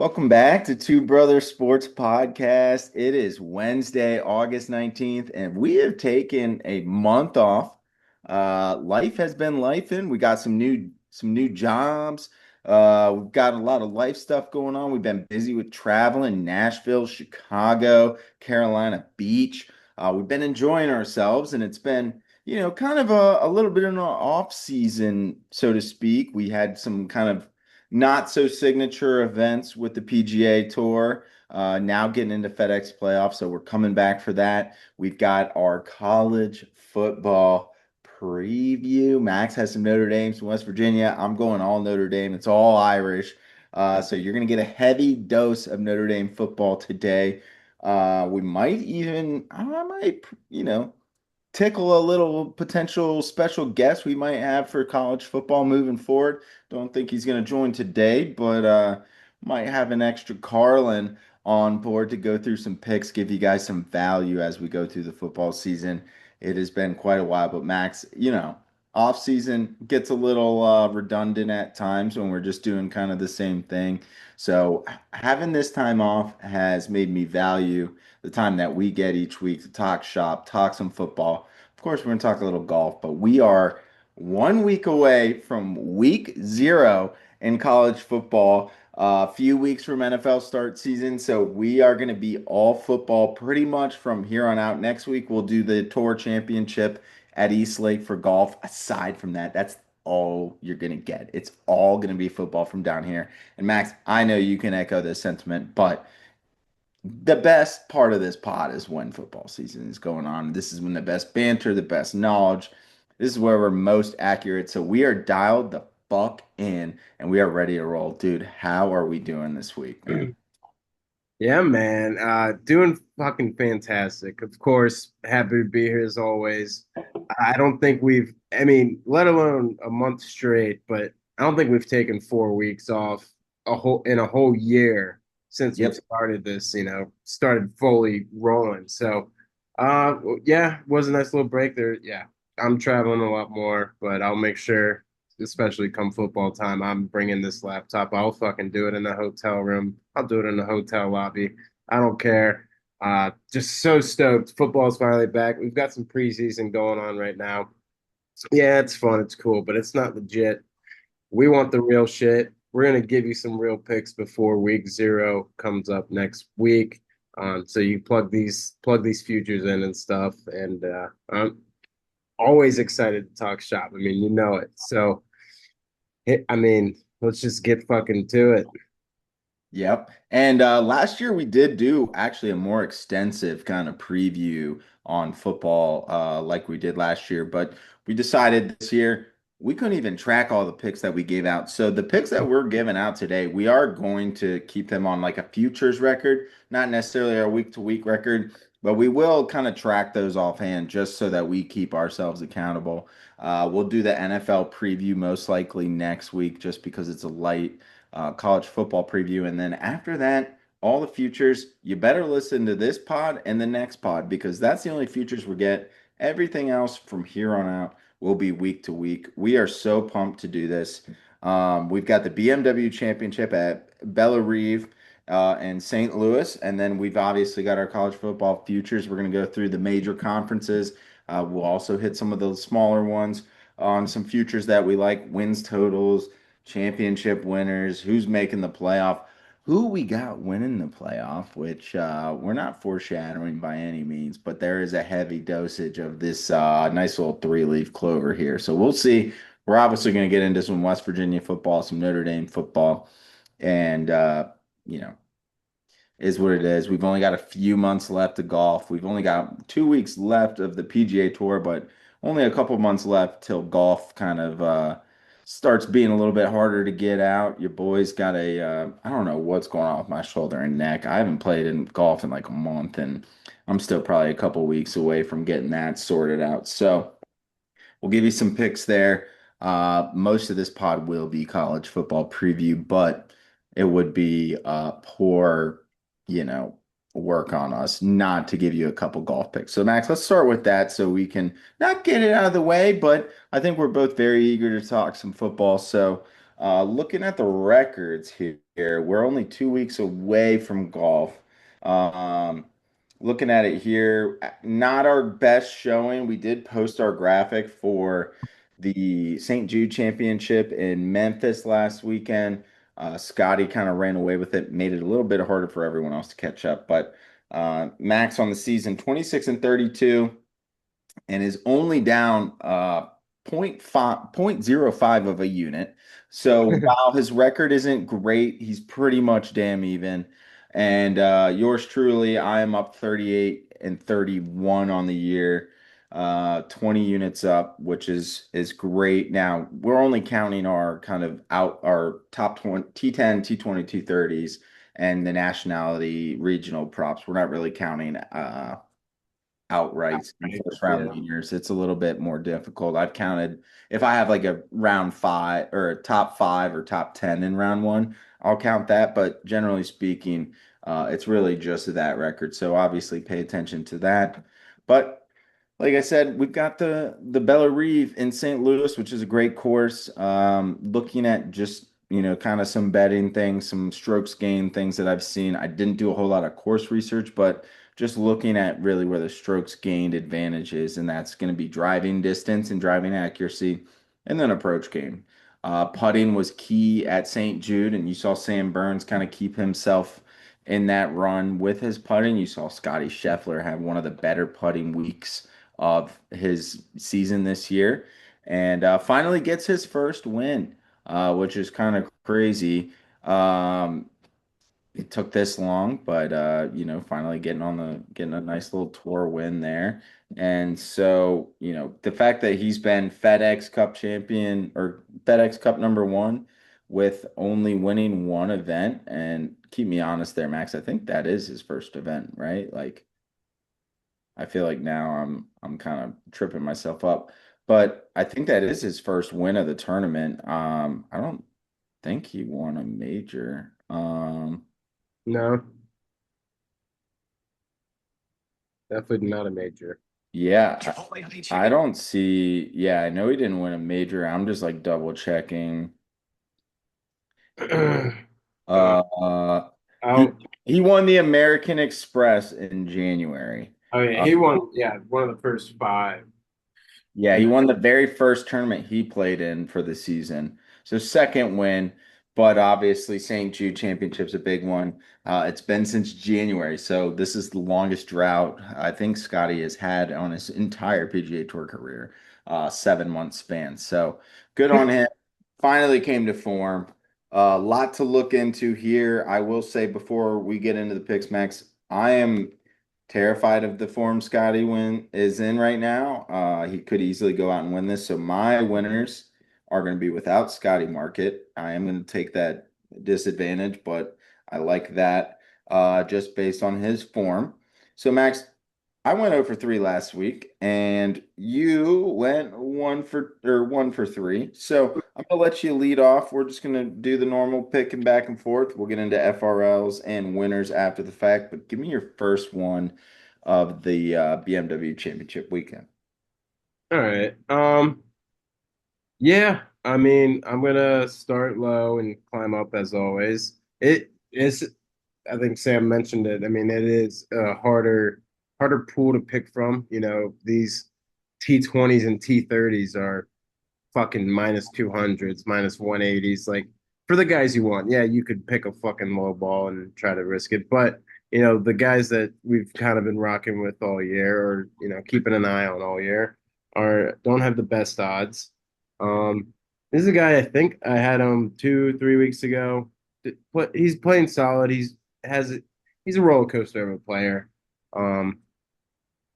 Welcome back to Two Brothers Sports Podcast. It is Wednesday, August 19th, and we have taken a month off. Life has been lifing. We got some new jobs. We've got a lot of life stuff going on. We've been busy with traveling, Nashville, Chicago, Carolina Beach. We've been enjoying ourselves, and it's been, kind of a little bit of an off season, so to speak. We had some kind of not so signature events with the PGA Tour. Now getting into FedEx playoffs, so we're coming back for that. We've got our college football preview. Max has some Notre Dame, some West Virginia. I'm going all Notre Dame. It's all Irish. So you're going to get a heavy dose of Notre Dame football today. We might even, I might, tickle a little potential special guest we might have for college football moving forward. Don't think he's going to join today, but might have an extra Carlin on board to go through some picks, give you guys some value as we go through the football season. It has been quite a while, but Max, off season gets a little redundant at times when we're just doing kind of the same thing. So having this time off has made me value the time that we get each week to talk shop, talk some football. Of course, we're going to talk a little golf, but we are 1 week away from week zero in college football. A few weeks from NFL start season, so we are going to be all football pretty much from here on out. Next week, we'll do the Tour Championship at East Lake for golf. Aside from that, that's all you're going to get. It's all going to be football from down here. And Max, I know you can echo this sentiment, but the best part of this pod is when football season is going on. This is when the best banter, the best knowledge. This is where we're most accurate. So we are dialed the fuck in and we are ready to roll. Dude, how are we doing this week, man? Yeah, man. Doing fucking fantastic. Of course, happy to be here as always. I don't think let alone a month straight, but I don't think we've taken 4 weeks off a whole year since we've Yep. started this, started fully rolling. So, uh, yeah, was a nice little break there. Yeah, I'm traveling a lot more, but I'll make sure, especially come football time, I'm bringing this laptop. I'll fucking do it in the hotel room. I'll do it in the hotel lobby. I don't care. Just so stoked. Football's finally back. We've got some preseason going on right now. Yeah, it's fun. It's cool, but it's not legit. We want the real shit. We're gonna give you some real picks before week zero comes up next week. So you plug these futures in and stuff. And I'm always excited to talk shop. I mean, you know it. So let's just get fucking to it. Yep. And last year we did do actually a more extensive kind of preview on football like we did last year, but we decided this year we couldn't even track all the picks that we gave out. So the picks that we're giving out today, we are going to keep them on like a futures record, not necessarily our week to week record, but we will kind of track those offhand just so that we keep ourselves accountable. We'll do the NFL preview most likely next week just because it's a light college football preview. And then after that, all the futures, you better listen to this pod and the next pod because that's the only futures we get. Everything else from here on out will be week to week. We are so pumped to do this. We've got the BMW Championship at Bella Reeve in St. Louis, and then we've obviously got our college football futures. We're going to go through the major conferences. We'll also hit some of those smaller ones on some futures that we like, wins totals, championship winners, who's making the playoff, who we got winning the playoff, which we're not foreshadowing by any means, but there is a heavy dosage of this nice little three-leaf clover here. So we'll see. We're obviously going to get into some West Virginia football, some Notre Dame football, and you know, is what it is. We've only got a few months left to golf. We've only got 2 weeks left of the PGA Tour, but only a couple months left till golf kind of starts being a little bit harder to get out. Your boy's got I don't know what's going on with my shoulder and neck. I haven't played in golf in like a month, and I'm still probably a couple weeks away from getting that sorted out. So we'll give you some picks there. Most of this pod will be college football preview, but it would be poor, you know, work on us not to give you a couple golf picks. So, Max, let's start with that so we can not get it out of the way, but I think we're both very eager to talk some football. So, Looking at the records here, we're only 2 weeks away from golf. Um, Looking at it here, not our best showing. We did post our graphic for the St. Jude Championship in Memphis last weekend. Scotty kind of ran away with it, made it a little bit harder for everyone else to catch up. But Max on the season, 26 and 32 and is only down point zero five of a unit. So while his record isn't great, he's pretty much damn even. And yours truly, I am up 38 and 31 on the year, 20 units up, which is great. Now we're only counting our kind of out our top 20 T10, T20, T30s and the nationality regional props. We're not really counting outrights and Right. first round Yeah. leaders. It's a little bit more difficult. I've counted if I have like a round five or a top five or top 10 in round one, I'll count that. But generally speaking, it's really just that record. So obviously pay attention to that. But like I said, we've got the Bella Reeve in St. Louis, which is a great course. Looking at just kind of some betting things, some strokes gain things that I've seen. I didn't do a whole lot of course research, but just looking at really where the strokes gained advantage is, and that's going to be driving distance and driving accuracy, and then approach game. Putting was key at St. Jude, and you saw Sam Burns kind of keep himself in that run with his putting. You saw Scotty Scheffler have one of the better putting weeks of his season this year, and finally gets his first win, which is kind of crazy. It took this long, but finally getting a nice little tour win there. And so, the fact that he's been FedEx Cup champion or FedEx Cup number one with only winning one event, and keep me honest there, Max, I think that is his first event, right? Like I feel like now I'm kind of tripping myself up, but I think that is his first win of the tournament. I don't think he won a major. No, definitely not a major. Yeah, I don't see. Yeah, I know he didn't win a major. I'm just like double checking. Uh, Uh, uh, he oh, he won the American Express in January. oh yeah, Uh, he won. Yeah, one of the first five. Yeah, he And won the very first tournament he played in for the season. So second win, but obviously St. Jude Championship's a big one. It's been since January, so this is the longest drought I think Scotty has had on his entire PGA Tour career, 7 month span. So good on him. Finally came to form. A lot to look into here. I will say before we get into the picks, Max, I am terrified of the form Scotty win is in right now. He could easily go out and win this. So my winners are going to be without Scotty Market. I am going to take that disadvantage, but I like that just based on his form. So Max, I went 0 for 3 last week, and you went 1 for 3. So I'm gonna let you lead off. We're just gonna do the normal picking back and forth. We'll get into FRLs and winners after the fact, but give me your first one of the BMW Championship weekend. all right. Yeah, I mean, I'm gonna start low and climb up as always. It is, I think Sam mentioned it. I mean, it is a harder pool to pick from. These T20s and T30s are fucking minus 200s, minus 180s. Like for the guys you want, yeah, you could pick a fucking low ball and try to risk it. But the guys that we've kind of been rocking with all year, or keeping an eye on all year, are don't have the best odds. This is a guy I think I had him 2, 3 weeks ago. But he's playing solid. Has he's a roller coaster of a player. Um,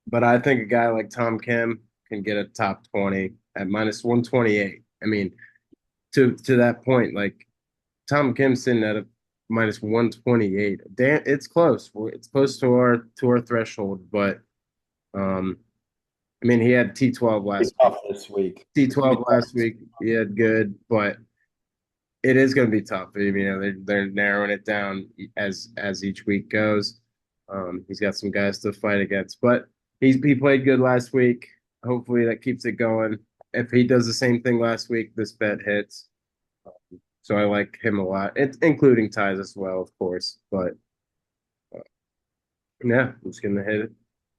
but I think a guy like Tom Kim can get a top 20 at minus 128. I mean, to that point, like Tom Kim's sitting at a minus 128. Damn, it's close. It's close to our threshold, but um, I mean, he had T12 It's last week. tough this week. It's gonna be T12 tough last this week, he had good, but it is going to be tough. They're narrowing it down as each week goes. He's got some guys to fight against, but he played good last week. Hopefully that keeps it going. If he does the same thing last week, this bet hits. So I like him a lot, including ties as well, of course. But yeah, I'm just gonna hit it.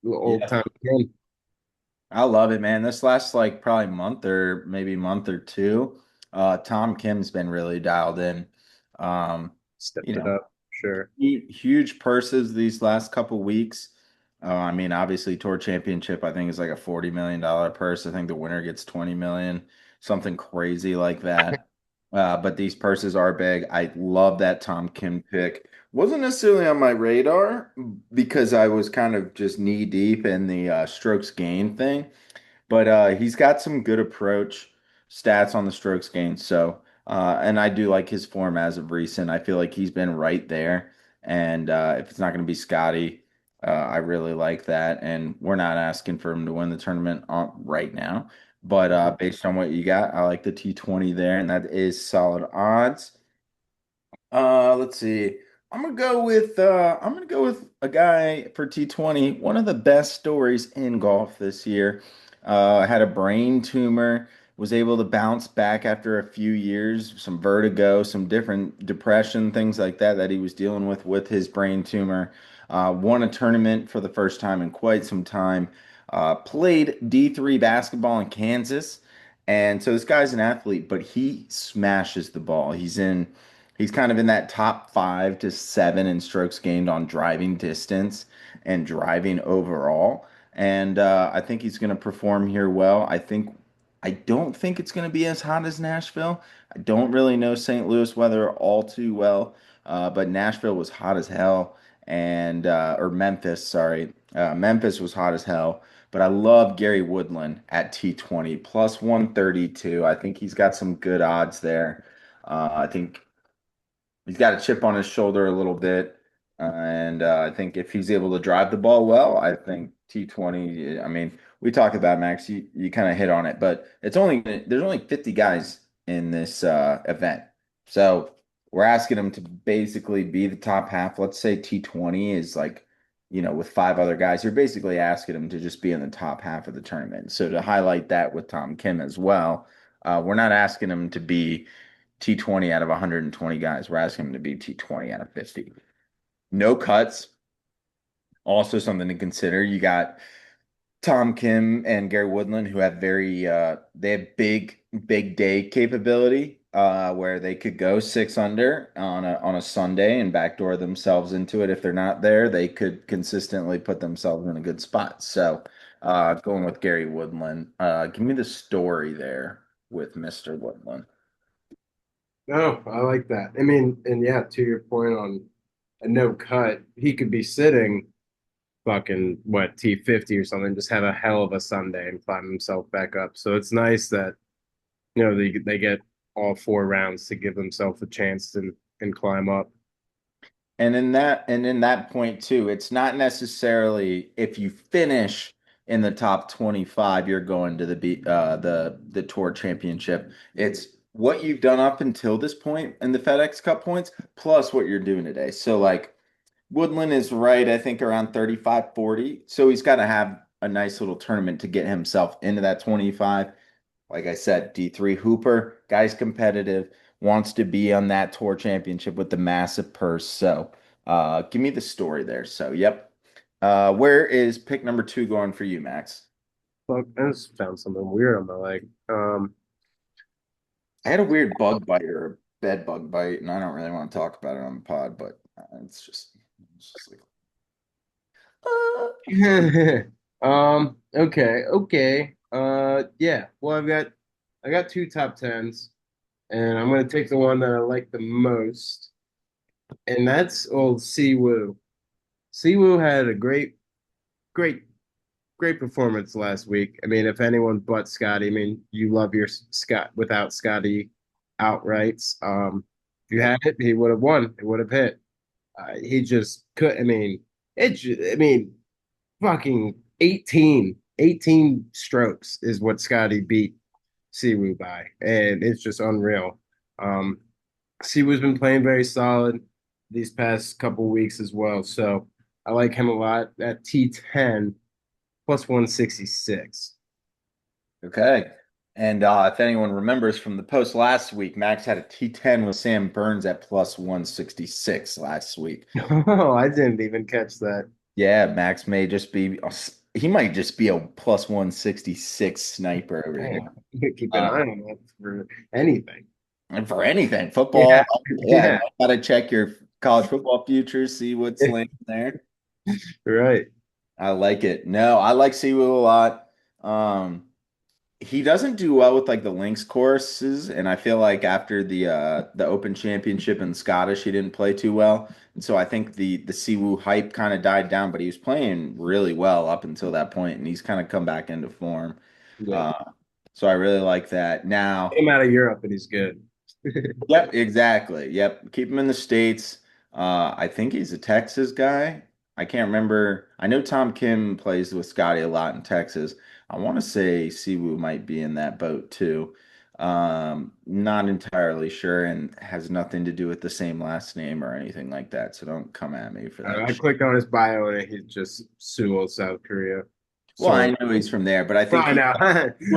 Little old Yeah. time again. I love it, man. This last like probably month or maybe month or two, Tom Kim's been really dialed in. Um, you Stepped it know, up, sure. huge purses these last couple weeks. I mean, obviously, Tour Championship, I think is like a $40 million purse. I think the winner gets 20 million, something crazy like that. But these purses are big. I love that Tom Kim pick. Wasn't necessarily on my radar because I was kind of just knee deep in the strokes gain thing. But he's got some good approach stats on the strokes gained. So, and I do like his form as of recent. I feel like he's been right there. And if it's not going to be Scotty, I really like that. And we're not asking for him to win the tournament right now. But based on what you got, I like the T20 there, and that is solid odds. Let's see. I'm gonna go with a guy for T20. One of the best stories in golf this year. Had a brain tumor, was able to bounce back after a few years, some vertigo, some different depression, things like that he was dealing with his brain tumor. Won a tournament for the first time in quite some time. Played D3 basketball in Kansas. And so this guy's an athlete, but he smashes the ball. He's kind of in that top 5 to 7 in strokes gained on driving distance and driving overall. And I think he's going to perform here well. I don't think it's going to be as hot as Nashville. I don't really know St. Louis weather all too well, but Nashville was hot as hell, and or Memphis, sorry, Memphis was hot as hell. But I love Gary Woodland at T20 plus 132. I think he's got some good odds there. I think he's got a chip on his shoulder a little bit. And I think if he's able to drive the ball well, I think T20, I mean, we talk about Max, you kind of hit on it, but there's only 50 guys in this event. So we're asking him to basically be the top half. Let's say T20 is like, with 5 other guys, you're basically asking him to just be in the top half of the tournament. So to highlight that with Tom Kim as well, we're not asking him to be T20 out of 120 guys. We're asking him to be T20 out of 50. No cuts. Also something to consider. You got Tom Kim and Gary Woodland who have they have big day capability where they could go 6 under on a Sunday and backdoor themselves into it. If they're not there, they could consistently put themselves in a good spot. So going with Gary Woodland. Give me the story there with Mr. Woodland. No, I like that. I mean, and yeah, to your point on a no cut, he could be sitting fucking what T50 or something, just have a hell of a Sunday and climb himself back up. So it's nice that they get all 4 rounds to give themselves a chance and climb up. And in that point too, it's not necessarily if you finish in the top 25, you're going to the tour championship. It's what you've done up until this point in the FedEx Cup points plus what you're doing today. So like Woodland is right, I think around 35, 40. So he's got to have a nice little tournament to get himself into that 25. Like I said, D3 Hooper, guy's competitive, wants to be on that tour championship with the massive purse. So give me the story there. So, yep. Where is pick number 2 going for you, Max? Fuck, I just found something weird on my leg. I had a weird bug bite or a bed bug bite, and I don't really want to talk about it on the pod, but it's just like, uh, Okay. Yeah. Well, I got 2 top 10s, and I'm gonna take the one that I like the most, and that's old Siwoo. Siwoo had a great, great performance last week. I mean, if anyone but Scotty, I mean, you love your Scott without Scotty outrights. If you had it, he would have won. It would have hit. He just could. I mean, I mean, fucking 18 strokes is what Scotty beat Siwoo by, and it's just unreal. Um, Siwoo's been playing very solid these past couple weeks as well, so I like him a lot at T10 plus 166. okay. And if anyone remembers from the post last week, Max had a T10 with Sam Burns at plus 166 last week. Oh, I didn't even catch that. Yeah, Max may just be, he might just be a plus 166 sniper over here. Damn, you keep an eye Uh, on that for anything. and for anything, Yeah, football, yeah, yeah, got to check your college football futures, see what's landing there. right. I like it. No, I like Siwoo a lot. Um, he doesn't do well with like the links courses, and I feel like after the Open Championship in Scottish, he didn't play too well. And so I think the Siwoo hype kind of died down, but he was playing really well up until that point, and he's kind of come back into form. Yeah, Uh, so I really like that. get Now, him out of Europe and he's good. yep, exactly. Yep. Keep him in the States. I think he's a Texas guy. I can't remember. I know Tom Kim plays with Scotty a lot in Texas. I want to say Siwoo might be in that boat too. Not entirely sure and has nothing to do with the same last name or anything like that. So don't come at me for that I shit. clicked on his bio and he's just Seoul, South Korea. Well, I So know he's from there, but I think I he know.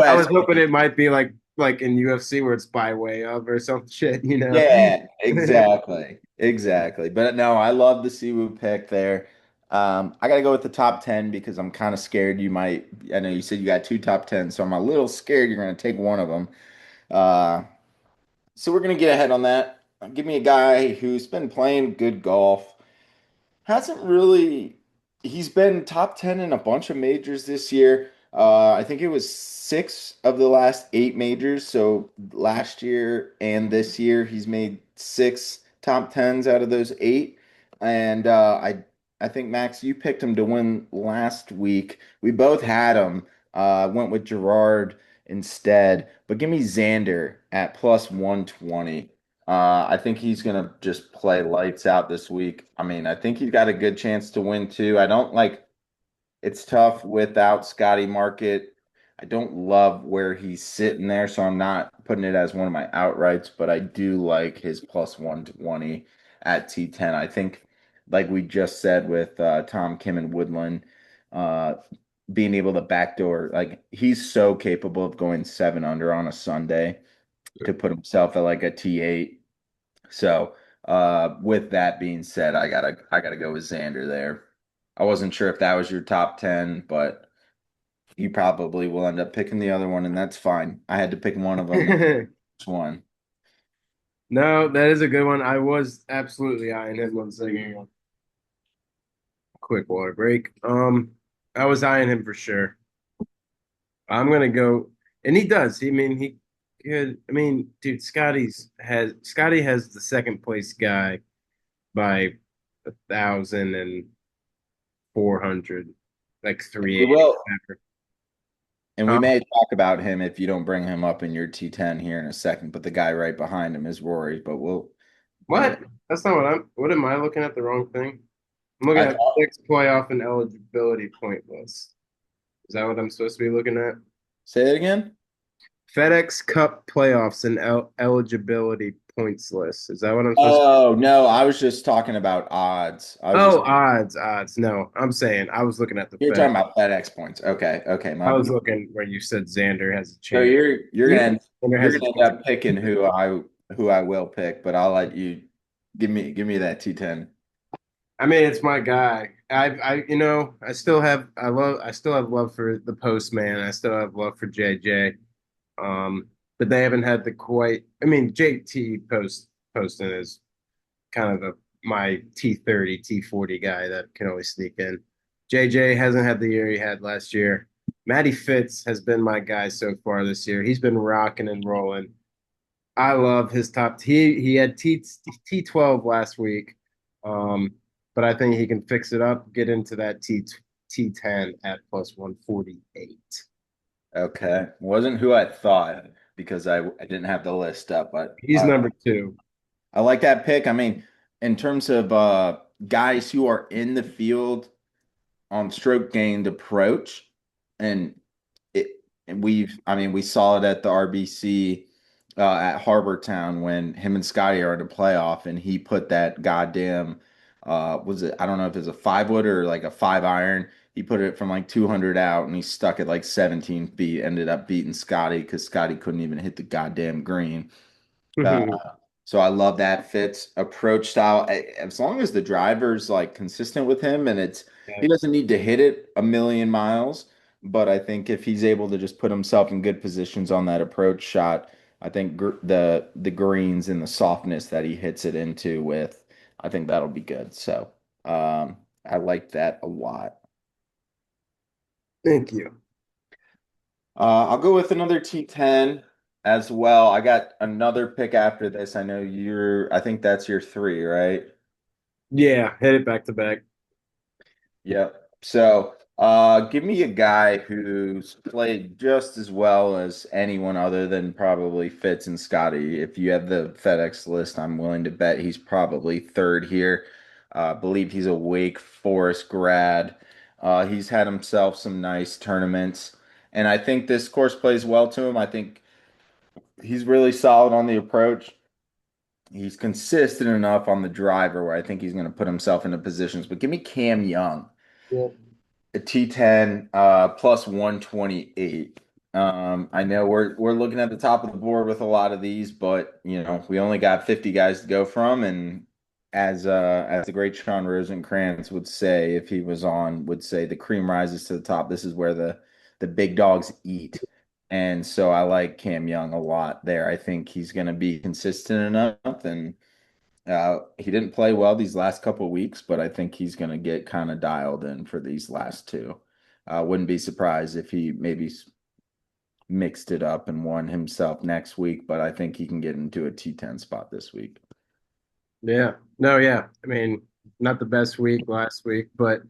I US. was hoping it might be like in UFC where it's by way of or some shit, you know. Yeah, exactly. Exactly. But no, I love the Siwoo pick there. I got to go with the top 10 because I'm kind of scared you might. I know you said you got two top 10, so I'm a little scared you're going to take one of them. Uh, so we're going to get ahead on that. Give me a guy who's been playing good golf. Hasn't really. He's been top 10 in a bunch of majors this year. I think it was six of the last eight majors. So last year and this year, he's made six top tens out of those eight. And I think Max, you picked him to win last week. We both had him. Went with Gerard instead. But give me Xander at plus 120. I think he's gonna just play lights out this week. I mean, I think he's got a good chance to win too. I don't like it's tough without Scotty Market. I don't love where he's sitting there, so I'm not putting it as one of my outrights, but I do like his plus 120 at T10. I think, like we just said with Tom Kim and Woodland, uh, being able to backdoor, like he's so capable of going seven under on a Sunday to put himself at like a T8. So, with that being said, I gotta go with Xander there. I wasn't sure if that was your top 10, but you probably will end up picking the other one, and that's fine. I had to pick one of them. Which one? No, that is a good one. I was absolutely eyeing him. One second. Quick water break. I was eyeing him for sure. I'm gonna go, and he does. I mean, he could. I mean, dude, Scotty has the second place guy by 1,400, like We 380. will, and we may talk about him if you don't bring him up in your T10 here in a second, but the guy right behind him is Rory, but we'll What? That's not what I'm. What am I looking at the wrong thing? I'm looking I at thought, six playoff and eligibility point list. Is that what I'm supposed to be looking at? say it again. FedEx Cup playoffs and eligibility points list. Is that what I'm supposed to? Oh, no, I was just talking about odds. I was just Oh, odds. No, I'm saying I was looking at the You're FedEx. talking about FedEx points. Okay, okay, I was looking where you said Xander has a So chance. you're You gonna think Xander you're has a gonna chance? end up picking who I will pick, but I'll let you give me that T10. I mean, it's my guy. I still have love for the postman. I still have love for JJ. But they haven't had the quite. I mean, JT posting is kind of my T30, T40 guy that can always sneak in. JJ hasn't had the year he had last year. Matty Fitz has been my guy so far this year. He's been rocking and rolling. I love his top. He had T12 last week, um, but I think he can fix it up, get into that T10 at plus 148. Okay, wasn't who I thought because I didn't have the list up, but He's number two. I like that pick. I mean, in terms of guys who are in the field on stroke gained approach, and it and I mean we saw it at the RBC at Harbor Town when him and Scotty are in a playoff and he put that goddamn was it I don't know if it's a 5 wood or like a 5 iron. he put it from like 200 out and he stuck it like 17 feet, ended up beating Scotty because Scotty couldn't even hit the goddamn green. Uh, so I love that Fitz approach style. As long as the driver's like consistent with him and he doesn't need to hit it a million miles, but I think if he's able to just put himself in good positions on that approach shot, I think the greens and the softness that he hits it into with, I think that'll be good. So I like that a lot. Thank you. I'll go with another T10 as well. I got another pick after this. I know I think that's your three, right? Yeah, hit it back to back. Yep. So, give me a guy who's played just as well as anyone other than probably Fitz and Scotty. If you have the FedEx list, I'm willing to bet he's probably third here. I believe he's a Wake Forest grad. He's had himself some nice tournaments, and I think this course plays well to him. I think he's really solid on the approach. He's consistent enough on the driver where I think he's going to put himself into positions. But give me Cam Young, Yep. a T10 plus 128. I know we're looking at the top of the board with a lot of these, but we only got 50 guys to go from, and as the great Sean Rosencrantz would say if he was on, would say the cream rises to the top. This is where the big dogs eat. And so I like Cam Young a lot there. I think he's going to be consistent enough, and he didn't play well these last couple of weeks, but I think he's going to get kind of dialed in for these last two. Wouldn't be surprised if he maybe mixed it up and won himself next week, but I think he can get into a T10 spot this week. Yeah. No, yeah. I mean, not the best week last week, but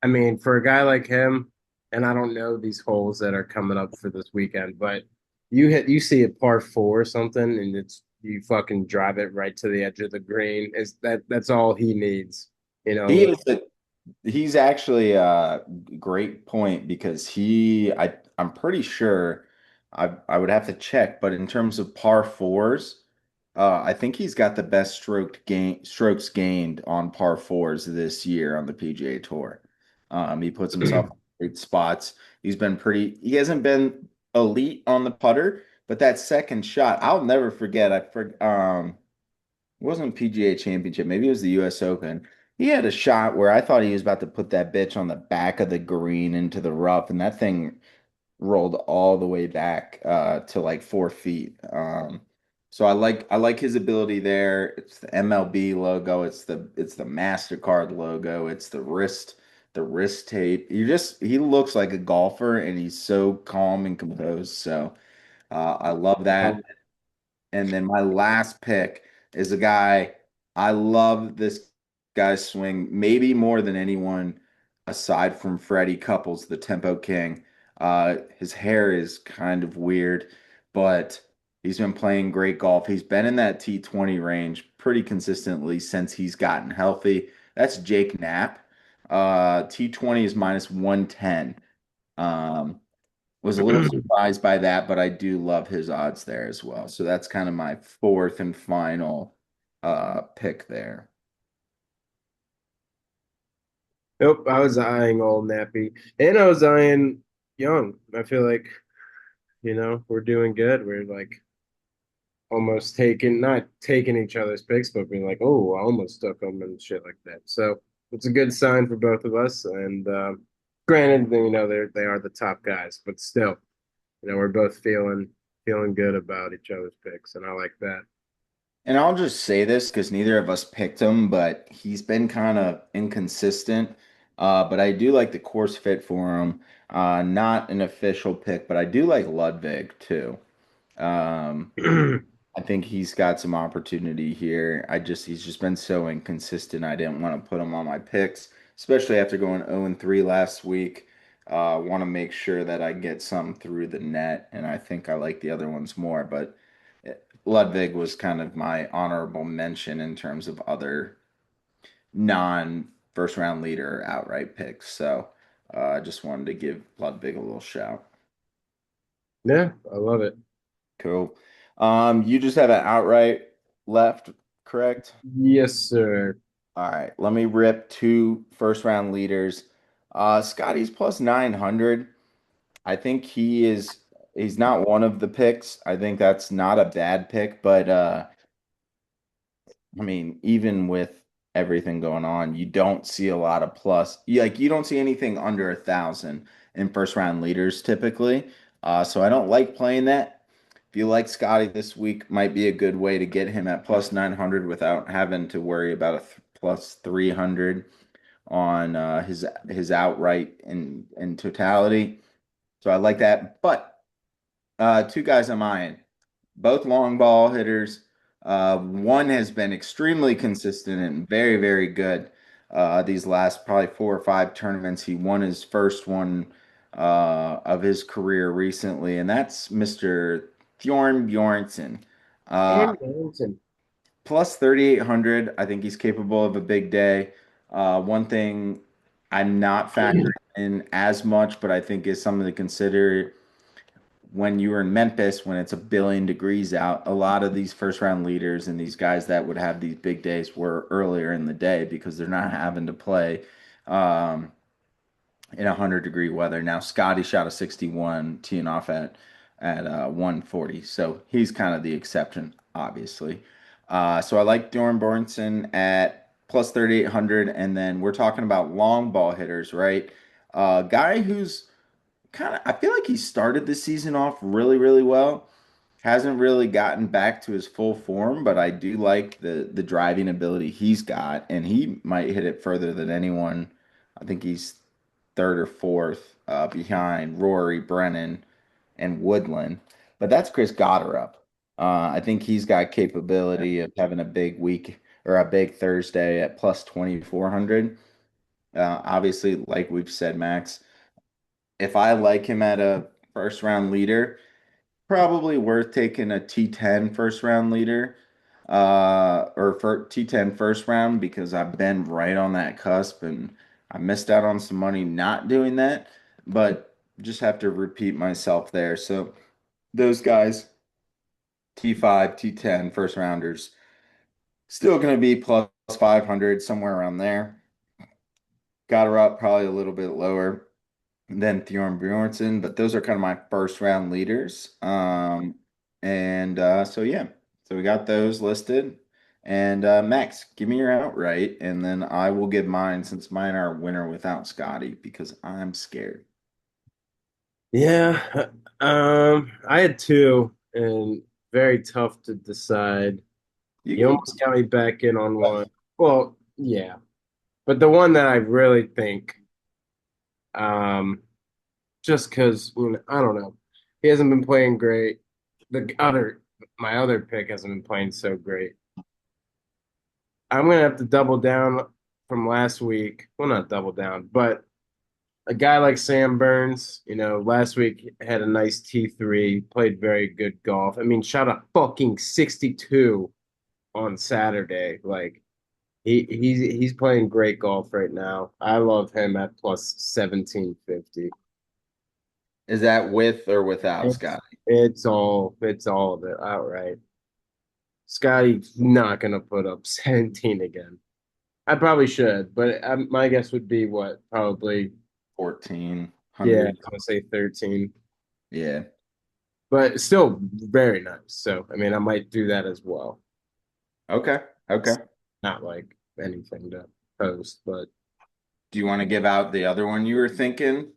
I mean, for a guy like him, and I don't know these holes that are coming up for this weekend, but you see a par four or something, and you fucking drive it right to the edge of the green. Is that's all he needs, you He know? is he's actually a great point because I'm pretty sure I would have to check, but in terms of par fours, I think he's got the best strokes gained on par fours this year on the PGA Tour. He puts himself in great spots. He hasn't been elite on the putter, but that second shot, I'll never forget. It wasn't PGA Championship, maybe it was the US Open. He had a shot where I thought he was about to put that bitch on the back of the green into the rough, and that thing rolled all the way back to like 4 feet. So I like his ability there. It's the MLB logo. It's the Mastercard logo. It's the wrist tape. He looks like a golfer, and he's so calm and composed. So I love that. And then my last pick is a guy. I love this guy's swing, maybe more than anyone aside from Freddie Couples, the Tempo King. His hair is kind of weird, but he's been playing great golf. He's been in that T20 range pretty consistently since he's gotten healthy. That's Jake Knapp. T20 is minus 110. Um, was a little surprised by that, but I do love his odds there as well. So that's kind of my fourth and final pick there. Nope, I was eyeing old Nappy, and I was eyeing Young. I feel like, we're doing good. We're like almost not taking each other's picks, but being like, oh, I almost took them and shit like that. So it's a good sign for both of us. And granted, they are the top guys, but still, we're both feeling good about each other's picks, and I like that. And I'll just say this because neither of us picked him, but he's been kind of inconsistent. But I do like the course fit for him. Not an official pick, but I do like Ludwig too. Um, I think he's got some opportunity here. He's just been so inconsistent. I didn't want to put him on my picks, especially after going 0-3 last week. Want to make sure that I get some through the net, and I think I like the other ones more. But Ludwig was kind of my honorable mention in terms of other non first round leader outright picks. So I just wanted to give Ludwig a little shout. Yeah, I love it. Cool. You just have an outright left, correct? Yes, sir. All right. Let me rip two first round leaders. Scotty's plus 900. I think he's not one of the picks. I think that's not a bad pick, but I mean, even with everything going on, you don't see a lot of plus. You don't see anything under 1,000 in first round leaders typically. So I don't like playing that. If you like Scotty this week, might be a good way to get him at plus 900 without having to worry about a plus 300 on his outright in totality. So I like that. But two guys on my end, both long ball hitters. One has been extremely consistent and very, very good these last probably 4 or 5 tournaments. He won his first one of his career recently, and that's Mr. Bjorn Bjornsson. Uh, And Johnson. Plus 3,800. I think he's capable of a big day. One thing I'm not factoring in as much, but I think is something to consider when you were in Memphis, when it's a billion degrees out, a lot of these first round leaders and these guys that would have these big days were earlier in the day because they're not having to play um, in 100-degree weather. Now, Scotty shot a 61, teeing off at 140, so he's kind of the exception, obviously. So I like Doran Bornson at plus 3,800, and then we're talking about long ball hitters, right? Guy who's kind of, I feel like he started the season off really, really well. Hasn't really gotten back to his full form, but I do like the driving ability he's got, and he might hit it further than anyone. I think he's third or fourth behind Rory, Brennan, and Woodland. But that's Chris Gotterup. I think he's got capability of having a big week or a big Thursday at plus 2,400. Obviously, like we've said, Max, if I like him at a first round leader, probably worth taking a T10 first round leader or for T10 first round because I've been right on that cusp and I missed out on some money not doing that, but just have to repeat myself there. So those guys, T5, T10 first rounders, still going to be plus 500 somewhere around there. Got her up probably a little bit lower than Bjorn Bjornsson, but those are kind of my first round leaders. And so yeah, so we got those listed. And Max, give me your outright, and then I will give mine since mine are winner without Scotty because I'm scared. Yeah, I had two and very tough to decide. You You can almost got me back in on one. Well, yeah, but the one that I really think, um, just because I don't know, he hasn't been playing great. My other pick hasn't been playing so great. I'm gonna have to double down from last week. Well, not double down, but a guy like Sam Burns, last week had a nice T3, played very good golf. I mean, shot a fucking 62 on Saturday. Like he's playing great golf right now. I love him at plus 1750. Is that with or without It's Scotty? it's all of it outright. Scotty's not gonna put up 17 again. I probably should, but my guess would be what? Probably, yeah, I 1,400. was gonna say 13. Yeah. But still very nice. So, I mean, I might do that as well. Okay. It's Okay. not like anything to post, but Do you want to give out the other one you were thinking?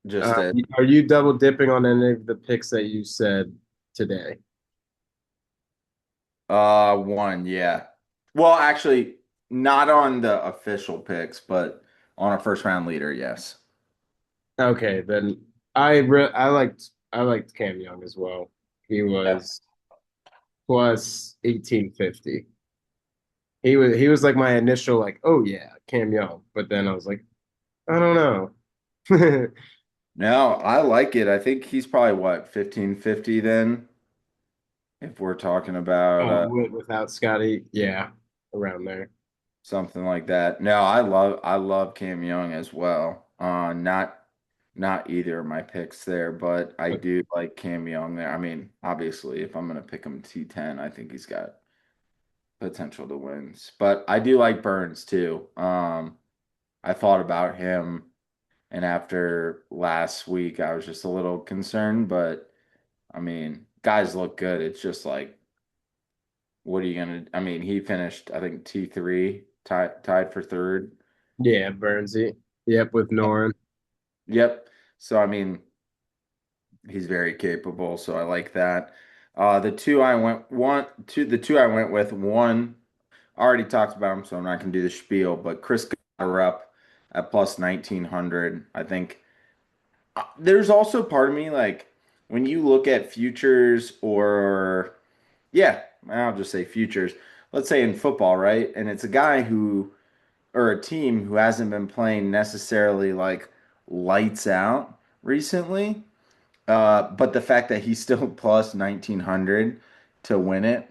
Just a are you double dipping on any of the picks that you said today? one, yeah. Well, actually, not on the official picks, but on a first round leader, yes. Okay, then I liked Cam Young as well. He Yeah. was plus 1850. He was like my initial like, oh yeah, Cam Young. But then I was like, I don't know. No, I like it. I think he's probably what, 1550 then, if we're talking about Oh, without Scotty, yeah, around there. something like that. No, I love Cam Young as well. Not either of my picks there, but I do like Cam Young there. I mean, obviously, if I'm gonna pick him T10, I think he's got potential to wins. But I do like Burns too. I thought about him, and after last week, I was just a little concerned. But I mean, guys look good. It's just like, what are you gonna? I mean, he finished, I think, T3, tied for third. Yeah, Burnsy. Yep, with Norin. Yep. So I mean, he's very capable. So I like that. The two I went with, one I already talked about him, so I'm not gonna do the spiel. But Chris got her up at plus 1900. I think there's also part of me like when you look at futures or yeah, I'll just say futures. Let's say in football, right? And it's a guy who or a team who hasn't been playing necessarily like lights out recently. But the fact that he's still plus 1900 to win it,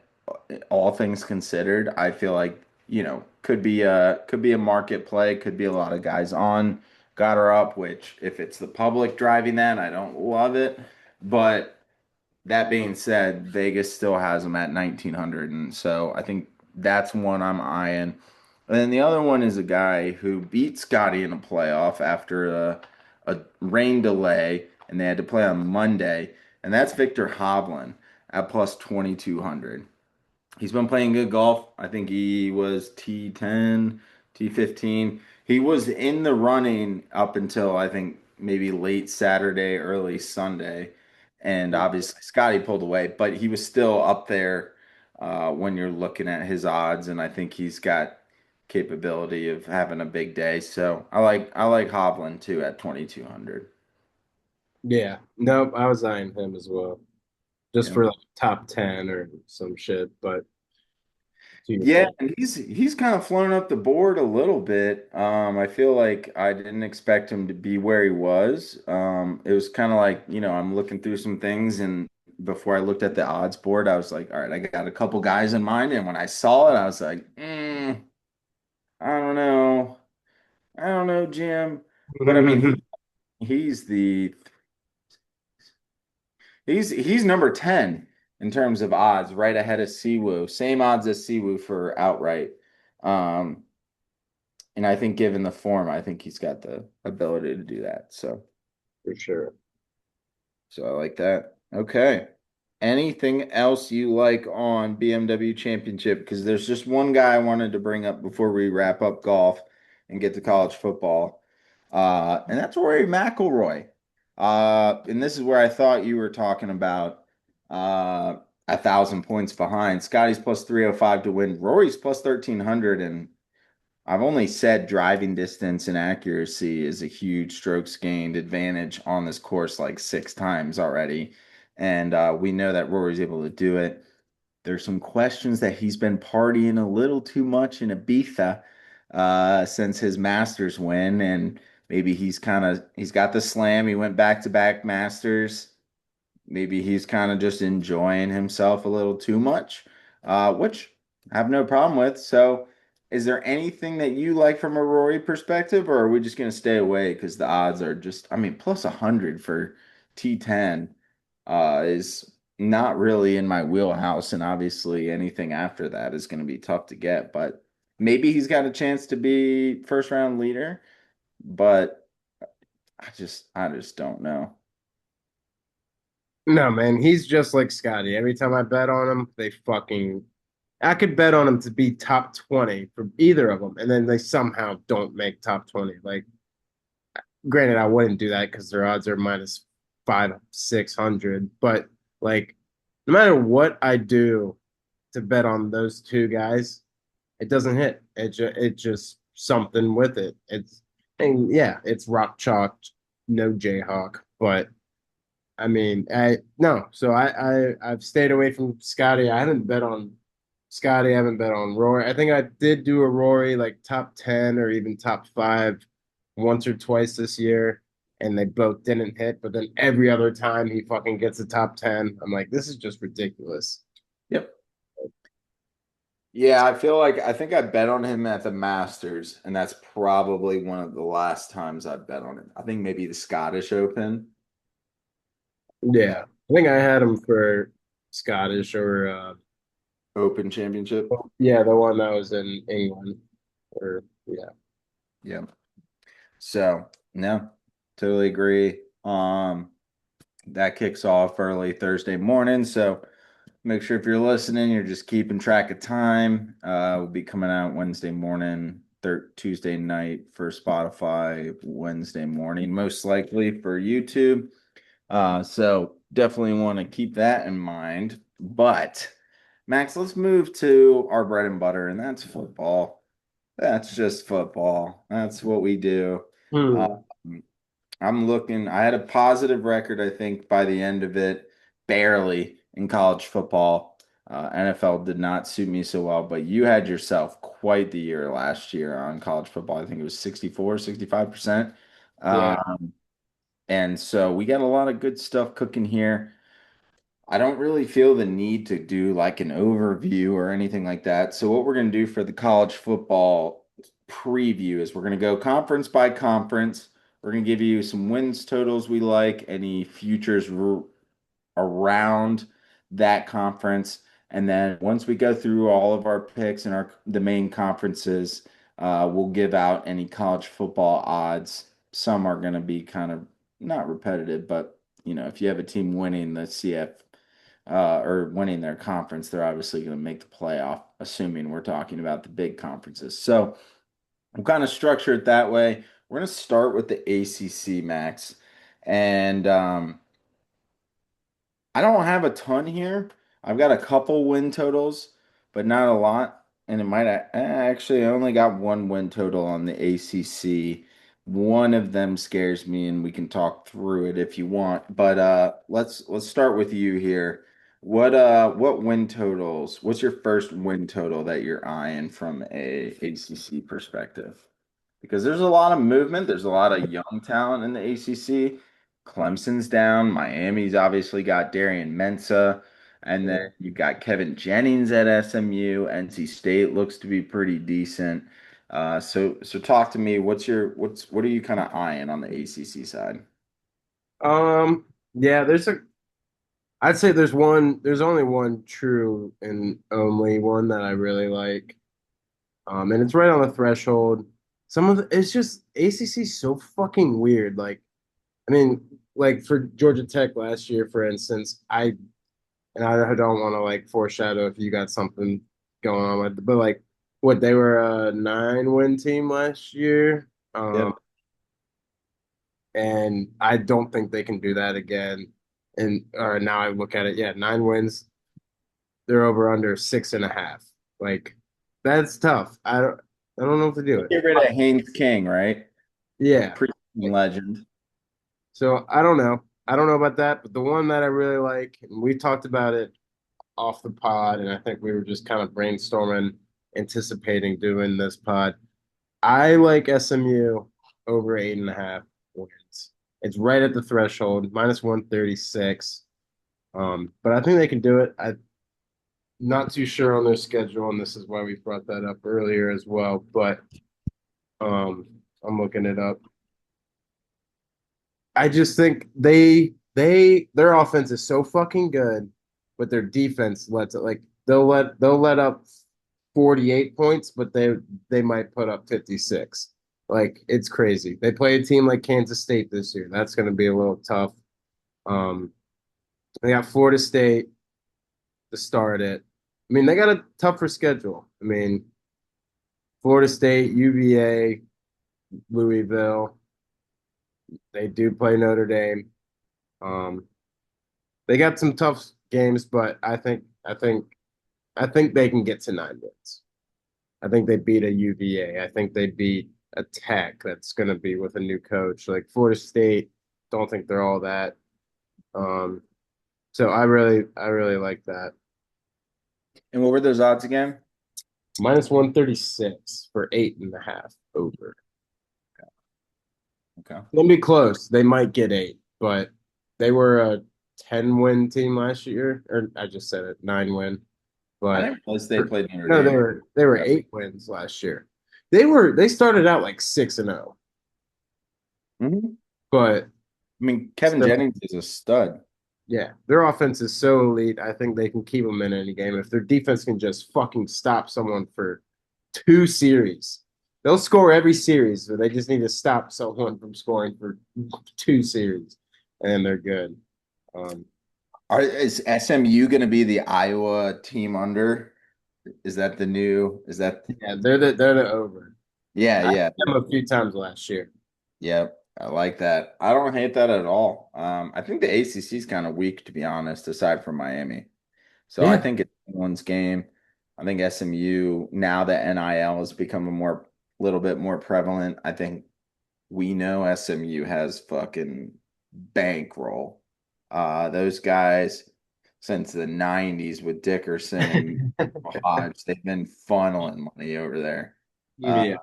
all things considered, I feel like, could be a market play, could be a lot of guys on, got her up, which if it's the public driving that, I don't love it. But that being said, Vegas still has him at 1900, and so I think that's one I'm eyeing. And then the other one is a guy who beat Scotty in a playoff after a rain delay, and they had to play on Monday, and that's Victor Hovland at plus 2200. He's been playing good golf. I think he was T10, T15. He was in the running up until I think maybe late Saturday, early Sunday. And obviously Scotty pulled away, but he was still up there when you're looking at his odds. And I think he's got capability of having a big day. So I like Hovland too at 2200. Yeah. Nope, I was eyeing him as well. Just Yeah. for like top 10 or some shit, but to your Yeah, point. and he's kind of flown up the board a little bit. I feel like I didn't expect him to be where he was. It was kind of like, I'm looking through some things, and before I looked at the odds board, I was like, all right, I got a couple guys in mind. And when I saw it, I was like, I don't know. I don't know, Jim. But I mean, he's the he's number 10 in terms of odds, right ahead of Siwoo. Same odds as Siwoo for outright. Um, And I think given the form, I think he's got the ability to do that. For sure. So I like that. Okay. Anything else you like on BMW Championship? Because there's just one guy I wanted to bring up before we wrap up golf and get to college football. And that's Rory McIlroy. And this is where I thought you were talking about 1,000 points behind. Scotty's plus 305 to win. Rory's plus 1,300, and I've only said driving distance and accuracy is a huge strokes gained advantage on this course like six times already. And we know that Rory's able to do it. There's some questions that he's been partying a little too much in Ibiza since his Masters win. And maybe he's got the slam. He went back to back Masters. Maybe he's kind of just enjoying himself a little too much, which I have no problem with. So, is there anything that you like from a Rory perspective, or are we just going to stay away because the odds are just, I mean, plus 100 for T10 is not really in my wheelhouse. And obviously, anything after that is going to be tough to get. But maybe he's got a chance to be first round leader, but I just don't know. No, man, he's just like Scotty. Every time I bet on him, they fucking. I could bet on him to be top 20 for either of them, and then they somehow don't make top 20. Like, granted, I wouldn't do that because their odds are minus five, 600. But, like, no matter what I do to bet on those two guys, it doesn't hit. It just something with it. And yeah, it's rock chalk, no Jayhawk, but. I mean, I no. So I've stayed away from Scotty. I haven't bet on Scotty. I haven't bet on Rory. I think I did do a Rory like top 10 or even top five once or twice this year, and they both didn't hit. But then every other time he fucking gets a top 10, I'm like, this is just ridiculous. Yep. Yeah, I think I bet on him at the Masters, and that's probably one of the last times I bet on him. I think maybe the Scottish Open, Yeah, I think I had him for Scottish or Open Championship. yeah, the one that was in England or yeah. Yeah. So no, totally agree. That kicks off early Thursday morning. So make sure if you're listening, you're just keeping track of time. We'll be coming out Wednesday morning, Tuesday night for Spotify, Wednesday morning, most likely for YouTube. So definitely want to keep that in mind. But Max, let's move to our bread and butter, and that's football. That's just football. That's what we do. Hmm. Um, I'm looking, I had a positive record, I think, by the end of it, barely in college football. NFL did not suit me so well, but you had yourself quite the year last year on college football. I think it was 64, 65%. Yeah. And so we got a lot of good stuff cooking here. I don't really feel the need to do like an overview or anything like that. So what we're going to do for the college football preview is we're going to go conference by conference. We're going to give you some wins totals we like, any futures around that conference. And then once we go through all of our picks and our the main conferences, we'll give out any college football odds. Some are going to be kind of not repetitive, but if you have a team winning the CF or winning their conference, they're obviously going to make the playoff, assuming we're talking about the big conferences. So we'll kind of structure it that way. We're going to start with the ACC, Max. And I don't have a ton here. I've got a couple win totals, but not a lot. And it might actually I only got one win total on the ACC. One of them scares me, and we can talk through it if you want. But let's start with you here. What win totals? What's your first win total that you're eyeing from a ACC perspective? Because there's a lot of movement. There's a lot of young talent in the ACC. Clemson's down. Miami's obviously got Darian Mensah. And then Yeah. you've got Kevin Jennings at SMU. NC State looks to be pretty decent. So talk to me. What are you kind of eyeing on the ACC side? Yeah, I'd say there's only one true and only one that I really like. And it's right on the threshold. It's just ACC so fucking weird. Like, I mean, like for Georgia Tech last year, for instance, I don't want to like foreshadow if you got something going on with, but like, what they were a 9-win team last year. Yep. And I don't think they can do that again. And or now I look at it, yeah, 9 wins. They're over under 6.5. Like that's tough. I don't know if to do it. Get rid of Haynes King, right? A Yeah. pre legend. So I don't know. I don't know about that, but the one that I really like, and we talked about it off the pod, and I think we were just kind of brainstorming, anticipating doing this pod. I like SMU over 8.5 wins. It's right at the threshold, minus 136. But I think they can do it. I'm not too sure on their schedule, and this is why we brought that up earlier as well. But um, I'm looking it up. I just think their offense is so fucking good, but their defense lets it like they'll let up 48 points, but they might put up 56. Like it's crazy. They play a team like Kansas State this year. That's going to be a little tough. Um, they got Florida State to start it. I mean, they got a tougher schedule. I mean, Florida State, UVA, Louisville. They do play Notre Dame. Um, they got some tough games, but I think they can get to 9 wins. I think they beat a UVA. I think they beat a Tech that's going to be with a new coach. Like Florida State, don't think they're all that. Um, so I really like that. And what were those odds again? Minus 136 for 8.5 over. Okay. It'll be close. They might get 8, but they were a 10-win team last year. Or I just said it, 9-win. I But didn't realize they played Notre no, they Dame. were they were Yeah. 8 wins last year. They started out like 6-0, Mhm. but I mean, Kevin still, Jennings is a stud. yeah, their offense is so elite. I think they can keep them in any game if their defense can just fucking stop someone for 2 series. They'll score every series, but they just need to stop someone from scoring for 2 series, and they're good. Um, Is SMU going to be the Iowa team under? Is that the new? Is that? yeah, they're the over. Yeah, I yeah, had them a few times last year. yeah. I like that. I don't hate that at all. I think the ACC is kind of weak, to be honest, aside from Miami. So I Yeah. think it's anyone's game. I think SMU, now that NIL has become a little bit more prevalent, I think we know SMU has fucking bankroll. Those guys since the 90s with Dickerson and Hodge, they've been funneling money over there. Uh, Yeah.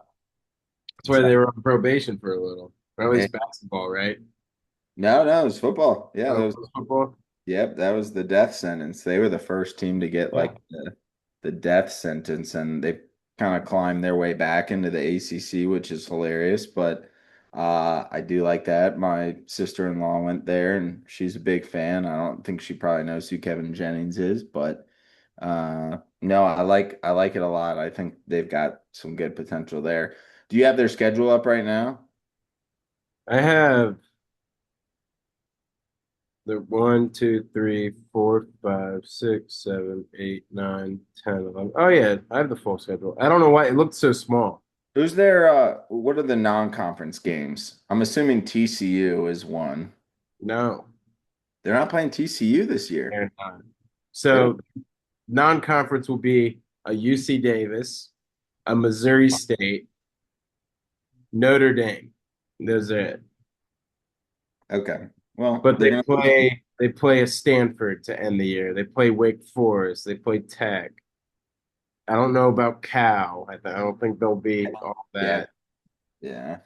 That's why so they were on probation for a little. Or at they, least basketball, right? no, it was football. Yeah, Oh, football. yep, that was the death sentence. They were the first team to get Yeah. like the death sentence, and they kind of climbed their way back into the ACC, which is hilarious. But I do like that. My sister-in-law went there, and she's a big fan. I don't think she probably knows who Kevin Jennings is, but no, I like it a lot. I think they've got some good potential there. Do you have their schedule up right now? I have the 1, 2, 3, 4, 5, 6, 7, 8, 9, 10, 11. Oh yeah, I have the full schedule. I don't know why it looked so small. Who's their what are the non-conference games? I'm assuming TCU is one. No, They're not playing TCU this year. they're not. Really? So non-conference will be a UC Davis, a Missouri State, Notre Dame. Those are it. Okay. Well, But they're they gonna play a Stanford to end the year. They play Wake Forest. They play Tech. I don't know about Cal. I don't think they'll beat all yeah, that. yeah.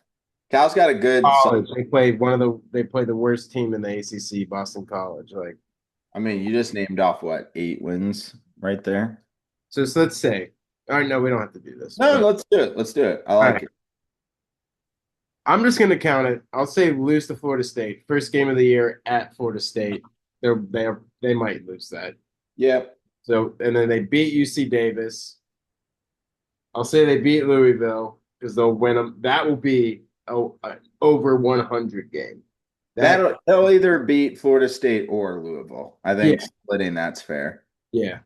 Cal's got a good College. They play the worst team in the ACC, Boston College. Like I mean, you just named off what, 8 wins right there? so let's say. All right, no, we don't have to do this. No, But let's do it. Let's do it. I all like right, it. I'm just gonna count it. I'll say lose to Florida State. First game of the year at Florida State. They might lose that. Yep. So and then they beat UC Davis. I'll say they beat Louisville because they'll win them. That will be a over 100 game. That They'll either beat Florida State or Louisville. I yeah think splitting that's fair. yeah.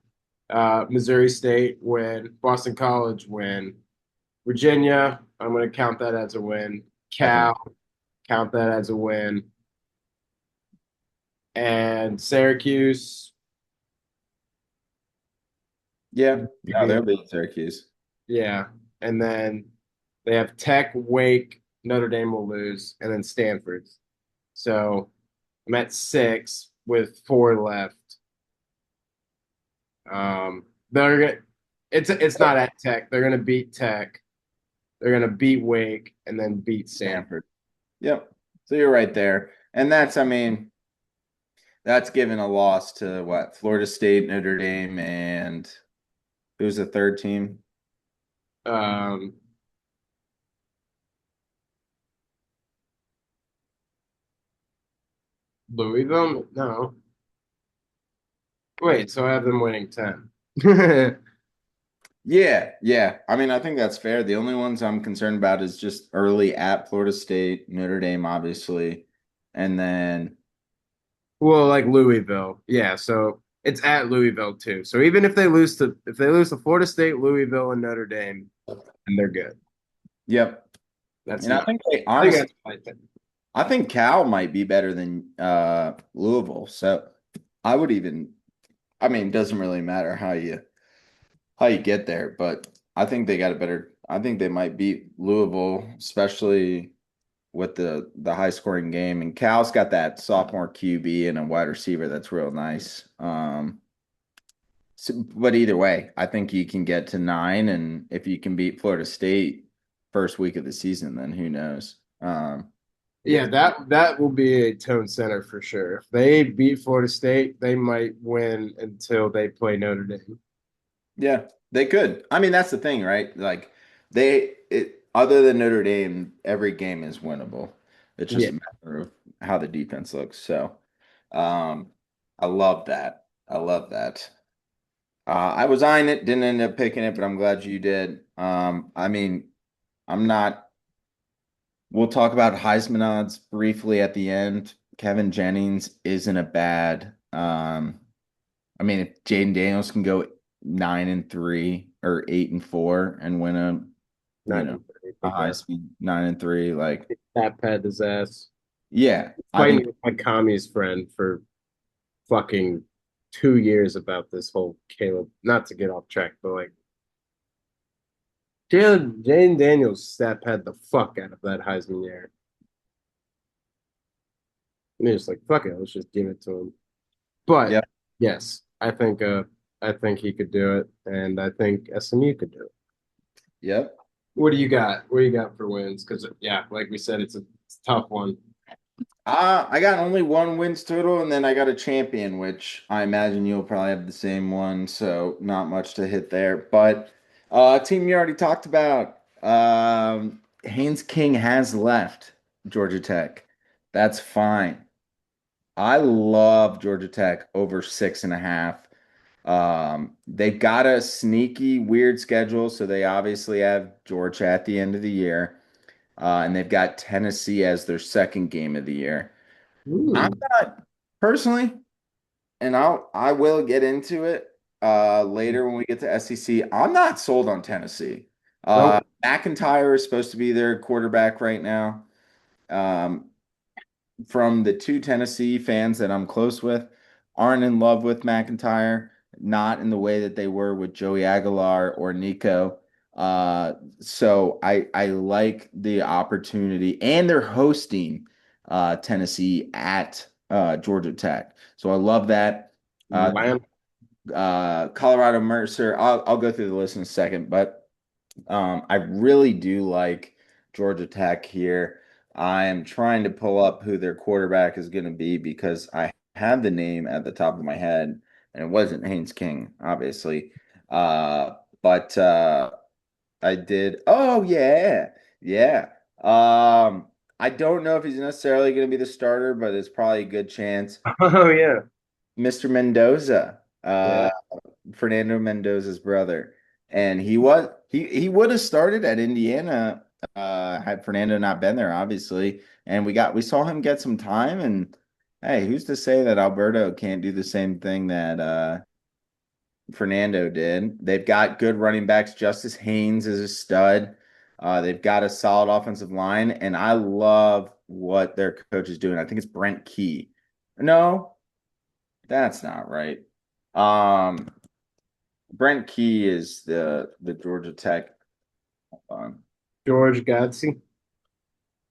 Missouri State win. Boston College win. Virginia, I'm going to count that as a win. I think Cal, count that as a win. And Syracuse, yeah. No, maybe, they'll beat Syracuse. yeah. And then they have Tech, Wake, Notre Dame will lose, and then Stanford. So I'm at 6 with 4 left. They're gonna, it's not at Tech. They're gonna beat Tech. They're gonna beat Wake and then beat Stanford. Stanford. Yep. So you're right there. And that's, I mean, that's given a loss to what? Florida State, Notre Dame, and who's the third team? Um, Louisville? No. Wait, so I have them winning 10. Yeah, yeah. I mean, I think that's fair. The only ones I'm concerned about is just early at Florida State, Notre Dame, obviously, and then Well, like Louisville. Yeah, so it's at Louisville too. So even if they lose to Florida State, Louisville, and Notre Dame, and they're good. yep. That's And I not. think they I think honestly, that's my thing. I think Cal might be better than Louisville. So I would even, I mean, it doesn't really matter how you get there, but I think they got a better. I think they might beat Louisville, especially with the high scoring game. And Cal's got that sophomore QB and a wide receiver that's real nice. But either way, I think you can get to 9, and if you can beat Florida State first week of the season, then who knows? Yeah, that will be a tone setter for sure. If they beat Florida State, they might win until they play Notre Dame. Yeah, they could. I mean, that's the thing, right? Like other than Notre Dame, every game is winnable. It's just Yeah. a matter of how the defense looks. So, um, I love that. I love that. I was eyeing it, didn't end up picking it, but I'm glad you did. I mean, I'm not. We'll talk about Heisman odds briefly at the end. Kevin Jennings isn't a bad. I mean, if Jaden Daniels can go 9-3 or 8-4 and win you Not know, in very a big guess. Heisman 9-3, like That pad his ass. yeah, I Fighting think with my commies friend for fucking 2 years about this whole Caleb. Not to get off track, but like Jane Daniels stat pad the fuck out of that Heisman year. And they're just like, fuck it, let's just give it to him. But yep, yes, I think he could do it, and I think SMU could do it. yep. What do you got? What do you got for wins? Because yeah, like we said, it's a tough one. I got only one wins total, and then I got a champion, which I imagine you'll probably have the same one, so not much to hit there. But team you already talked about, Haynes King has left Georgia Tech. That's fine. I love Georgia Tech over 6.5. They've got a sneaky, weird schedule, so they obviously have Georgia at the end of the year, and they've got Tennessee as their second game of the year. I'm Ooh. not personally, and I will get into it later when we get to SEC. I'm not sold on Tennessee. Nope. McIntyre is supposed to be their quarterback right now. Um, from the two Tennessee fans that I'm close with, aren't in love with McIntyre, not in the way that they were with Joey Aguilar or Nico. So I like the opportunity, and they're hosting Tennessee at Georgia Tech. So I love that. Uh, Lamb. Colorado Mercer. I'll go through the list in a second, but I really do like Georgia Tech here. I am trying to pull up who their quarterback is going to be because I had the name at the top of my head, and it wasn't Haynes King, obviously. But I did. Oh yeah, yeah. I don't know if he's necessarily going to be the starter, but it's probably a good chance. Oh yeah. Mr. Mendoza. Yeah. Fernando Mendoza's brother, and he would have started at Indiana had Fernando not been there, obviously. And we saw him get some time, and hey, who's to say that Alberto can't do the same thing that Fernando did? They've got good running backs. Justice Haynes is a stud. They've got a solid offensive line, and I love what their coach is doing. I think it's Brent Key. No, that's not right. Um, Brent Key is the Georgia Tech. Um, George Godsey.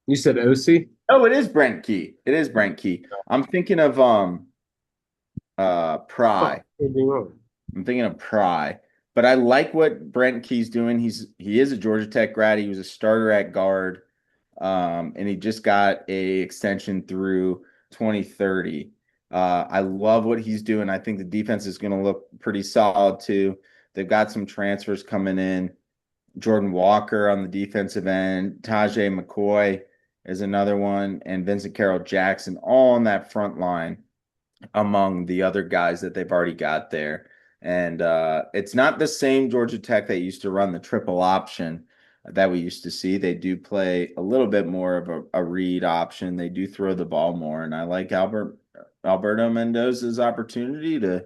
You said OC? oh, it is Brent Key. It is Brent Key. I'm thinking of Fuck, Pry. could be wrong. I'm thinking of Pry. But I like what Brent Key's doing. He is a Georgia Tech grad. He was a starter at guard. And he just got a extension through 2030. I love what he's doing. I think the defense is going to look pretty solid too. They've got some transfers coming in. Jordan Walker on the defensive end, Tajay McCoy is another one, and Vincent Carroll Jackson all on that front line among the other guys that they've already got there. And it's not the same Georgia Tech that used to run the triple option that we used to see. They do play a little bit more of a read option. They do throw the ball more, and I like Alberto Mendoza's opportunity to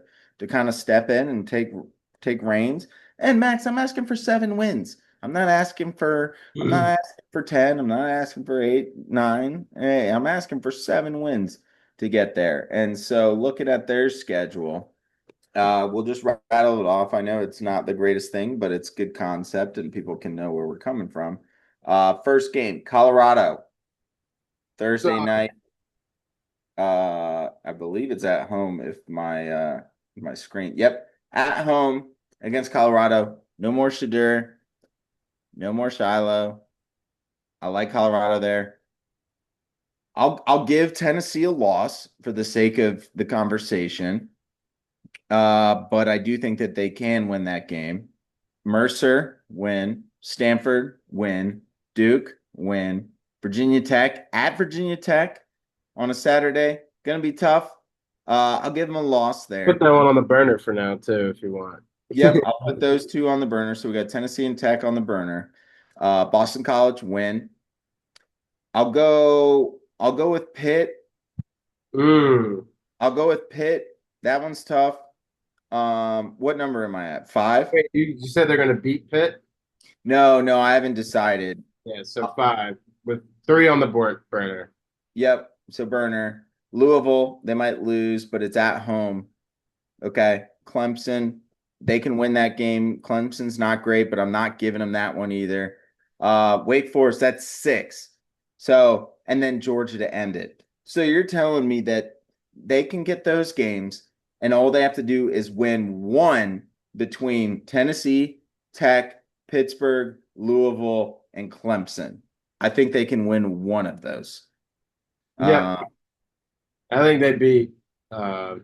kind of step in and take reins. And Max, I'm asking for 7 wins. I'm not asking for 10. I'm not asking for 8, 9. Hey, I'm asking for 7 wins to get there. And so looking at their schedule, we'll just rattle it off. I know it's not the greatest thing, but it's good concept and people can know where we're coming from. First game, Colorado, So, Thursday night. I believe it's at home if my screen. Yep, at home against Colorado. No more Shadur, no more Shiloh. I like Colorado there. I'll give Tennessee a loss for the sake of the conversation. But I do think that they can win that game. Mercer, win. Stanford, win. Duke, win. Virginia Tech at Virginia Tech on a Saturday. Gonna be tough. I'll give them a loss put there. that one on the burner for now too, if you want. Yep, I'll put those two on the burner. So we got Tennessee and Tech on the burner. Boston College win. I'll go with Pitt. Mm. I'll go with Pitt. That one's tough. What number am I at? 5? Wait, you said they're going to beat Pitt? No, no, I haven't decided. Yeah, so Uh, 5 with 3 on the board burner. yep. So burner. Louisville, they might lose, but it's at home. Okay. Clemson, they can win that game. Clemson's not great, but I'm not giving them that one either. Wake Forest, that's 6. So, and then Georgia to end it. So you're telling me that they can get those games, and all they have to do is win one between Tennessee, Tech, Pittsburgh, Louisville, and Clemson. I think they can win one of those. Yep, Uh, I think they beat uh,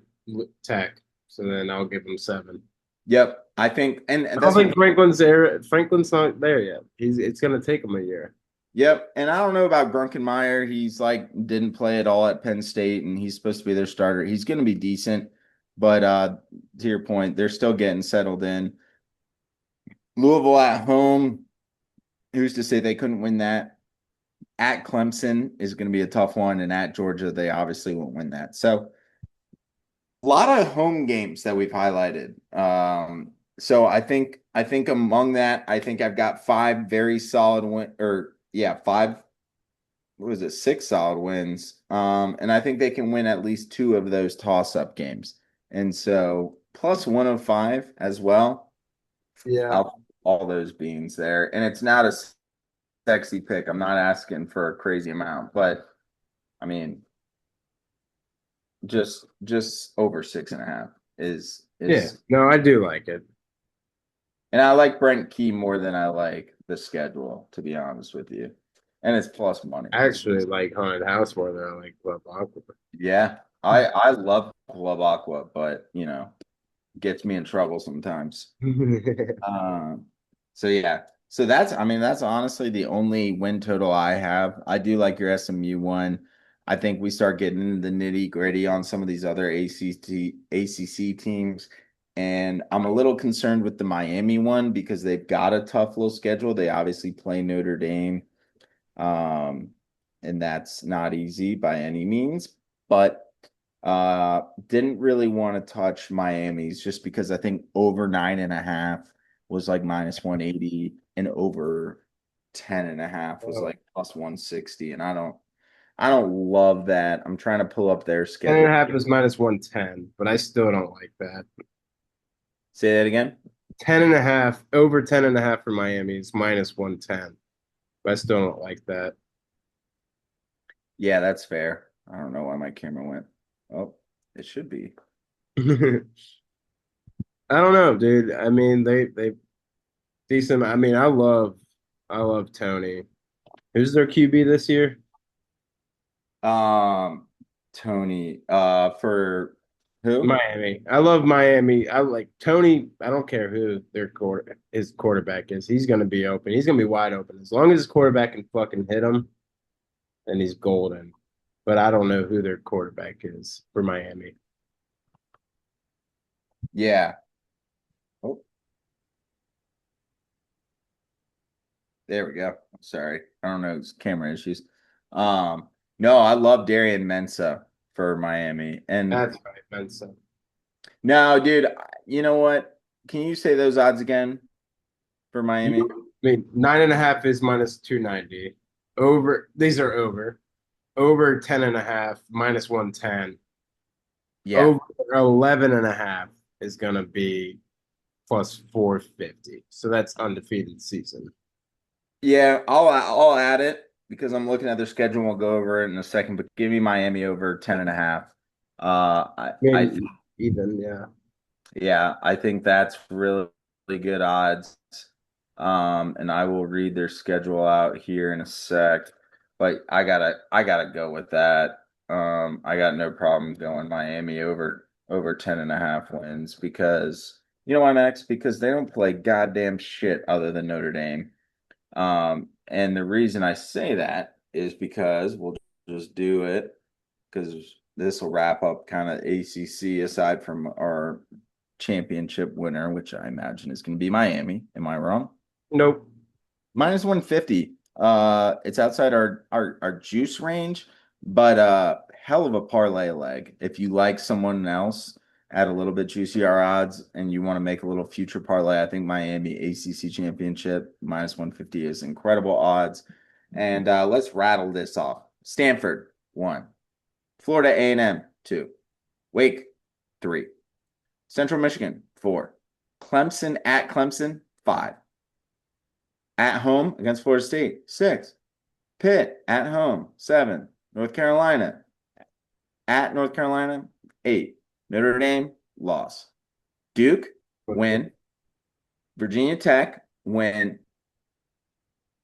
Tech, so then I'll give them 7. yep. I think, and I don't that's what. think Franklin's there. Franklin's not there yet. It's going to take him a year. Yep. And I don't know about Grunkenmeyer. He's like didn't play at all at Penn State, and he's supposed to be their starter. He's going to be decent, but to your point, they're still getting settled in. Louisville at home. Who's to say they couldn't win that? At Clemson is going to be a tough one, and at Georgia, they obviously won't win that. So a lot of home games that we've highlighted. So I think among that, I think I've got 5 very solid win or yeah, 5 what was it, 6 solid wins. And I think they can win at least 2 of those toss-up games. And so plus 105 as well. Yeah. I'll all those beans there. And it's not a sexy pick. I'm not asking for a crazy amount, but I mean, just over 6.5 is Yeah. is No, I do like it. and I like Brent Key more than I like the schedule, to be honest with you. And it's plus money. I actually like Haunted House more than I like Club Aqua. Yeah, I love Club Aqua, but gets me in trouble sometimes. Um, so yeah, so that's I mean that's honestly the only win total I have. I do like your SMU one. I think we start getting into the nitty gritty on some of these other ACC teams, and I'm a little concerned with the Miami one because they've got a tough little schedule. They obviously play Notre Dame, um, and that's not easy by any means, but. Didn't really want to touch Miami's just because I think over 9.5 was like minus 180 and over 10.5 was Oh, like plus 160. And I don't love that. I'm trying to pull up their 10 and a schedule. half is minus 110, but I still don't like that. Say that again. 10 and a half, over 10 and a half for Miami is minus 110, but I still don't like that. Yeah, that's fair. I don't know why my camera went. Oh, it should be. I don't know, dude. I mean, they decent. I mean, I love Tony. Who's their QB this year? Um, Tony, for who? Miami. I love Miami. I like Tony. I don't care who his quarterback is. He's going to be open. He's going to be wide open. As long as his quarterback can fucking hit him, then he's golden. But I don't know who their quarterback is for Miami. Yeah. Oh, there we go. Sorry. I don't know. It's camera issues. Um, no, I love Darian Mensah for Miami. And That's right, Benson. no, dude, you know what? Can you say those odds again for Miami? I mean, 9.5 is minus 290. Over, these are over. Over 10 and a half, minus 110. Yeah. Over 11 and a half is going to be plus 450. So that's undefeated season. Yeah, I'll add it because I'm looking at their schedule. We'll go over it in a second, but give me Miami over 10.5. I I mean, think even, yeah. Yeah, I think that's really, really good odds. And I will read their schedule out here in a sec. But I gotta go with that. I got no problem going Miami over 10.5 wins because you know why, Max? Because they don't play goddamn shit other than Notre Dame. And the reason I say that is because we'll just do it because this will wrap up kind of ACC aside from our championship winner, which I imagine is going to be Miami. Am I wrong? Nope. minus 150. It's outside our juice range, but hell of a parlay leg. If you like someone else at a little bit juicier odds and you want to make a little future parlay, I think Miami ACC Championship minus 150 is incredible odds. And let's rattle this off. Stanford, 1. Florida A&M, 2. Wake, 3. Central Michigan, 4. Clemson at Clemson, 5. At home against Florida State, 6. Pitt at home, 7. North Carolina at North Carolina, 8. Notre Dame, loss. Duke, win. Virginia Tech, win.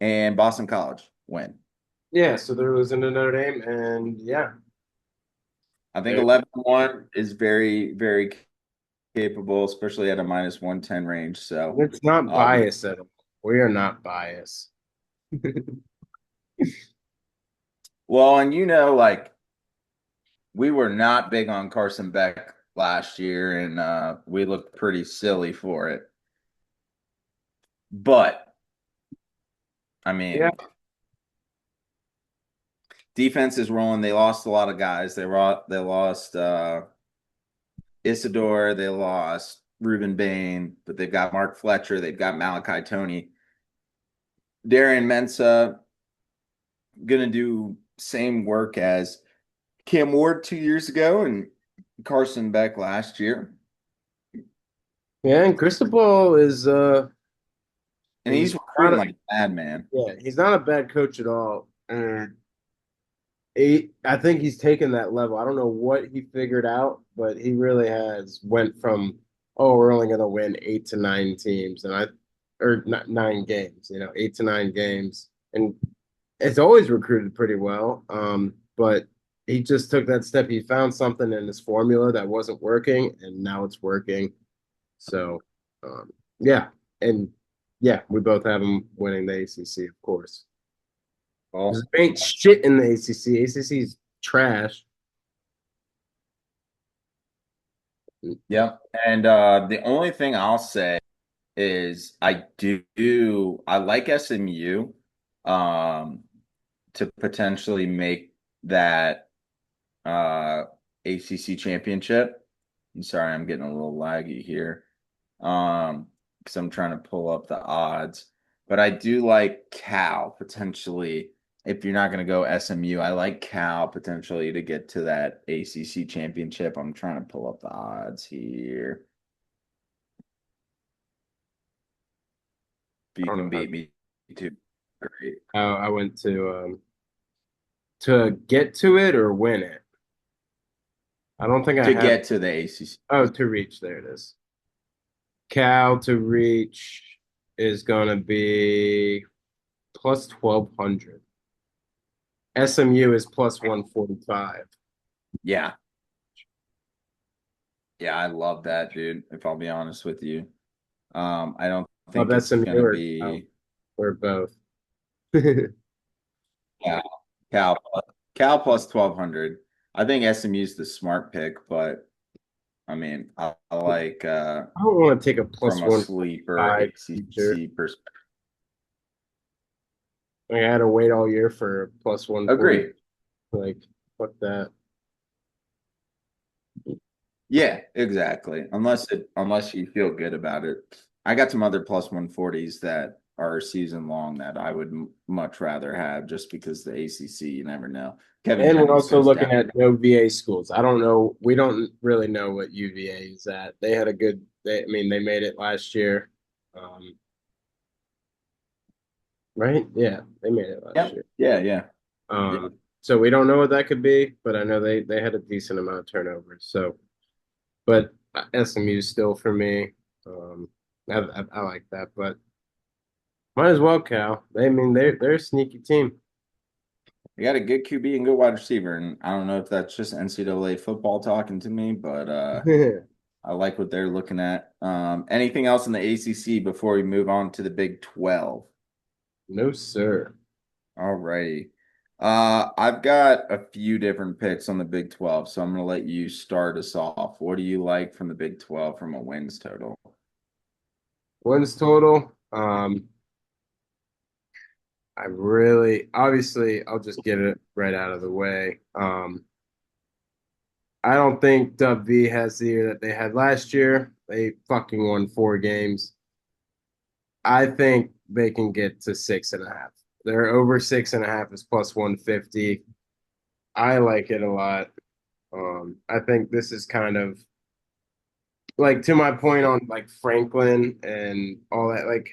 And Boston College, win. Yeah, so they're losing to Notre Dame, and yeah, I think 11-1 is very, very capable, especially at a minus 110 range. So it's not we biased at all. We are not biased. well, and like we were not big on Carson Beck last year, and we looked pretty silly for it. But I Yeah, mean, defense is rolling. They lost a lot of guys. They lost Isidore, they lost Ruben Bain, but they've got Mark Fletcher, they've got Malachi Tony. Darian Mensah gonna do same work as Cam Ward 2 years ago and Carson Beck last year. yeah, and Cristobal And is he's not recruiting like a madman. yeah, he's not a bad coach at all. And I think he's taken that level. I don't know what he figured out, but he really has went from, oh, we're only going to win 8 to 9 teams, or not 9 games, 8 to 9 games, and it's always recruited pretty well. But he just took that step. He found something in his formula that wasn't working, and now it's working. So, yeah, and yeah, we both have him winning the ACC, of course. There Well, ain't shit in the ACC. ACC's trash. yep. And the only thing I'll say is I like SMU to potentially make that ACC championship. I'm sorry, I'm getting a little laggy here. Because I'm trying to pull up the odds. But I do like Cal potentially. If you're not going to go SMU, I like Cal potentially to get to that ACC championship. I'm trying to pull up the odds here. If I you don't can know how beat me too, great. I went to get to it or win it. I don't think I To have. get to the ACC. Oh, to reach. There it is. Cal to reach is gonna be plus 1,200. SMU is plus 145. Yeah. Yeah, I love that, dude, if I'll be honest with you. I don't Of think it's SMU gonna or Cal, be or both. yeah, Cal Cal plus 1200. I think SMU's the smart pick, but I mean, I like I don't want to take a plus from a one sleeper five feature. ACC perspective. Like, I had to wait all year for plus 140. Agree. Like, fuck that. Yeah, exactly. Unless you feel good about it. I got some other plus 140s that are season long that I would much rather have just because the ACC, you never know. Kevin And we're Jennings also goes looking down. at no VA schools. I don't know. We don't really know what UVA is at. They had a good. I mean, they made it last year, right? Yeah, they made it last Yep. year. Yeah, yeah. Yeah. So we don't know what that could be, but I know they had a decent amount of turnover. So, but SMU still for me. Um, I like that, but might as well, Cal. I mean, they're a sneaky team. They got a good QB and good wide receiver. And I don't know if that's just NCAA football talking to me, but I like what they're looking at. Anything else in the ACC before we move on to the Big 12? No, sir. All righty. I've got a few different picks on the Big 12, so I'm going to let you start us off. What do you like from the Big 12 from a wins total? Wins total. Obviously, I'll just get it right out of the way. I don't think W has the year that they had last year. They fucking won 4 games. I think they can get to 6.5. They're over 6.5 is plus 150. I like it a lot. I think this is kind of like to my point on like Franklin and all that. Like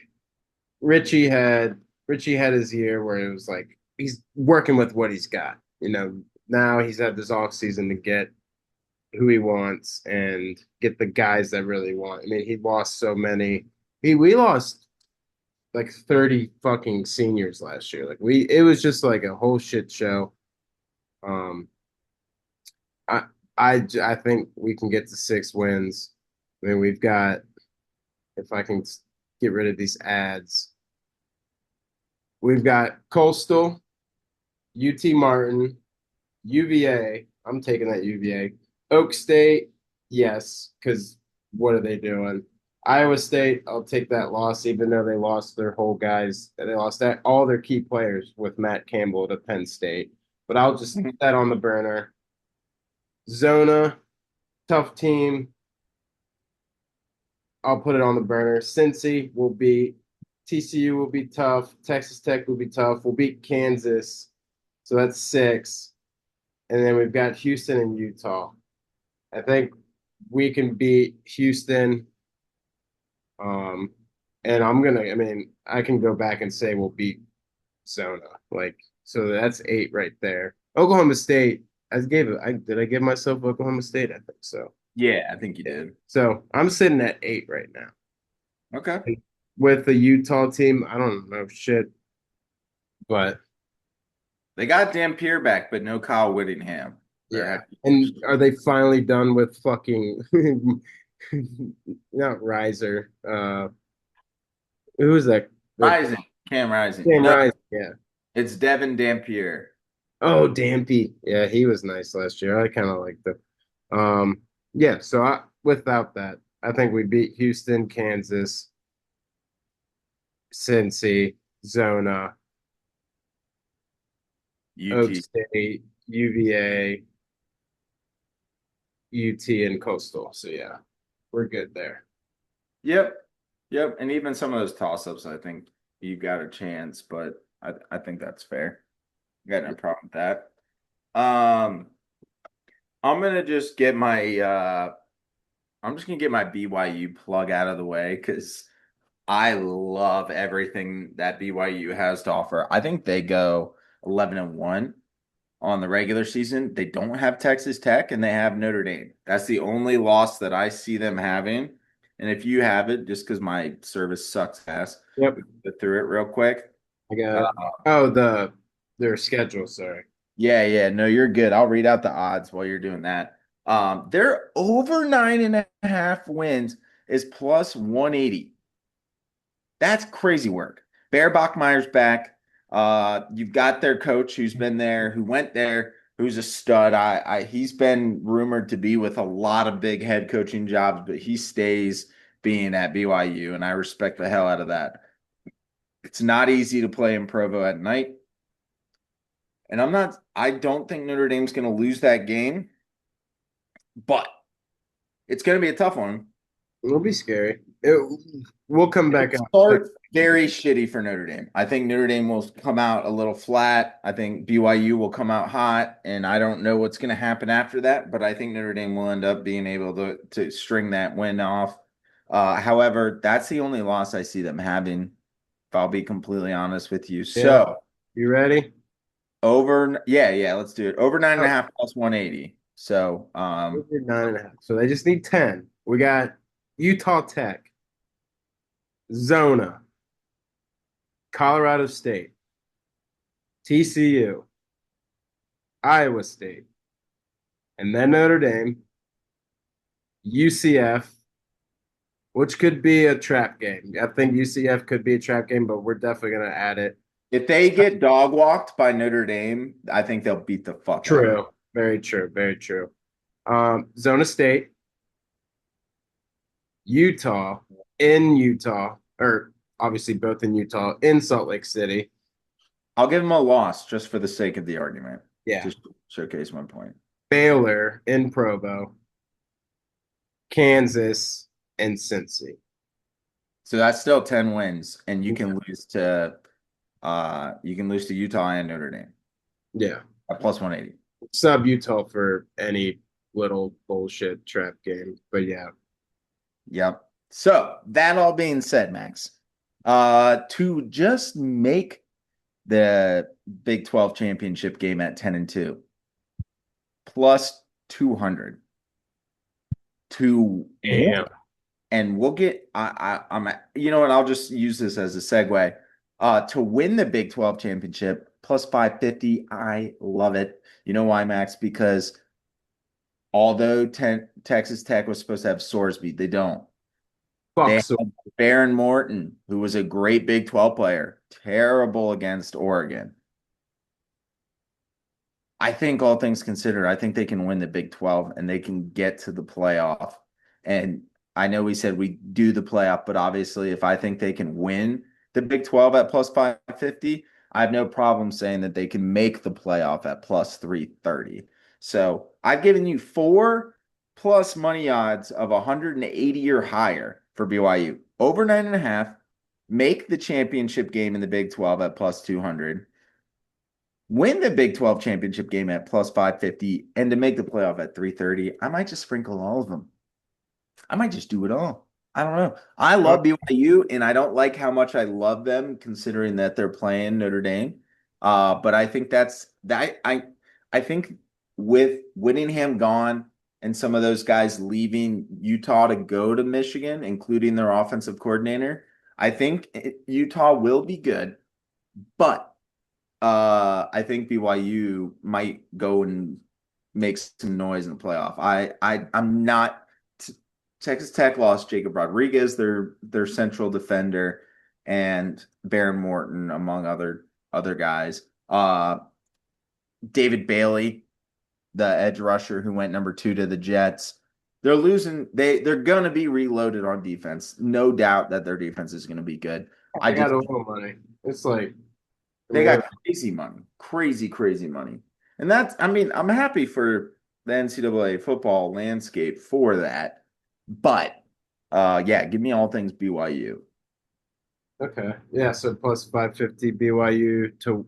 Richie had his year where it was like he's working with what he's got. Now he's had this off season to get who he wants and get the guys that really want. I mean, he lost so many. We lost like 30 fucking seniors last year. Like it was just like a whole shit show. Um, I I think we can get to 6 wins. I mean, we've got if I can get rid of these ads, we've got Coastal, UT Martin, UVA. I'm taking that UVA. Oak State, yes, because what are they doing? Iowa State, I'll take that loss, even though they lost their whole guys. They lost all their key players with Matt Campbell to Penn State. But I'll just put that on the burner. Zona, tough team. I'll put it on the burner. Cincy will beat TCU will be tough. Texas Tech will be tough. We'll beat Kansas. So that's 6. And then we've got Houston and Utah. I think we can beat Houston. Um, and I mean, I can go back and say we'll beat Zona. Like, so that's 8 right there. Oklahoma State, did I give myself Oklahoma State? I think so. Yeah, I think you Yeah. did. So I'm sitting at 8 right now. Okay. And with the Utah team, I don't know shit, but They got Dampier back, but no Kyle Whittingham. Their yeah. head And coach. are they finally done with fucking not Riser? Who is that? The Rising, Cam Rising. Cam No, Riser. Yeah. it's Devin Dampier. Oh, Dampy. Yeah, he was nice last year. I kind of liked it. Yeah, so without that, I think we beat Houston, Kansas, Cincy, Zona, Oak UT. State, UVA, UT, and Coastal. So yeah, we're good there. Yep. Yep. And even some of those toss-ups, I think you got a chance, but I think that's fair. Got no problem with that. Um, I'm gonna just get my I'm just gonna get my BYU plug out of the way because I love everything that BYU has to offer. I think they go 11-1 on the regular season. They don't have Texas Tech and they have Notre Dame. That's the only loss that I see them having. And if you have it, just because my service sucks ass, Yep, we can go through it real quick. I got Uh, it. Oh, their schedule. Sorry. yeah, yeah, no, you're good. I'll read out the odds while you're doing that. They're over 9.5 wins is plus 180. That's crazy work. Bear Bachmeier's back. You've got their coach who's been there, who went there, who's a stud. He's been rumored to be with a lot of big head coaching jobs, but he stays being at BYU, and I respect the hell out of that. It's not easy to play in Provo at night. And I don't think Notre Dame's going to lose that game, but it's going to be a tough one. It'll be scary. We'll come back It'll out. start very shitty for Notre Dame. I think Notre Dame will come out a little flat. I think BYU will come out hot, and I don't know what's going to happen after that, but I think Notre Dame will end up being able to string that win off. However, that's the only loss I see them having, if I'll be completely honest with you. Yeah. So You ready? yeah, let's do it. Over 9.5 plus 180. So We did 9.5. So they just need 10. We got Utah Tech, Zona, Colorado State, TCU, Iowa State, and then Notre Dame, UCF, which could be a trap game. I think UCF could be a trap game, but we're definitely going to add it. if they get dog walked by Notre Dame, I think they'll beat the fuck out of them. True. Very true. Very true. Zona State, Utah, or obviously both in Utah, in Salt Lake City, I'll give them a loss just for the sake of the argument Yeah. to showcase my point. Baylor in Provo, Kansas, and Cincy. So that's still 10 wins, and you can lose to Utah and Notre Dame Yeah. at plus 180. Sub Utah for any little bullshit trap game. But yeah. Yep. So that all being said, Max, to just make the Big 12 championship game at 10-2 plus 200 to Damn. and we'll get I'm you know what, I'll just use this as a segue. To win the Big 12 championship plus 550. I love it. You know why, Max? Because although Texas Tech was supposed to have Sorsby, they don't. They Fuck have so. Baron Morton, who was a great Big 12 player, terrible against Oregon. I think all things considered, I think they can win the Big 12 and they can get to the playoff. And I know we said we do the playoff, but obviously if I think they can win the Big 12 at plus 550, I have no problem saying that they can make the playoff at plus 330. So I've given you 4 plus money odds of 180 or higher for BYU. Over 9.5, make the championship game in the Big 12 at plus 200, win the Big 12 championship game at plus 550, and to make the playoff at 330. I might just sprinkle all of them. I might just do it all. I don't know. I love BYU, and I don't like how much I love them considering that they're playing Notre Dame. But I think that's that. I think with Whittingham gone and some of those guys leaving Utah to go to Michigan, including their offensive coordinator, I think Utah will be good. But I think BYU might go and make some noise in the playoff. I'm not. Texas Tech lost Jacob Rodriguez, their central defender, and Baron Morton, among other guys. David Bailey, the edge rusher who went number 2 to the Jets. They're losing. They're going to be reloaded on defense. No doubt that their defense is going to be good. I I got just a little money. It's like, I They mean, got crazy money, crazy money. And that's, I mean, I'm happy for the NCAA football landscape for that. But yeah, give me all things BYU. okay. Yeah. So plus 550 BYU to,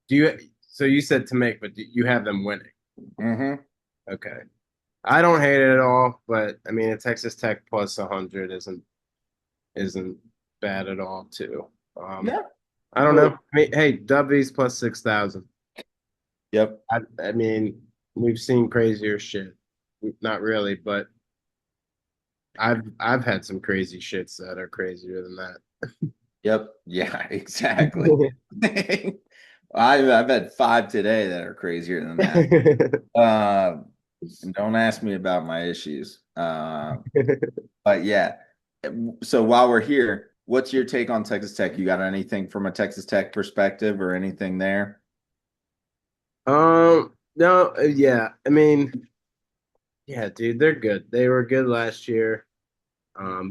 do you, so you said to make, but do you have them winning? Mm-hmm. Okay. I don't hate it at all, but I mean, a Texas Tech plus 100 isn't bad at all, too. Um, Yeah. I don't know. I mean, hey, W's plus 6,000. Yep. I mean, we've seen crazier shit. Not really, but I've had some crazy shits that are crazier than Yep. Yeah, exactly. that. I've had 5 today that are crazier than that. And don't ask me about my issues. But yeah. So while we're here, what's your take on Texas Tech? You got anything from a Texas Tech perspective or anything there? No, yeah. I mean, yeah, dude, they're good. They were good last year.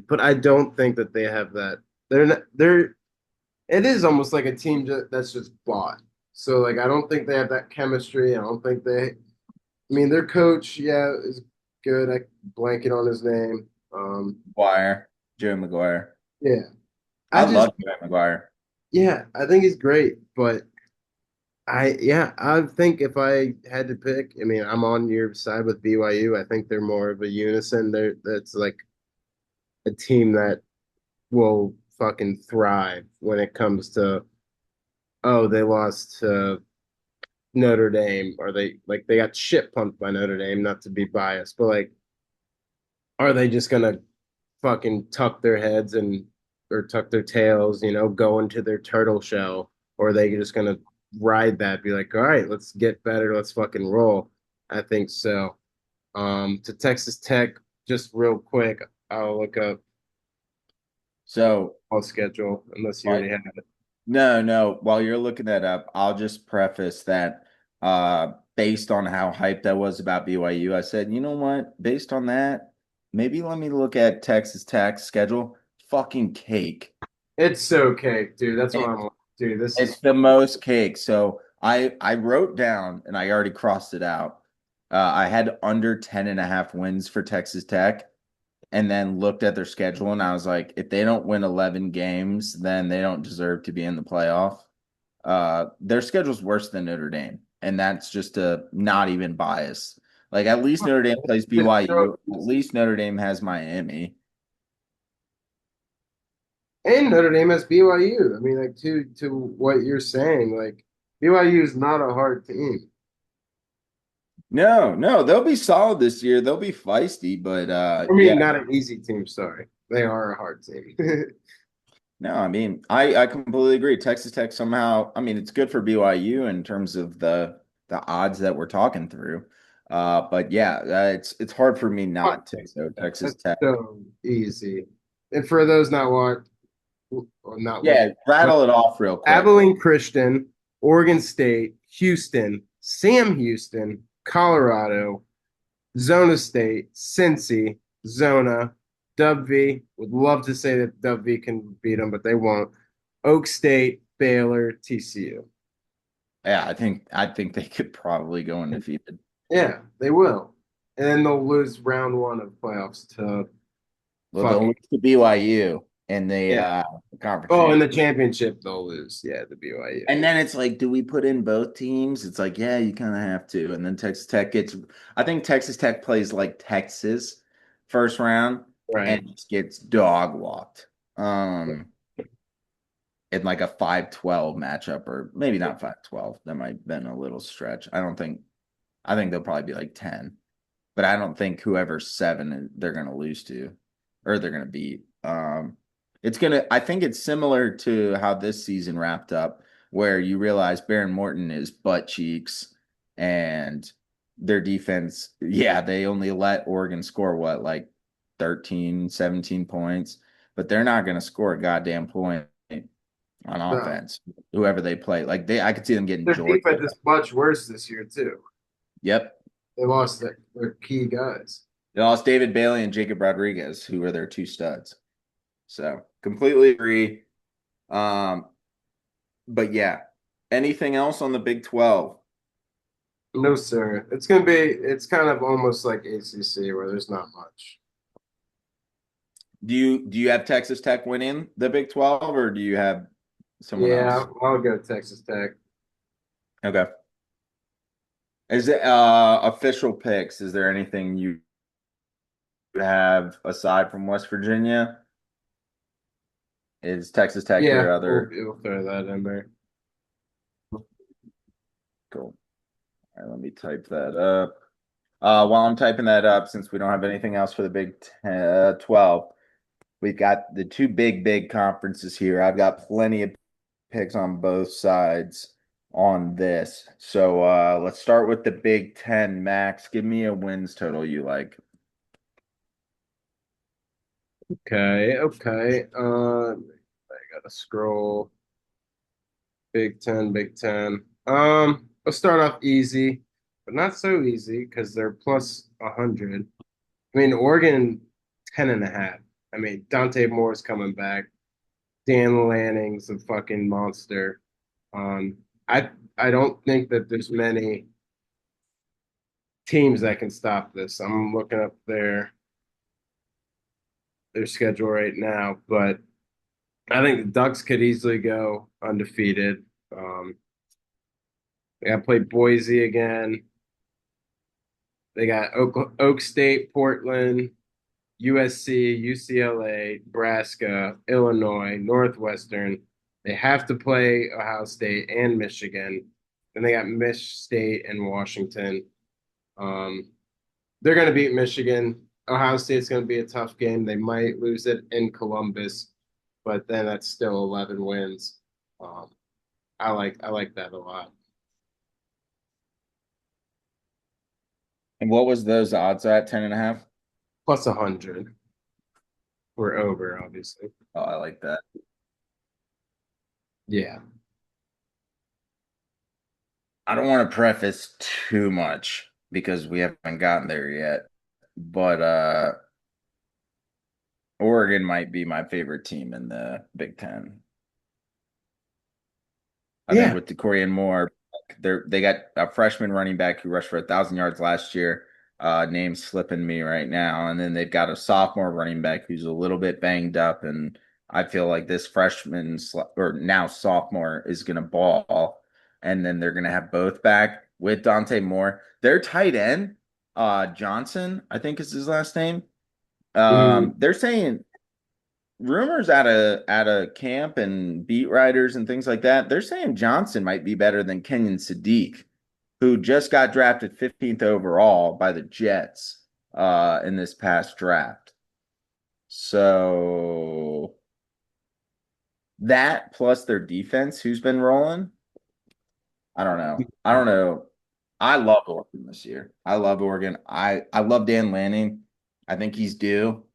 But I don't think that they have that. They're not, they're it is almost like a team that's just bought. So like I don't think they have that chemistry. I don't think they I mean their coach, yeah, is good. I blanket on his name. McGuire, Joe McGuire. Yeah. I I just love Joe McGuire. yeah, I think he's great, but I think if I had to pick, I mean, I'm on your side with BYU. I think they're more of a unison. That's like a team that will fucking thrive when it comes to, oh, they lost to Notre Dame, or they got shit pumped by Notre Dame, not to be biased, but like, are they just gonna fucking tuck their heads and or tuck their tails, go into their turtle shell, or are they just gonna ride that, be like, all right, let's get better, let's fucking roll? I think so. To Texas Tech, just real quick, I'll look up So, all schedule unless you right. already have it. No. While you're looking that up, I'll just preface that based on how hyped I was about BYU, I said, you know what? Based on that, maybe let me look at Texas Tech's schedule. Fucking cake. It's so cake, dude. That's what And, I'm. Dude, this is It's the most cake. So I wrote down and I already crossed it out. I had under 10.5 wins for Texas Tech and then looked at their schedule and I was like, if they don't win 11 games, then they don't deserve to be in the playoff. Their schedule's worse than Notre Dame, and that's just a not even bias. Like at least Notre Dame plays BYU. At least Notre Dame has Miami. and Notre Dame has BYU. I mean, like to what you're saying, like BYU is not a hard team. No, no, they'll be solid this year. They'll be feisty, but I yeah, mean, not an easy team. Sorry, they are a hard team. no, I mean, I completely agree. Texas Tech somehow, I mean, it's good for BYU in terms of the odds that we're talking through. But yeah, it's hard for me Fuck not to. Texas So Tech. Texas That's Tech. so easy. And for those not watch or not looking, Yeah, rattle it off real quick. Abilene Christian, Oregon State, Houston, Sam Houston, Colorado, Zona State, Cincy, Zona, Dub V. Would love to say that Dub V can beat them, but they won't. Oak State, Baylor, TCU. Yeah, I think they could probably go undefeated. Yeah, they will. And then they'll lose round one of playoffs to Well, they'll fucking lose to BYU in the yeah. conference Oh, in champ. the championship they'll lose. Yeah, the BYU. And then it's like, do we put in both teams? It's like, yeah, you kind of have to. And then Texas Tech gets, I think Texas Tech plays like Texas first round and Right. just gets dog walked. Um, in like a 5-12 matchup, or maybe not 5-12. That might have been a little stretch. I think they'll probably be like 10. But I don't think whoever's 7 they're gonna lose to, or they're gonna beat. It's gonna. I think it's similar to how this season wrapped up, where you realize Baron Morton is butt cheeks, and their defense. Yeah, they only let Oregon score what, like 13, 17 points, but they're not gonna score a goddamn point on No. offense. Whoever they play, like I could see them getting Their Georgia. defense is much worse this year too. Yep, They lost their key guys. they lost David Bailey and Jacob Rodriguez, who were their two studs. So completely agree. Um, but yeah, anything else on the Big 12? No, sir. It's kind of almost like ACC where there's not much. Do you have Texas Tech winning the Big 12 or do you have someone Yeah, else? I'll go Texas Tech. Okay. Is it official picks? Is there anything you have aside from West Virginia? Is Texas Tech Yeah, your we'll, other? we'll throw that in there. Cool. All right, let me type that up. While I'm typing that up, since we don't have anything else for the Big 12, we've got the two big conferences here. I've got plenty of picks on both sides on this. So let's start with the Big Ten. Max, give me a wins total you like. Okay, okay. I gotta scroll. Big Ten, Big Ten. Let's start off easy, but not so easy because they're plus 100. I mean, Oregon 10.5. I mean, Dante Moore's coming back. Dan Lanning's a fucking monster. Um, I don't think that there's many teams that can stop this. I'm looking up their schedule right now, but I think the Ducks could easily go undefeated. They got to play Boise again. They got Oak State, Portland, USC, UCLA, Nebraska, Illinois, Northwestern. They have to play Ohio State and Michigan. Then they got Mich State and Washington. Um, they're going to beat Michigan. Ohio State's going to be a tough game. They might lose it in Columbus, but then that's still 11 wins. Um, I like that a lot. And what was those odds at 10.5? Plus 100. We're over, obviously. Oh, I like that. Yeah. I don't want to preface too much because we haven't gotten there yet. But Oregon might be my favorite team in the Big Ten. I think Yeah. with DeCorian and Moore, they got a freshman running back who rushed for 1,000 yards last year. Name's slipping me right now, and then they've got a sophomore running back who's a little bit banged up, and I feel like this freshman or now sophomore is going to ball, and then they're going to have both back with Dante Moore. Their tight end, Johnson, I think is his last name. Mhm. They're saying rumors at a camp and beat writers and things like that, they're saying Johnson might be better than Kenyon Sadiq, who just got drafted 15th overall by the Jets in this past draft. So that plus their defense, who's been rolling, I don't know. I don't know. I love Oregon this year. I love Oregon. I love Dan Lanning. I think he's due.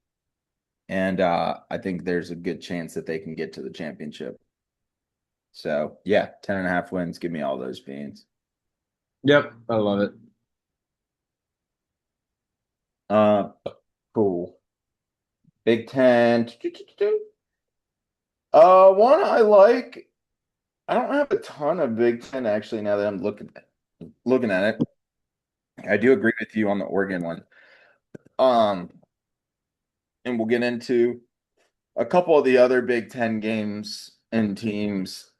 And I think there's a good chance that they can get to the championship. So yeah, 10.5 wins. Give me all those beans. Yep, I love it. Uh, cool. Big Ten. One I like. I don't have a ton of Big Ten actually. Now that I'm looking at it, I do agree with you on the Oregon one. Um, and we'll get into a couple of the other Big Ten games and teams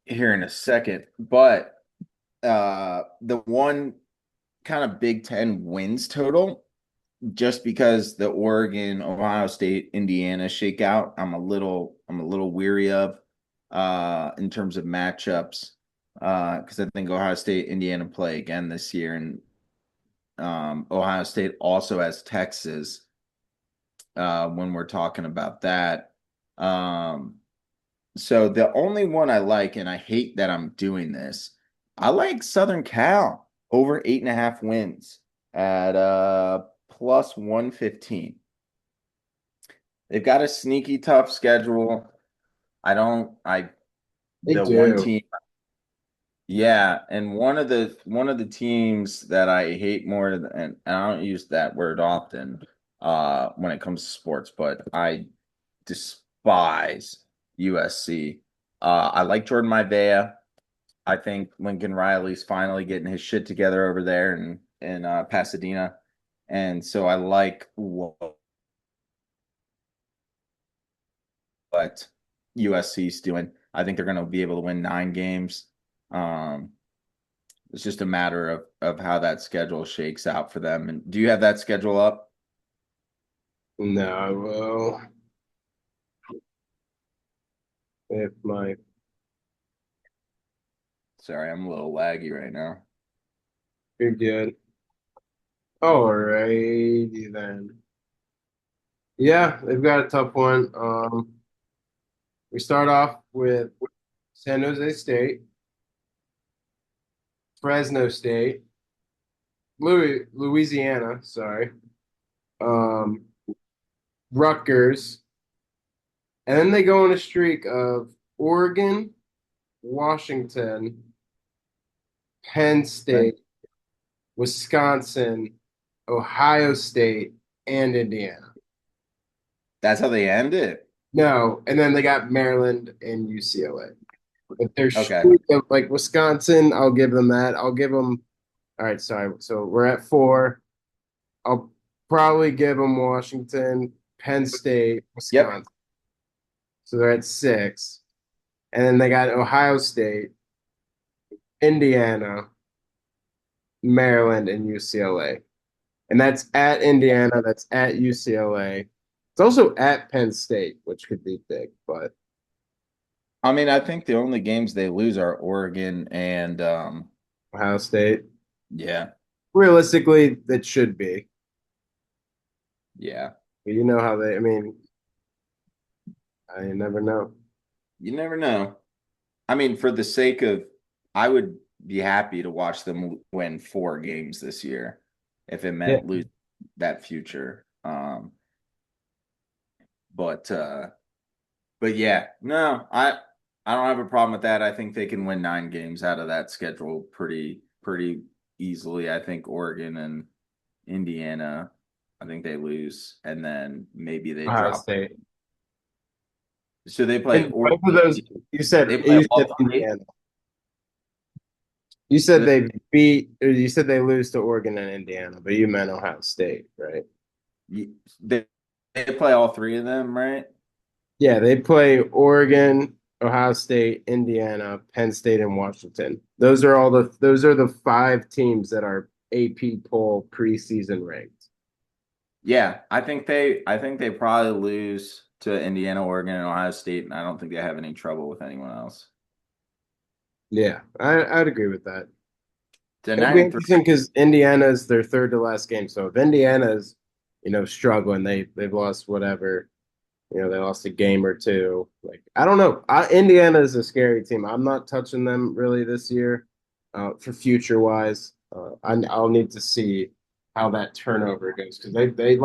here in a second. But the one kind of Big Ten wins total, just because the Oregon, Ohio State, Indiana shakeout, I'm a little weary of in terms of matchups. Because I think Ohio State, Indiana play again this year, and Ohio State also has Texas when we're talking about that. Um, so the only one I like, and I hate that I'm doing this, I like Southern Cal over 8.5 wins at plus 115. They've got a sneaky tough schedule. I don't I They the one do. team, yeah, and one of the teams that I hate more than, and I don't use that word often when it comes to sports, but I despise USC. I like Jordan Maivia. I think Lincoln Riley's finally getting his shit together over there in Pasadena, and so I like what USC's doing. I think they're going to be able to win 9 games. Um, it's just a matter of how that schedule shakes out for them. And do you have that schedule up? No, well, if my Sorry, I'm a little laggy right now. you're good. Alrighty then. Yeah, they've got a tough one. We start off with San Jose State, Fresno State, Louisiana, sorry, um, Rutgers, and then they go on a streak of Oregon, Washington, Penn Okay. State, Wisconsin, Ohio State, and Indiana. That's how they end it. No, and then they got Maryland and UCLA. If they're Okay. streak of like Wisconsin, I'll give them that. I'll give them. All right, sorry. So we're at 4. I'll probably give them Washington, Penn State, Yep. Wisconsin. So they're at 6. And then they got Ohio State, Indiana, Maryland, and UCLA. And that's at Indiana, that's at UCLA. It's also at Penn State, which could be big, but I mean, I think the only games they lose are Oregon and Ohio State. yeah, Realistically, it should be. yeah. But you know how they, I mean, I never know. You never know. I mean, for the sake of, I would be happy to watch them win 4 games this year if it Yeah. meant lose that future. But but yeah, no, I don't have a problem with that. I think they can win 9 games out of that schedule pretty easily. I think Oregon and Indiana, I think they lose, and then maybe they Ohio drop. State. So they play And both of Oregon. those, They play you said all three. Indiana. You So said they or you said they lose to Oregon and Indiana, but you meant Ohio State, right? they, they play all three of them, right? Yeah, they play Oregon, Ohio State, Indiana, Penn State, and Washington. Those are the five teams that are AP poll preseason ranked. Yeah, I think they probably lose to Indiana, Oregon, and Ohio State, and I don't think they have any trouble with anyone else. Yeah, I'd agree with that. So It'll be 9-3. interesting because Indiana's their third to last game. So if Indiana's, struggling, they've lost whatever, they lost a game or two. Like I don't know. Indiana is a scary team. I'm not touching them really this year, for future wise. I'll need to see how that turnover goes because they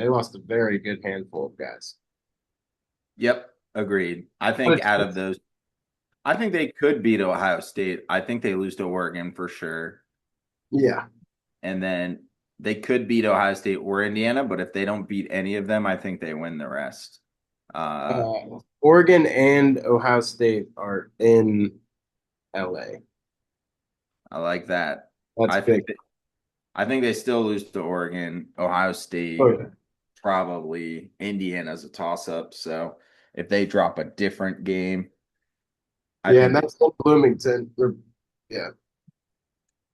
lost a very good handful of guys. Yep, agreed. I think But out of those, I think they could beat Ohio State. I think they lose to Oregon for sure. yeah, And then they could beat Ohio State or Indiana, but if they don't beat any of them, I think they win the rest. Uh, Oregon and Ohio State are in LA. I like that. That's I big. think that, I think they still lose to Oregon, Ohio Oh State, yeah. probably Indiana's a toss up. So if they drop a different game, I Yeah, and think, that's in Bloomington. Yeah.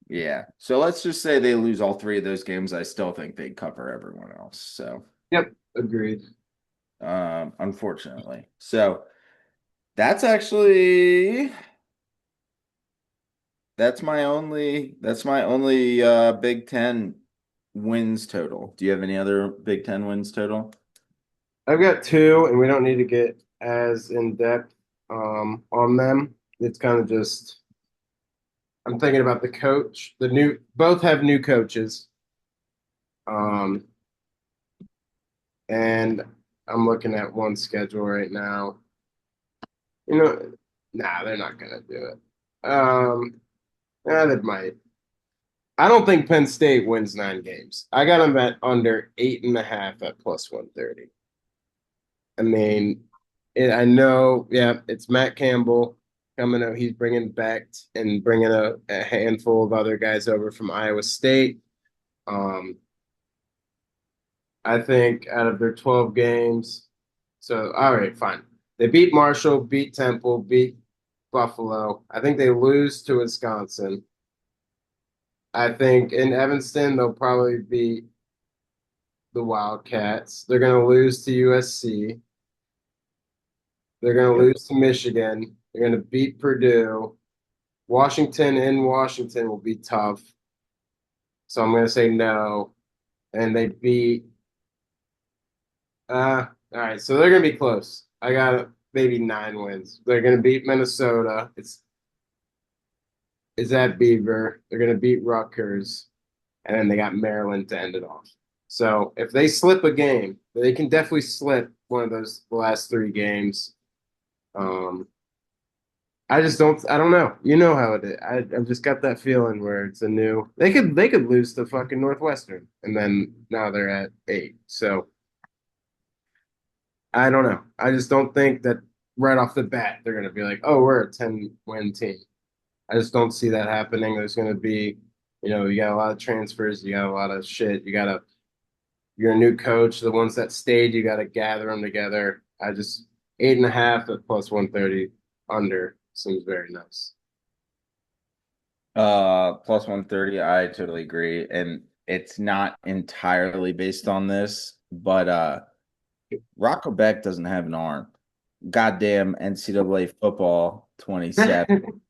yeah. So let's just say they lose all three of those games. I still think they cover everyone else. So, Yep. Agreed. unfortunately. So that's actually that's my only Big Ten wins total. Do you have any other Big Ten wins total? I've got two, and we don't need to get as in depth on them. It's kind of just I'm thinking about the coach. The new both have new coaches, um, and I'm looking at one schedule right now. You know, nah, they're not gonna do it. Yeah, they might. I don't think Penn State wins 9 games. I got them at under 8.5 at plus 130. I mean, I know, yeah, it's Matt Campbell coming out. He's bringing back and bringing a handful of other guys over from Iowa State. Um, I think out of their 12 games, so all right, fine. They beat Marshall, beat Temple, beat Buffalo. I think they lose to Wisconsin. I think in Evanston, they'll probably beat the Wildcats. They're going to lose to USC. They're going to Yep. lose to Michigan. They're going to beat Purdue. Washington in Washington will be tough. So I'm going to say no. And they beat, all right. So they're going to be close. I got maybe 9 wins. They're going to beat Minnesota. It's at Beaver. They're going to beat Rutgers. And then they got Maryland to end it off. So if they slip a game, they can definitely slip one of those the last 3 games. Um, I don't know. You know how it is. I've just got that feeling where it's a new they could lose to fucking Northwestern and then now they're at 8. So I don't know. I just don't think that right off the bat they're gonna be like, oh, we're a 10-win team. I just don't see that happening. There's gonna be, you got a lot of transfers, you got a lot of shit, you're a new coach. The ones that stayed, you gotta gather them together. 8.5 at plus 130 under seems very nice. Plus 130, I totally agree. And it's not entirely based on this, but Rocco Beck doesn't have an arm. Goddamn NCAA football 27.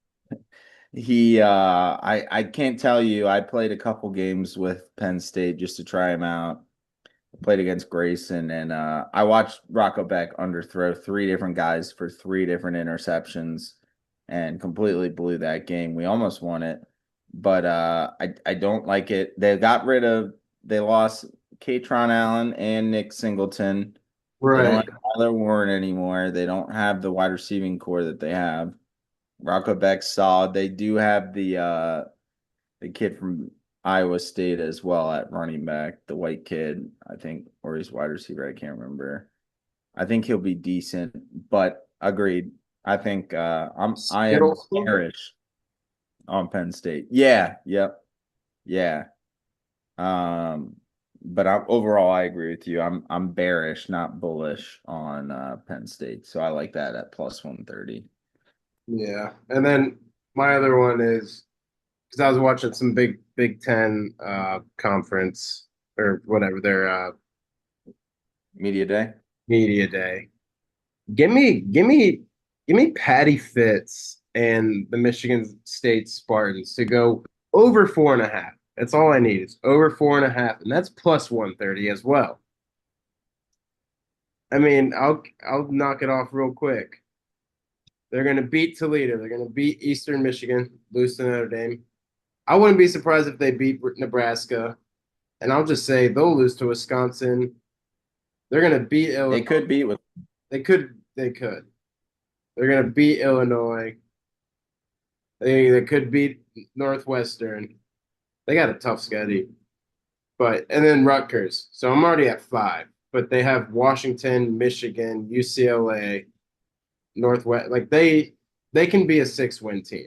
I can't tell you, I played a couple games with Penn State just to try him out. I played against Grayson and I watched Rocco Beck underthrow three different guys for three different interceptions and completely blew that game. We almost won it, but I don't like it. They lost Katron Allen and Nick Singleton. They don't Right. have Tyler Warren anymore. They don't have the wide receiving core that they have. Rocco Beck's solid. They do have the kid from Iowa State as well at running back, the white kid, I think, or he's wide receiver. I can't remember. I think he'll be decent, but Agreed. I think I am Skittles. bearish on Penn State. Yeah, yep, yeah. Um, but overall I agree with you. I'm bearish, not bullish on Penn State. So I like that at plus 130. Yeah. And then my other one is because I was watching some Big Ten conference or whatever their Media day. media day. Give me Patty Fitz and the Michigan State Spartans to go over 4.5. That's all I need is over 4.5, and that's plus 130 as well. I mean, I'll knock it off real quick. They're gonna beat Toledo. They're gonna beat Eastern Michigan, lose to Notre Dame. I wouldn't be surprised if they beat Nebraska, and I'll just say they'll lose to Wisconsin. They're gonna beat They Illinois. could beat with They could. They're gonna beat Illinois. They could beat Northwestern. They got a tough schedule, but and then Rutgers. So I'm already at 5. But they have Washington, Michigan, UCLA, Northwest. Like they can be a 6-win team.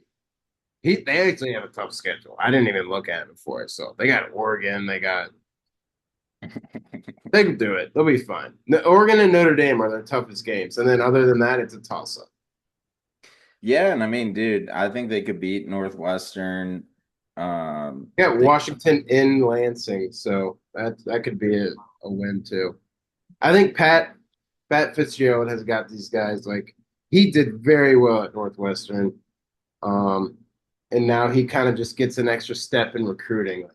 They actually have a tough schedule. I didn't even look at it before. So they got Oregon. They can do it. They'll be fine. Oregon and Notre Dame are their toughest games, and then other than that, it's a toss up. Yeah, and I mean, dude, I think they could beat Northwestern. Yeah, They, Washington in Lansing, so that could be a win too. I think Pat Fitzgerald has got these guys like he did very well at Northwestern, um, and now he kind of just gets an extra step in recruiting.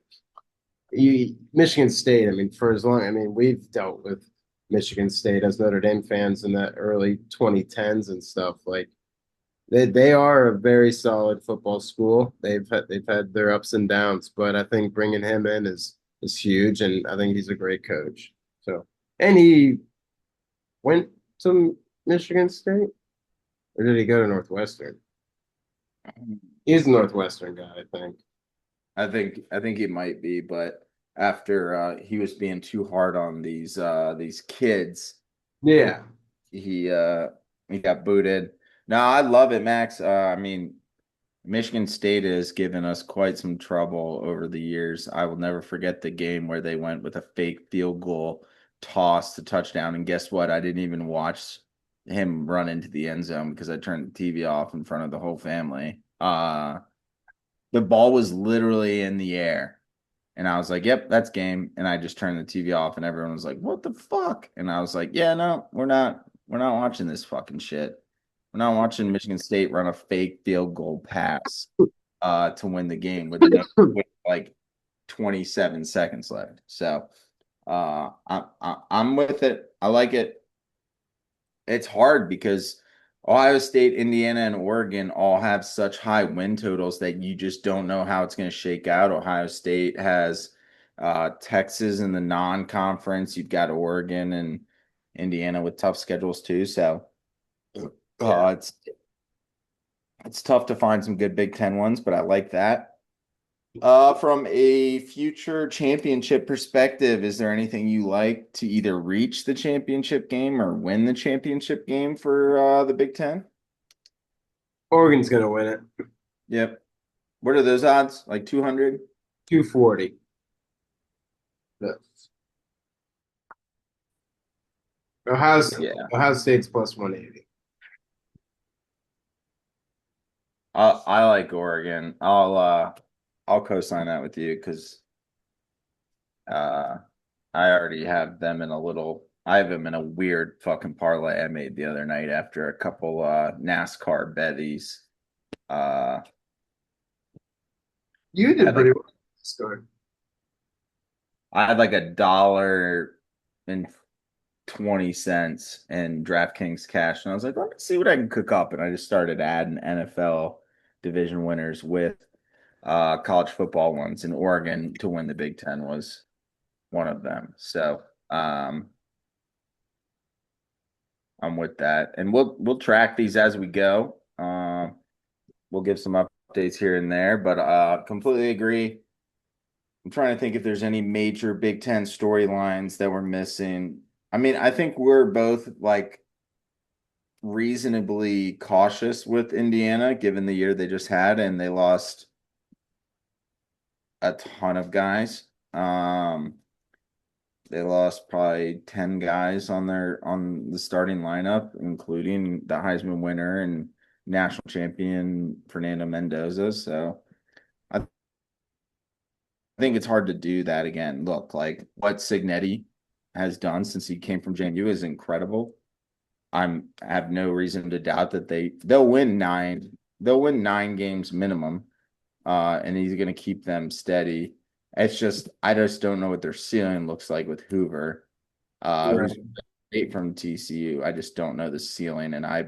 Michigan State, I mean, for as long, I mean, we've dealt with Michigan State as Notre Dame fans in the early 2010s and stuff. Like they are a very solid football school. They've had their ups and downs, but I think bringing him in is huge, and I think he's a great coach. So, and he went to Michigan State, or did he go to Northwestern? He's a Northwestern guy, I think. I think he might be, but after he was being too hard on these kids, Yeah, he uh he got booted. No, I love it, Max. I mean, Michigan State has given us quite some trouble over the years. I will never forget the game where they went with a fake field goal toss to touchdown. And guess what? I didn't even watch him run into the end zone because I turned the TV off in front of the whole family. The ball was literally in the air. And I was like, yep, that's game. And I just turned the TV off and everyone was like, what the fuck? And I was like, yeah, no, we're not watching this fucking shit. We're not watching Michigan State run a fake field goal pass to win the game with no with like 27 seconds left. So I'm with it. I like it. It's hard because Ohio State, Indiana, and Oregon all have such high win totals that you just don't know how it's going to shake out. Ohio State has Texas in the non-conference. You've got Oregon and Indiana with tough schedules too. So yeah. it's tough to find some good Big Ten ones, but I like that. From a future championship perspective, is there anything you like to either reach the championship game or win the championship game for the Big Ten? Oregon's gonna win it. Yep. What are those odds? Like 200? 240. Ohio, Yeah. Ohio State's plus 180. I like Oregon. I'll co-sign that with you because uh I already have them in a little I have them in a weird fucking parlay I made the other night after a couple NASCAR betties. Uh You I did had like pretty well. Score. I had like $1.20 in DraftKings cash, and I was like, let's see what I can cook up. And I just started adding NFL division winners with college football ones, and Oregon to win the Big Ten was one of them. So I'm with that, and we'll track these as we go. We'll give some updates here and there, but completely agree. I'm trying to think if there's any major Big Ten storylines that we're missing. I mean, I think we're both like reasonably cautious with Indiana, given the year they just had, and they lost a ton of guys. They lost probably 10 guys on the starting lineup, including the Heisman winner and national champion Fernando Mendoza. So I think it's hard to do that again. Look, like what Signetti has done since he came from JMU is incredible. I have no reason to doubt that they'll win nine. They'll win 9 games minimum, and he's going to keep them steady. It's just I just don't know what their ceiling looks like with Hoover, Right. who's great from TCU. I just don't know the ceiling, and I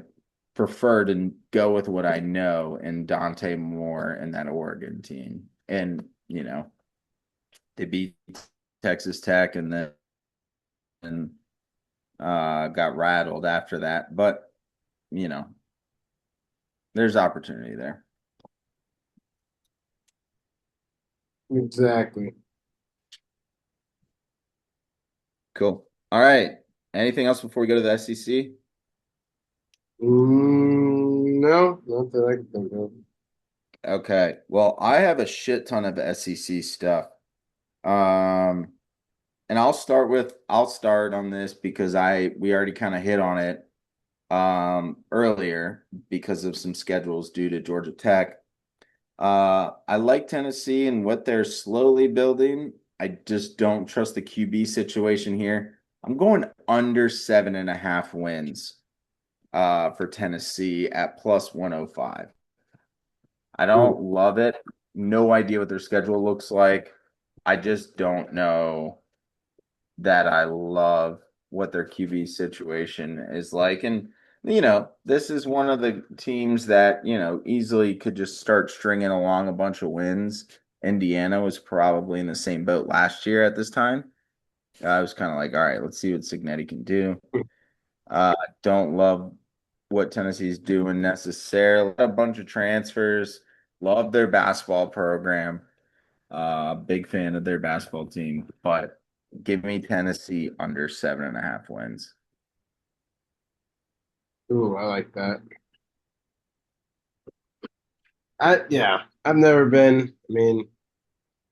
prefer to go with what I know in Dante Moore and that Oregon team. And they beat Texas Tech and then got rattled after that. But you know, there's opportunity there. Exactly. Cool. All right. Anything else before we go to the SEC? No, not that I can think of. Okay. Well, I have a shit ton of SEC stuff. Um, and I'll start on this because we already kind of hit on it earlier because of some schedules due to Georgia Tech. I like Tennessee and what they're slowly building. I just don't trust the QB situation here. I'm going under 7.5 wins for Tennessee at plus 105. I Ooh, don't love it. No idea what their schedule looks like. I just don't know that I love what their QB situation is like. And, this is one of the teams that, easily could just start stringing along a bunch of wins. Indiana was probably in the same boat last year at this time. I was kind of like, all right, let's see what Signetti can do. Don't love what Tennessee's doing necessarily. A bunch of transfers. Love their basketball program. Big fan of their basketball team, but give me Tennessee under 7.5 wins. I like that. Yeah, I've never been. I mean,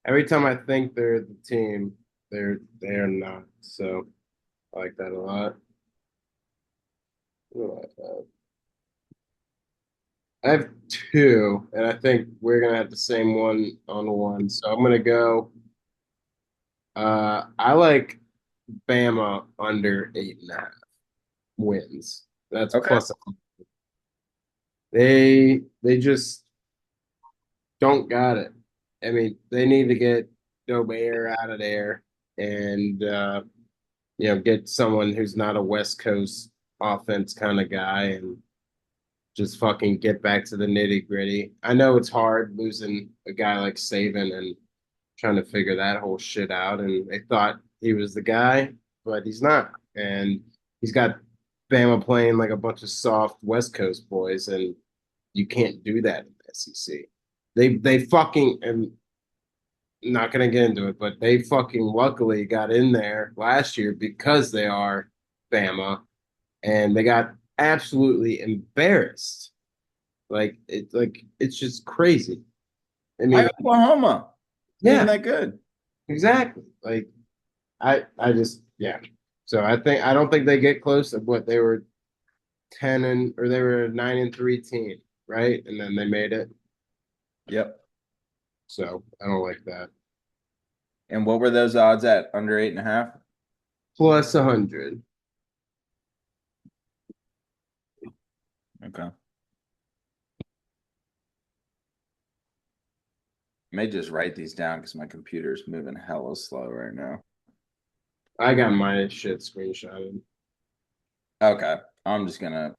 every time I think they're the team, they're not. So I like that a lot. What do I have? I have two, and I think we're gonna have the same one on one. So I'm gonna go. I like Bama under 8.5 wins. That's Okay. plus. They just don't got it. I mean, they need to get Gobert out of there and get someone who's not a West Coast offense kind of guy and just fucking get back to the nitty gritty. I know it's hard losing a guy like Saban and trying to figure that whole shit out. And they thought he was the guy, but he's not. And he's got Bama playing like a bunch of soft West Coast boys, and you can't do that in the SEC. They fucking and not gonna get into it, but they fucking luckily got in there last year because they are Bama, and they got absolutely embarrassed. It's just crazy. I By mean, Oklahoma. Not even yeah, that good. exactly. I just yeah. So I don't think they get close to what they were they were a 9-3 team, right? And then they made it. Yep. So I don't like that. And what were those odds at? Under 8.5? Plus 100. Okay. May just write these down because my computer's moving hella slow right now. I got my shit screenshotted. Okay. I'm just gonna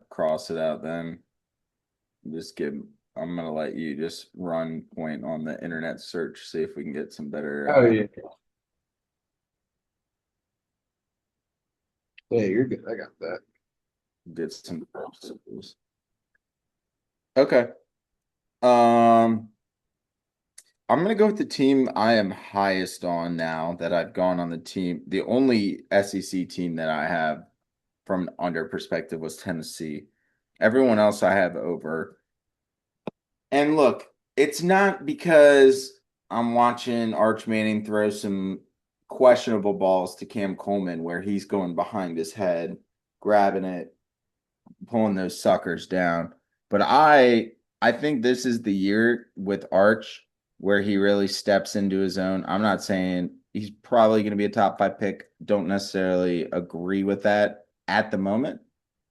cross it out then. Just give I'm gonna let you just run point on the internet search, see if we can get some better Oh yeah. Yeah, you're good. I got that. get some principles. Okay. Um I'm gonna go with the team I am highest on now that I've gone on the only SEC team that I have from an under perspective was Tennessee. Everyone else I have over. And look, it's not because I'm watching Arch Manning throw some questionable balls to Cam Coleman where he's going behind his head, grabbing it, pulling those suckers down. But I think this is the year with Arch where he really steps into his own. I'm not saying he's probably going to be a top 5 pick. Don't necessarily agree with that at the moment.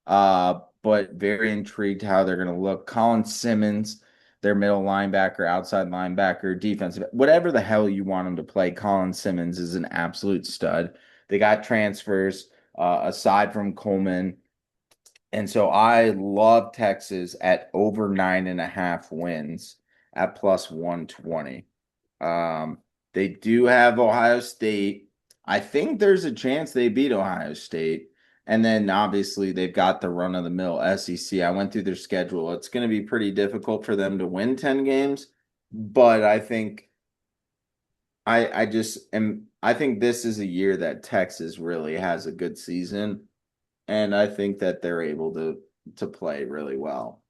But very intrigued how they're going to look. Colin Simmons, their middle linebacker, outside linebacker, defensive, whatever the hell you want him to play. Colin Simmons is an absolute stud. They got transfers aside from Coleman. And so I love Texas at over 9.5 wins at plus 120. Um, they do have Ohio State. I think there's a chance they beat Ohio State. And then obviously they've got the run of the mill SEC. I went through their schedule. It's going to be pretty difficult for them to win 10 games, but I think I just am I think this is a year that Texas really has a good season, and I think that they're able to play really well.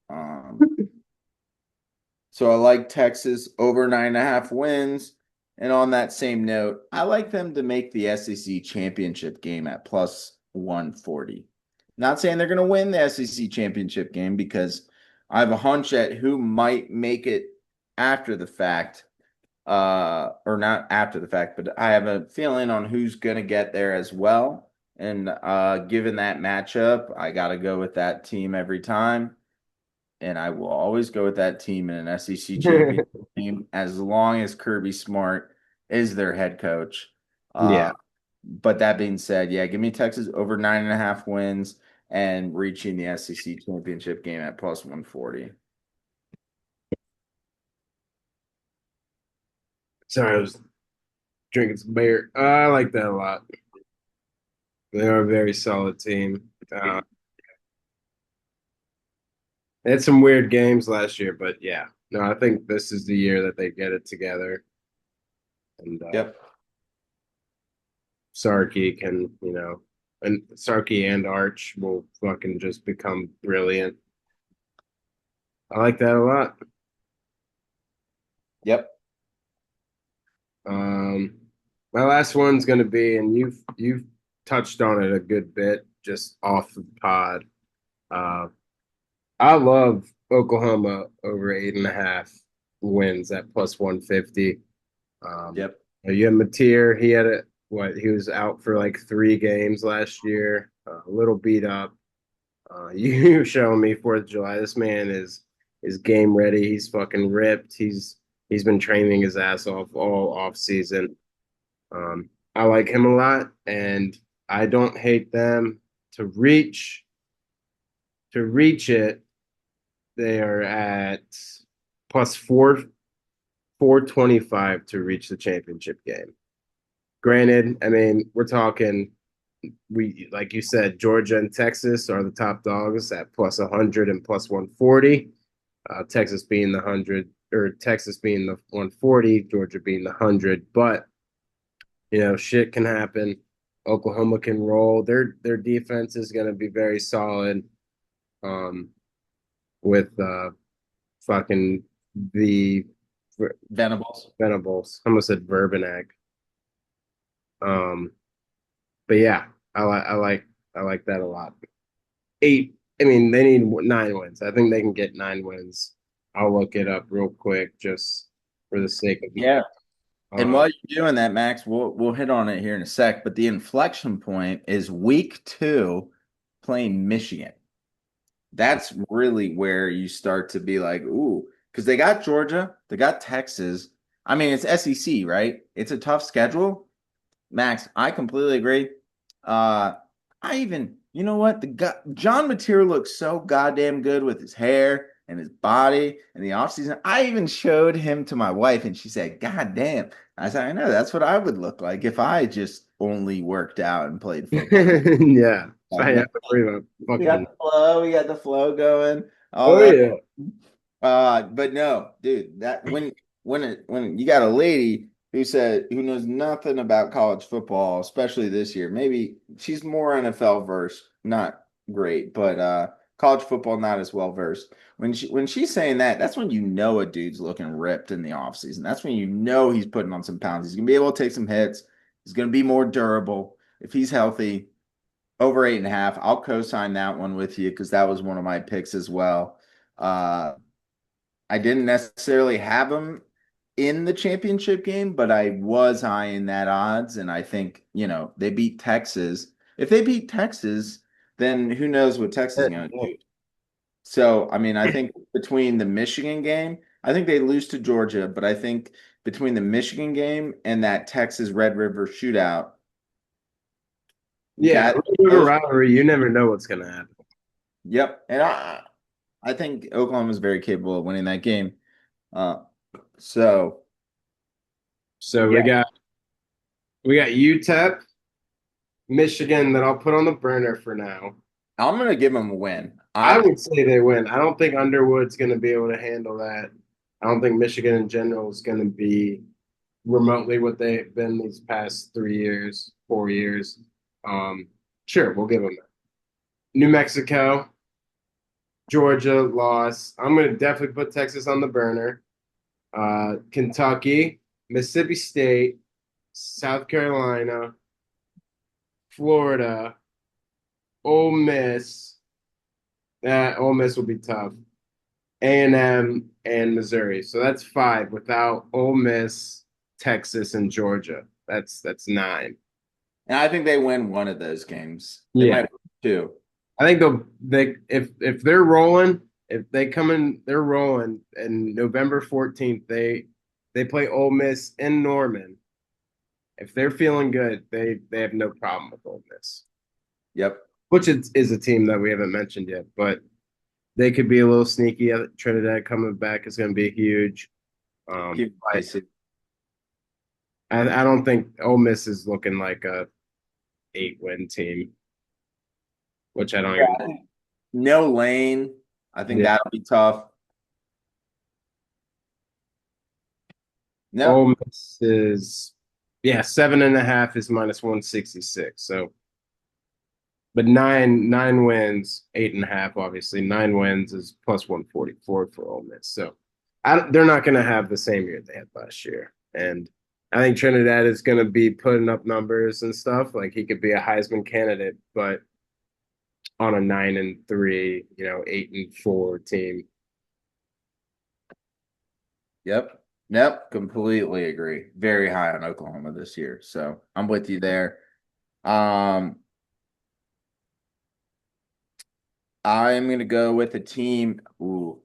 So I like Texas over 9.5 wins. And on that same note, I like them to make the SEC championship game at plus 140. Not saying they're going to win the SEC championship game because I have a hunch at who might make it after the fact, or not after the fact, but I have a feeling on who's going to get there as well. And given that matchup, I got to go with that team every time. And I will always go with that team in an SEC championship game as long as Kirby Smart is their head coach. Yeah. But that being said, yeah, give me Texas over 9.5 wins and reaching the SEC championship game at plus 140. Sorry, I was drinking some beer. I like that a lot. They're a very solid team. They had some weird games last year, but yeah, no, I think this is the year that they get it together. And Yep. Sarkey can, and Sarkey and Arch will fucking just become brilliant. I like that a lot. Yep. Um, my last one's gonna be, and you've touched on it a good bit just off the pod. Uh, I love Oklahoma over 8.5 wins at plus 150. Yep. You have Mateer. He had he was out for like 3 games last year, a little beat up. You showing me 4th of July. This man is game ready. He's fucking ripped. He's been training his ass off all off season. I like him a lot, and I don't hate them to reach it. They are at plus 425 to reach the championship game. Granted, I mean, we're talking like you said, Georgia and Texas are the top dogs at plus 100 and plus 140. Texas being the 100, or Texas being the 140, Georgia being the 100. But shit can happen. Oklahoma can roll. Their defense is going to be very solid. With fucking the Venables. Venables. I almost said Verbenek. But yeah, I like that a lot. 8. I mean, they need 9 wins. I think they can get 9 wins. I'll look it up real quick just for the sake of Yeah. And while you're doing that, Max, we'll hit on it here in a sec. But the inflection point is week 2 playing Michigan. That's really where you start to be like, ooh, because they got Georgia, they got Texas. I mean, it's SEC, right? It's a tough schedule. Max, I completely agree. You know what? John Mateer looks so goddamn good with his hair and his body and the offseason. I even showed him to my wife, and she said, "God damn." I said, "I know that's what I would look like if I just only worked out and played football." Yeah. I Man, have to worry about we got fucking. the flow, we got the flow going, all Oh that. yeah. But no, dude, that when you got a lady who knows nothing about college football, especially this year, maybe she's more NFL versed, not great, but college football not as well versed. When she's saying that, that's when you know a dude's looking ripped in the offseason. That's when you know he's putting on some pounds. He's gonna be able to take some hits. He's gonna be more durable if he's healthy. Over 8.5. I'll co-sign that one with you because that was one of my picks as well. Uh, I didn't necessarily have him in the championship game, but I was high in that odds, and I think, they beat Texas. If they beat Texas, then who knows what Texas is Yeah, going to do. So, I mean, I think between the Michigan game, I think they lose to Georgia, but I think between the Michigan game and that Texas Red River shootout, yeah, that River those, rivalry. You never know what's gonna happen. yep. And I think Oklahoma is very capable of winning that game. Uh, so So we yeah, got we got UTEP, Michigan that I'll put on the burner for now. I'm gonna give them a win. I would say they win. I don't think Underwood's going to be able to handle that. I don't think Michigan in general is going to be remotely what they've been these past 3 years, 4 years. Sure, we'll give them that. New Mexico, Georgia loss. I'm going to definitely put Texas on the burner. Kentucky, Mississippi State, South Carolina, Florida, Ole Miss. Ole Miss will be tough. A&M and Missouri. So that's five without Ole Miss, Texas, and Georgia. That's nine. and I think they win one of those games. They Yeah. might win two. I think they if they're rolling, if they come in, they're rolling. And November 14th, they play Ole Miss in Norman. If they're feeling good, they have no problem with Ole Miss, Yep. which is a team that we haven't mentioned yet, but they could be a little sneaky. Trinidad coming back is going to be huge. Keep But basic. I don't think Ole Miss is looking like a 8-win team, which I don't even. Yeah. No lane. I think Yeah, that'll be tough. No. Ole Miss is 7.5 is -166. So, but nine wins, 8.5. Obviously, 9 wins is +144 for Ole Miss. So, they're not going to have the same year they had last year, and I think Trinidad is going to be putting up numbers and stuff. Like he could be a Heisman candidate, but on a 9-3, 8-4 team. Yep. Nope. Completely agree. Very high on Oklahoma this year. So I'm with you there. Um, I'm gonna go with a team. Ooh,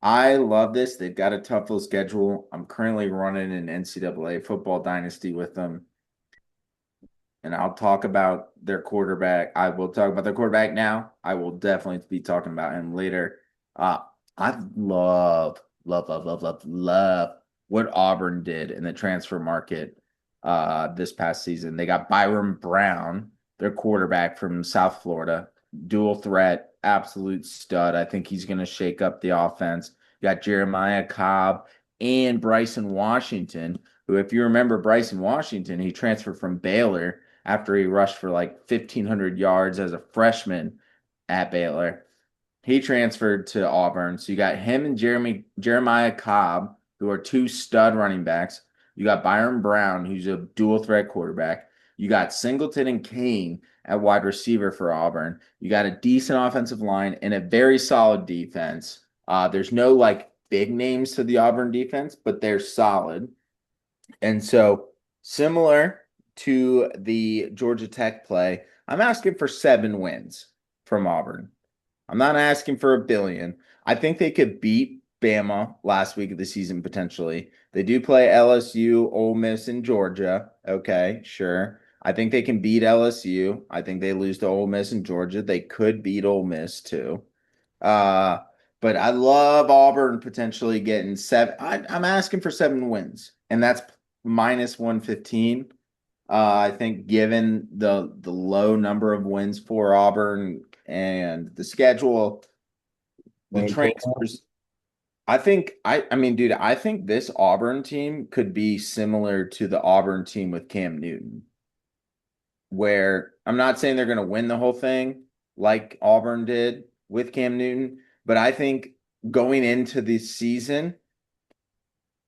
I love this. They've got a tough little schedule. I'm currently running an NCAA football dynasty with them. And I'll talk about their quarterback. I will talk about their quarterback now. I will definitely be talking about him later. Uh, I love what Auburn did in the transfer market this past season. They got Byron Brown, their quarterback from South Florida, dual threat, absolute stud. I think he's going to shake up the offense. You got Jeremiah Cobb and Bryson Washington, who, if you remember Bryson Washington, he transferred from Baylor after he rushed for like 1,500 yards as a freshman at Baylor. He transferred to Auburn. So you got him and Jeremiah Cobb, who are two stud running backs. You got Byron Brown, who's a dual threat quarterback. You got Singleton and Kane at wide receiver for Auburn. You got a decent offensive line and a very solid defense. There's no like big names to the Auburn defense, but they're solid. And so, similar to the Georgia Tech play, I'm asking for 7 wins from Auburn. I'm not asking for a billion. I think they could beat Bama last week of the season potentially. They do play LSU, Ole Miss, and Georgia. Okay, sure. I think they can beat LSU. I think they lose to Ole Miss and Georgia. They could beat Ole Miss too. Uh, but I love Auburn potentially getting 7. I'm asking for 7 wins, and that's -115. I think given the low number of wins for Auburn and the schedule, the transfers, I mean, dude, I think this Auburn team could be similar to the Auburn team with Cam Newton. where I'm not saying they're going to win the whole thing like Auburn did with Cam Newton, but I think going into this season,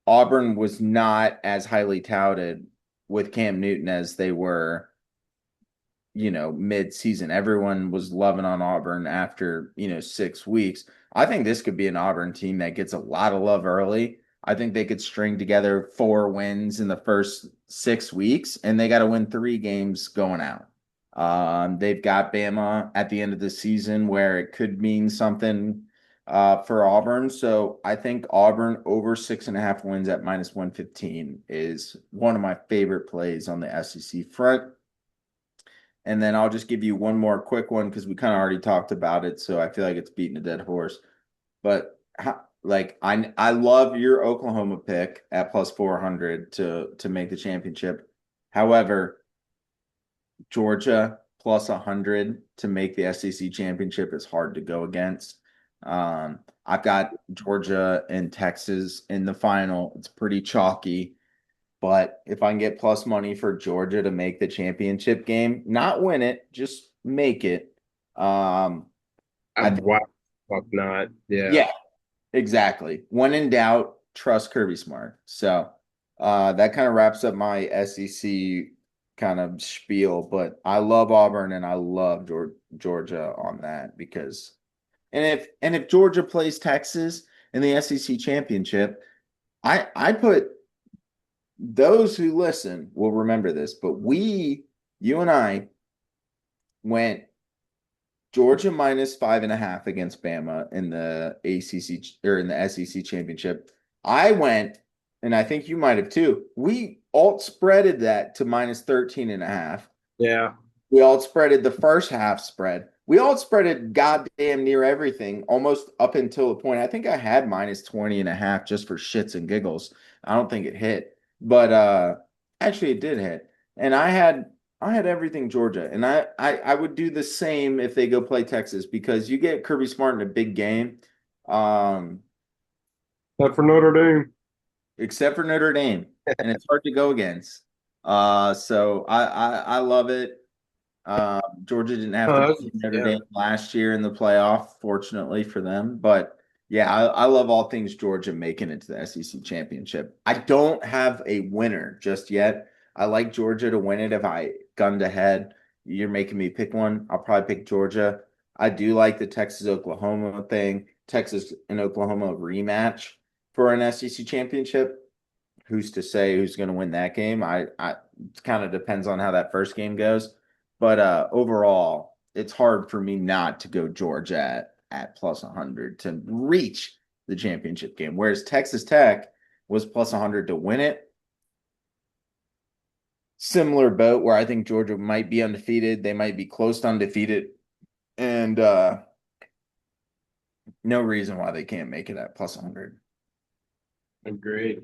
Auburn was not as highly touted with Cam Newton as they were, mid-season. Everyone was loving on Auburn after, 6 weeks. I think this could be an Auburn team that gets a lot of love early. I think they could string together 4 wins in the first 6 weeks, and they got to win 3 games going out. They've got Bama at the end of the season where it could mean something for Auburn. So I think Auburn over 6.5 wins at -115 is one of my favorite plays on the SEC front. And then I'll just give you one more quick one because we kind of already talked about it. So I feel like it's beating a dead horse. But I love your Oklahoma pick at +400 to make the championship. However, Georgia +100 to make the SEC championship is hard to go against. I've got Georgia and Texas in the final. It's pretty chalky. But if I can get plus money for Georgia to make the championship game, not win it, just make it. I think, Why the fuck not? Yeah. yeah, exactly. When in doubt, trust Kirby Smart. So that kind of wraps up my SEC kind of spiel. But I love Auburn and I love Georgia on that because and if Georgia plays Texas in the SEC championship, I put those who listen will remember this, but you and I went Georgia -5.5 against Bama in the ACC or in the SEC championship. I went, and I think you might have too. We alt spreaded that to -13.5. Yeah. We alt spreaded the first half spread. We alt spreaded goddamn near everything, almost up until the point. I think I had -20.5 just for shits and giggles. I don't think it hit. But actually it did hit. And I had everything Georgia. And I would do the same if they go play Texas because you get Kirby Smart in a big game. Um, But for Notre Dame. except for Notre Dame. And it's hard to go against. So I love it. Georgia didn't have to Oh, play Notre yeah. Dame last year in the playoff, fortunately for them. But yeah, I love all things Georgia making it to the SEC championship. I don't have a winner just yet. I like Georgia to win it. If I gunned ahead, you're making me pick one. I'll probably pick Georgia. I do like the Texas Oklahoma thing, Texas and Oklahoma rematch for an SEC championship. Who's to say who's going to win that game? I it kind of depends on how that first game goes. But overall, it's hard for me not to go Georgia at +100 to reach the championship game. Whereas Texas Tech was +100 to win it. Similar boat where I think Georgia might be undefeated. They might be close to undefeated. And no reason why they can't make it at +100. Agreed.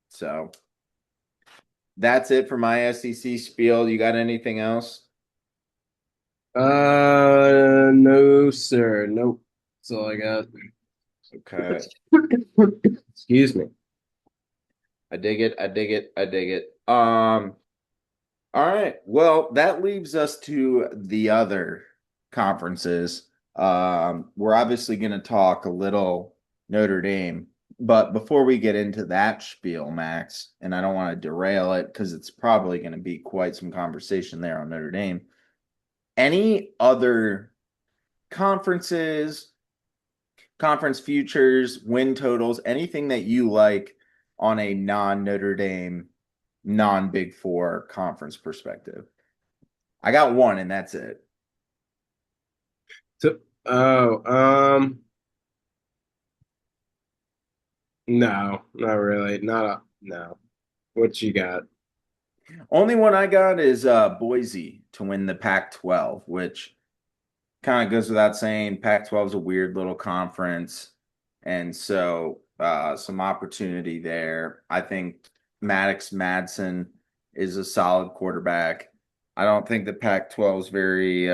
So that's it for my SEC spiel. You got anything else? No, sir. Nope. That's all I got. Okay. Excuse me. I dig it. I dig it. I dig it. All right. Well, that leaves us to the other conferences. We're obviously going to talk a little Notre Dame, but before we get into that spiel, Max, and I don't want to derail it because it's probably going to be quite some conversation there on Notre Dame. Any other conferences, conference futures, win totals, anything that you like on a non-Notre Dame, non-Big Four conference perspective? I got one, and that's it. So, no, not really. Not a no. What you got? Only one I got is Boise to win the Pac-12, which kind of goes without saying. Pac-12 is a weird little conference, and so some opportunity there. I think Maddox Madsen is a solid quarterback. I don't think the Pac-12 is very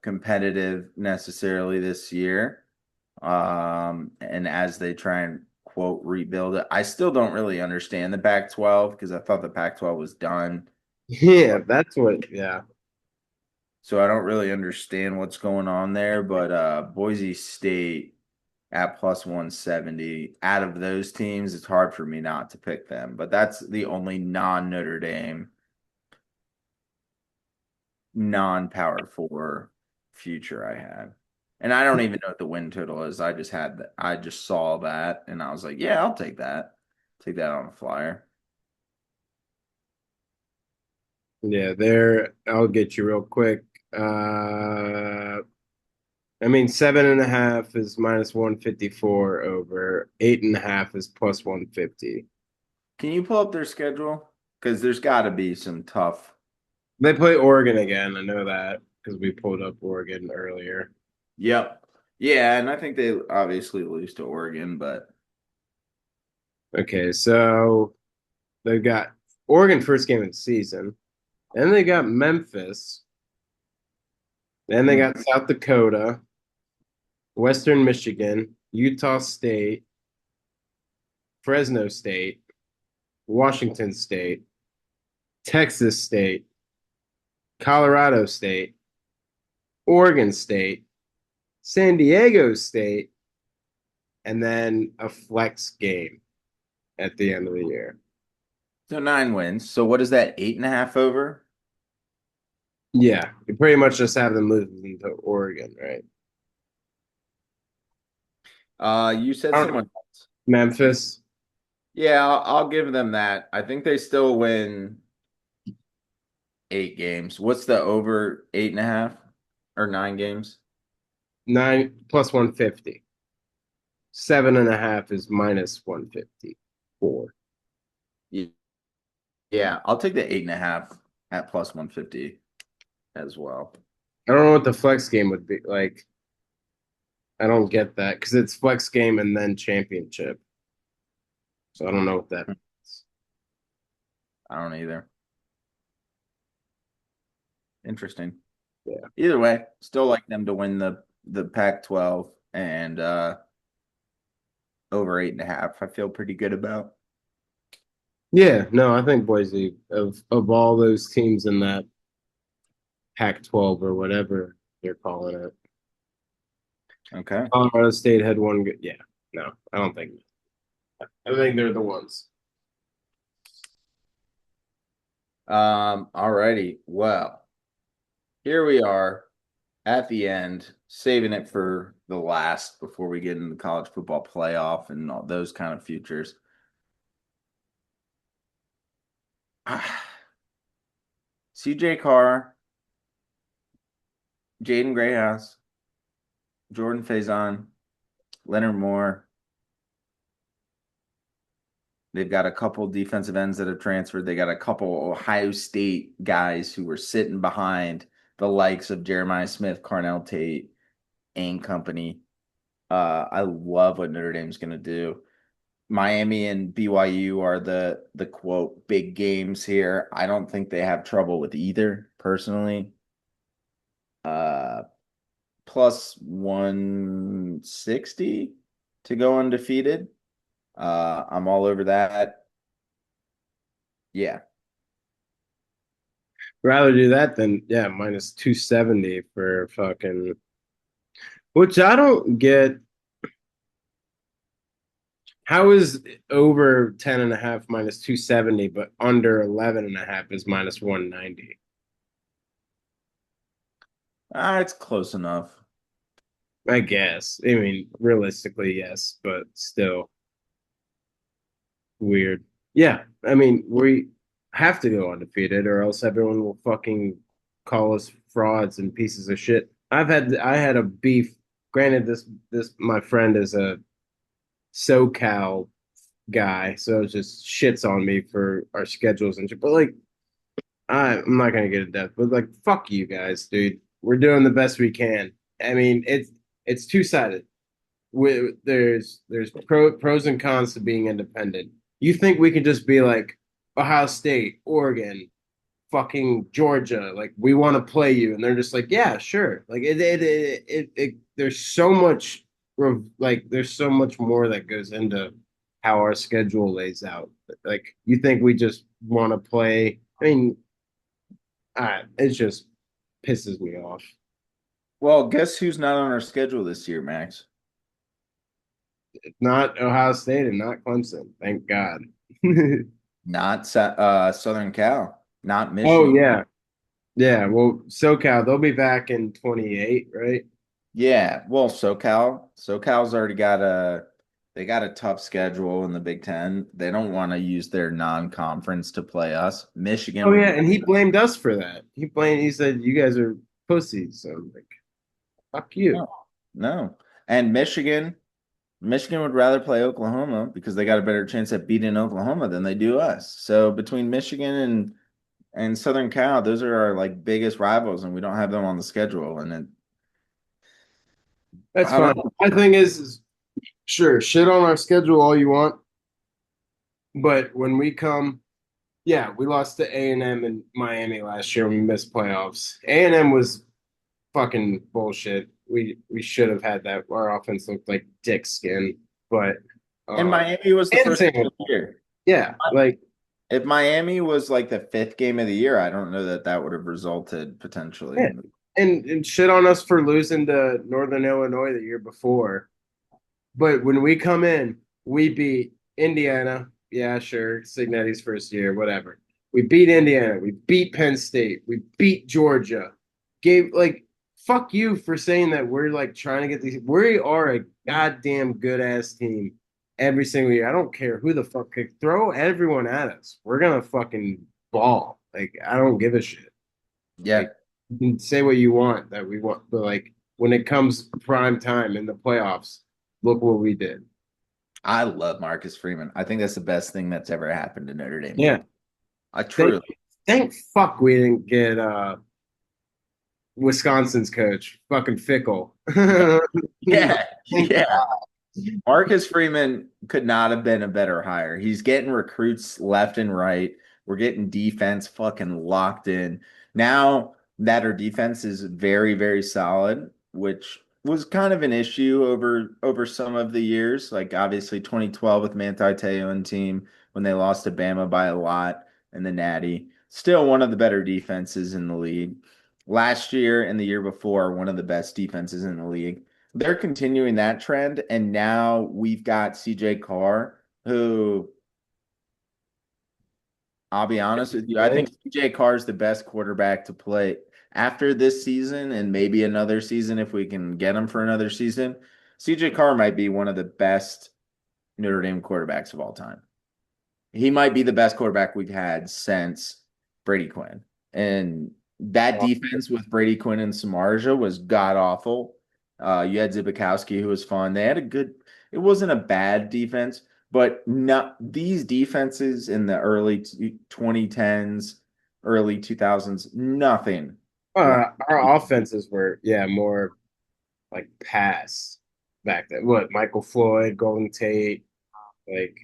competitive necessarily this year. And as they try and quote rebuild it, I still don't really understand the Pac-12 because I thought the Pac-12 was done. Yeah, that's what. Yeah, So I don't really understand what's going on there, but Boise State at plus 170. Out of those teams, it's hard for me not to pick them, but that's the only non-Notre Dame, non-Power Four future I had. And I don't even know what the win total is. I just had that. I just saw that and I was like, yeah, I'll take that. Take that on a flyer. yeah. There, I'll get you real quick. Uh, I mean, 7.5 is minus 154 over. 8.5 is plus 150. Can you pull up their schedule? Because there's got to be some tough. They play Oregon again. I know that because we pulled up Oregon earlier. Yep. Yeah, and I think they obviously lose to Oregon, but Okay, so they've got Oregon first game of the season. Then they got Memphis. Then they got South Dakota, Western Michigan, Utah State, Fresno State, Washington State, Texas State, Colorado State, Oregon State, San Diego State, and then a flex game at the end of the year. so 9 wins. So what is that? 8.5 over? Yeah, you pretty much just have them losing to Oregon, right? You said someone else. Memphis, Yeah, I'll give them that. I think they still win 8 games. What's the over 8.5 or 9 games? 9 plus 150. 7.5 is minus 154. Yeah, I'll take the 8.5 at plus 150 as well. I don't know what the flex game would be like. I don't get that because it's flex game and then championship. So I don't know what that means. I don't either. Interesting. Yeah. Either way, still like them to win the Pac-12 and over 8.5. I feel pretty good about. Yeah, no, I think Boise of all those teams in that Pac-12 or whatever they're calling it. Okay. Colorado State had one good. Yeah, no, I don't think. I think they're the ones. Alrighty. Well, here we are at the end, saving it for the last before we get into the college football playoff and all those kind of futures. CJ Carr, Jaden Grayhouse, Jordan Faison, Leonard Moore. They've got a couple defensive ends that have transferred. They got a couple Ohio State guys who were sitting behind the likes of Jeremiah Smith, Carnell Tate, and company. I love what Notre Dame's going to do. Miami and BYU are the quote big games here. I don't think they have trouble with either, personally. Uh, plus 160 to go undefeated. I'm all over that. Yeah. Rather do that than yeah, minus 270 for fucking which I don't get. How is over 10.5 minus 270, but under 11.5 is minus 190? It's close enough. I guess. I mean, realistically, yes, but still weird. Yeah, I mean, we have to go undefeated, or else everyone will fucking call us frauds and pieces of shit. I had a beef. Granted, this my friend is a SoCal guy, so it just shits on me for our schedules and shit. But like, I'm not gonna get a death, but like, fuck you guys, dude. We're doing the best we can. I mean, it's two sided. There's pros and cons to being independent. You think we could just be like Ohio State, Oregon, fucking Georgia, like we want to play you, and they're just like, yeah, sure. Like there's so much like there's so much more that goes into how our schedule lays out. Like you think we just want to play? I mean, It just pisses me off. Well, guess who's not on our schedule this year, Max? Not Ohio State and not Clemson. Thank God. Not Southern Cal, not Oh Michigan. yeah. Yeah. Well, SoCal, they'll be back in 28, right? Yeah, well, SoCal's already got they got a tough schedule in the Big Ten. They don't want to use their non-conference to play us. Michigan Oh would yeah, be and he blamed us for that. He said you guys are pussies. So I'm like, fuck you. no, no. And Michigan would rather play Oklahoma because they got a better chance at beating Oklahoma than they do us. So between Michigan and Southern Cal, those are our like biggest rivals, and we don't have them on the schedule. And it, That's I fine. don't know. My thing is sure, shit on our schedule all you want, but when we come, yeah, we lost to A&M and Miami last year. We missed playoffs. A&M was fucking bullshit. We should have had that. Our offense looked like dick skin, but And um, Miami was the and first same game with of the year. yeah, like If Miami was like the fifth game of the year, I don't know that that would have resulted potentially yeah, in. and shit on us for losing to Northern Illinois the year before. But when we come in, we beat Indiana. Yeah, sure, Signetti's first year, whatever. We beat Indiana. We beat Penn State. We beat Georgia. Gave like fuck you for saying that we're like trying to get these. We are a goddamn good ass team every single year. I don't care who the fuck could throw everyone at us. We're gonna fucking ball. Like I don't give a shit. Yeah, Like you can say what you want that we want, but like when it comes prime time in the playoffs, look what we did. I love Marcus Freeman. I think that's the best thing that's ever happened to Notre Dame Yeah. football. I Thank, truly. thank fuck we didn't get Wisconsin's coach. Fucking fickle. Yeah, Thank yeah. Marcus Freeman could not have been a better hire. He's getting recruits left and right. We're getting defense fucking locked in. Now that our defense is very, very solid, which was kind of an issue over some of the years. Like obviously 2012 with Manti Te'o and team when they lost to Bama by a lot in the Natty. Still one of the better defenses in the league. Last year and the year before, one of the best defenses in the league. They're continuing that trend, and now we've got CJ Carr, who I'll be honest with you, I you. think CJ Carr is the best quarterback to play after this season and maybe another season if we can get him for another season. CJ Carr might be one of the best Notre Dame quarterbacks of all time. He might be the best quarterback we've had since Brady Quinn. And that defense with Brady Quinn and Samardzija was god awful. You had Zibikowski, who was fun. They had a good, it wasn't a bad defense, but not these defenses in the early 2010s, early 2000s, nothing like, Our offenses were, yeah, more like pass back then. What, Michael Floyd, Golden Tate, like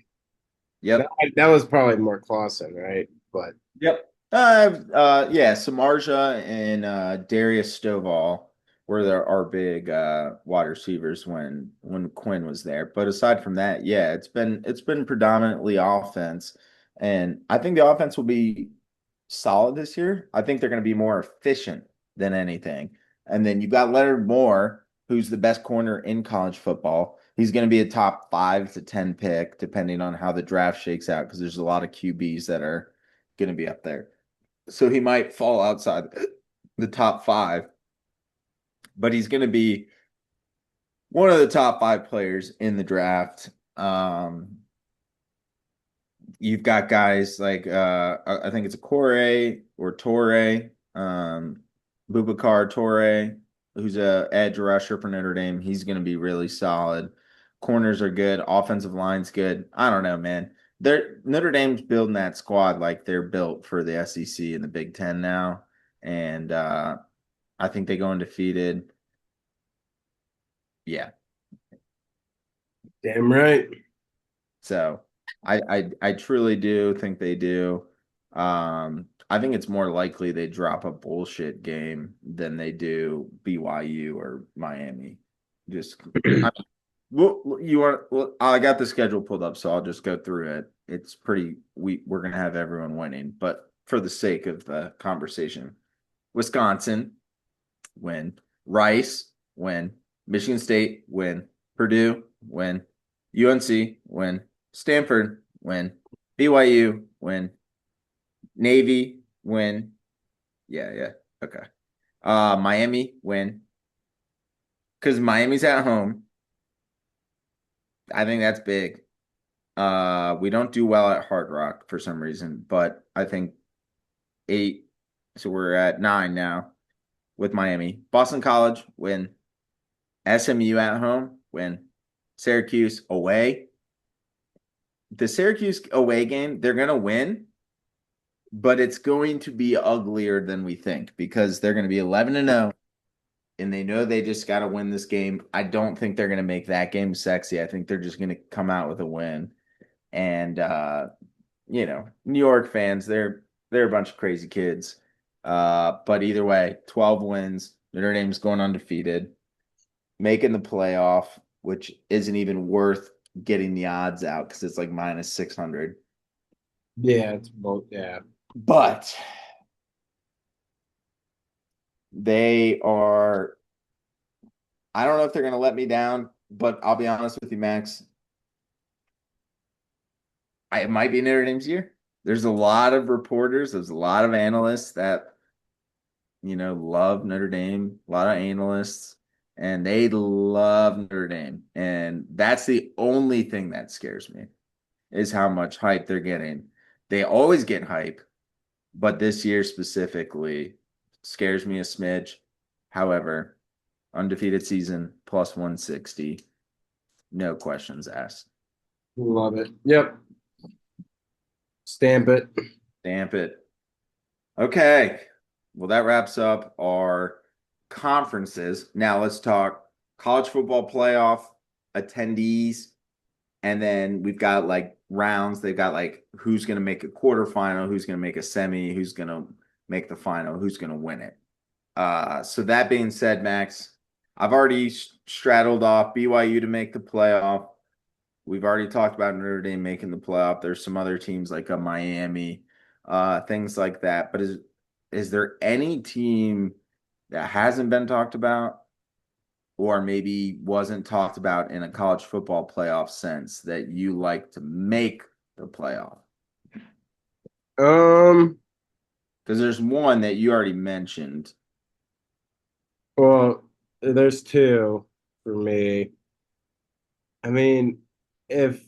that, yep. that was probably more Clausen, right? But Yep. Yeah, Samardzija and Darius Stovall were our big wide receivers when Quinn was there. But aside from that, yeah, it's been predominantly offense, and I think the offense will be solid this year. I think they're going to be more efficient than anything. And then you've got Leonard Moore, who's the best corner in college football. He's going to be a top 5 to 10 pick, depending on how the draft shakes out, because there's a lot of QBs that are going to be up there. So he might fall outside the top 5, but he's going to be one of the top 5 players in the draft. You've got guys like I think it's a Corey or Torre, Bubakar Torre, who's a edge rusher for Notre Dame. He's going to be really solid. Corners are good. Offensive line's good. I don't know, man. Notre Dame's building that squad like they're built for the SEC and the Big Ten now, and I think they go undefeated. Yeah, damn right. so I truly do think they do. I think it's more likely they drop a bullshit game than they do BYU or Miami. Just I mean, you want well, I got the schedule pulled up, so I'll just go through it. It's pretty we're gonna have everyone winning, but for the sake of the conversation. Wisconsin, win. Rice, win. Michigan State, win. Purdue, win. UNC, win. Stanford, win. BYU, win. Navy, win. Yeah, yeah. Okay. Miami, win. Because Miami's at home. I think that's big. We don't do well at Hard Rock for some reason, but I think eight. So we're at nine now with Miami. Boston College, win. SMU at home, win. Syracuse away. The Syracuse away game, they're going to win, but it's going to be uglier than we think because they're going to be 11-0 and they know they just got to win this game. I don't think they're going to make that game sexy. I think they're just going to come out with a win. And New York fans, they're a bunch of crazy kids. But either way, 12 wins. Notre Dame's going undefeated, making the playoff, which isn't even worth getting the odds out because it's like minus 600. Yeah, it's both. Yeah. But they are, I don't know if they're going to let me down, but I'll be honest with you, Max. It might be Notre Dame's year. There's a lot of reporters, there's a lot of analysts that, love Notre Dame, a lot of analysts, and they love Notre Dame. And that's the only thing that scares me is how much hype they're getting. They always get hype, but this year specifically scares me a smidge. However, undefeated season plus 160, no questions asked. Love it. Yep. Stamp it. Stamp it. Okay. Well, that wraps up our conferences. Now let's talk college football playoff attendees. And then we've got like rounds. They've got like who's going to make a quarterfinal, who's going to make a semi, who's going to make the final, who's going to win it. So that being said, Max, I've already straddled off BYU to make the playoff. We've already talked about Notre Dame making the playoff. There's some other teams like Miami, things like that. But is there any team that hasn't been talked about or maybe wasn't talked about in a college football playoff sense that you like to make the playoff? Um, Because there's one that you already mentioned. well, there's two for me. I mean, if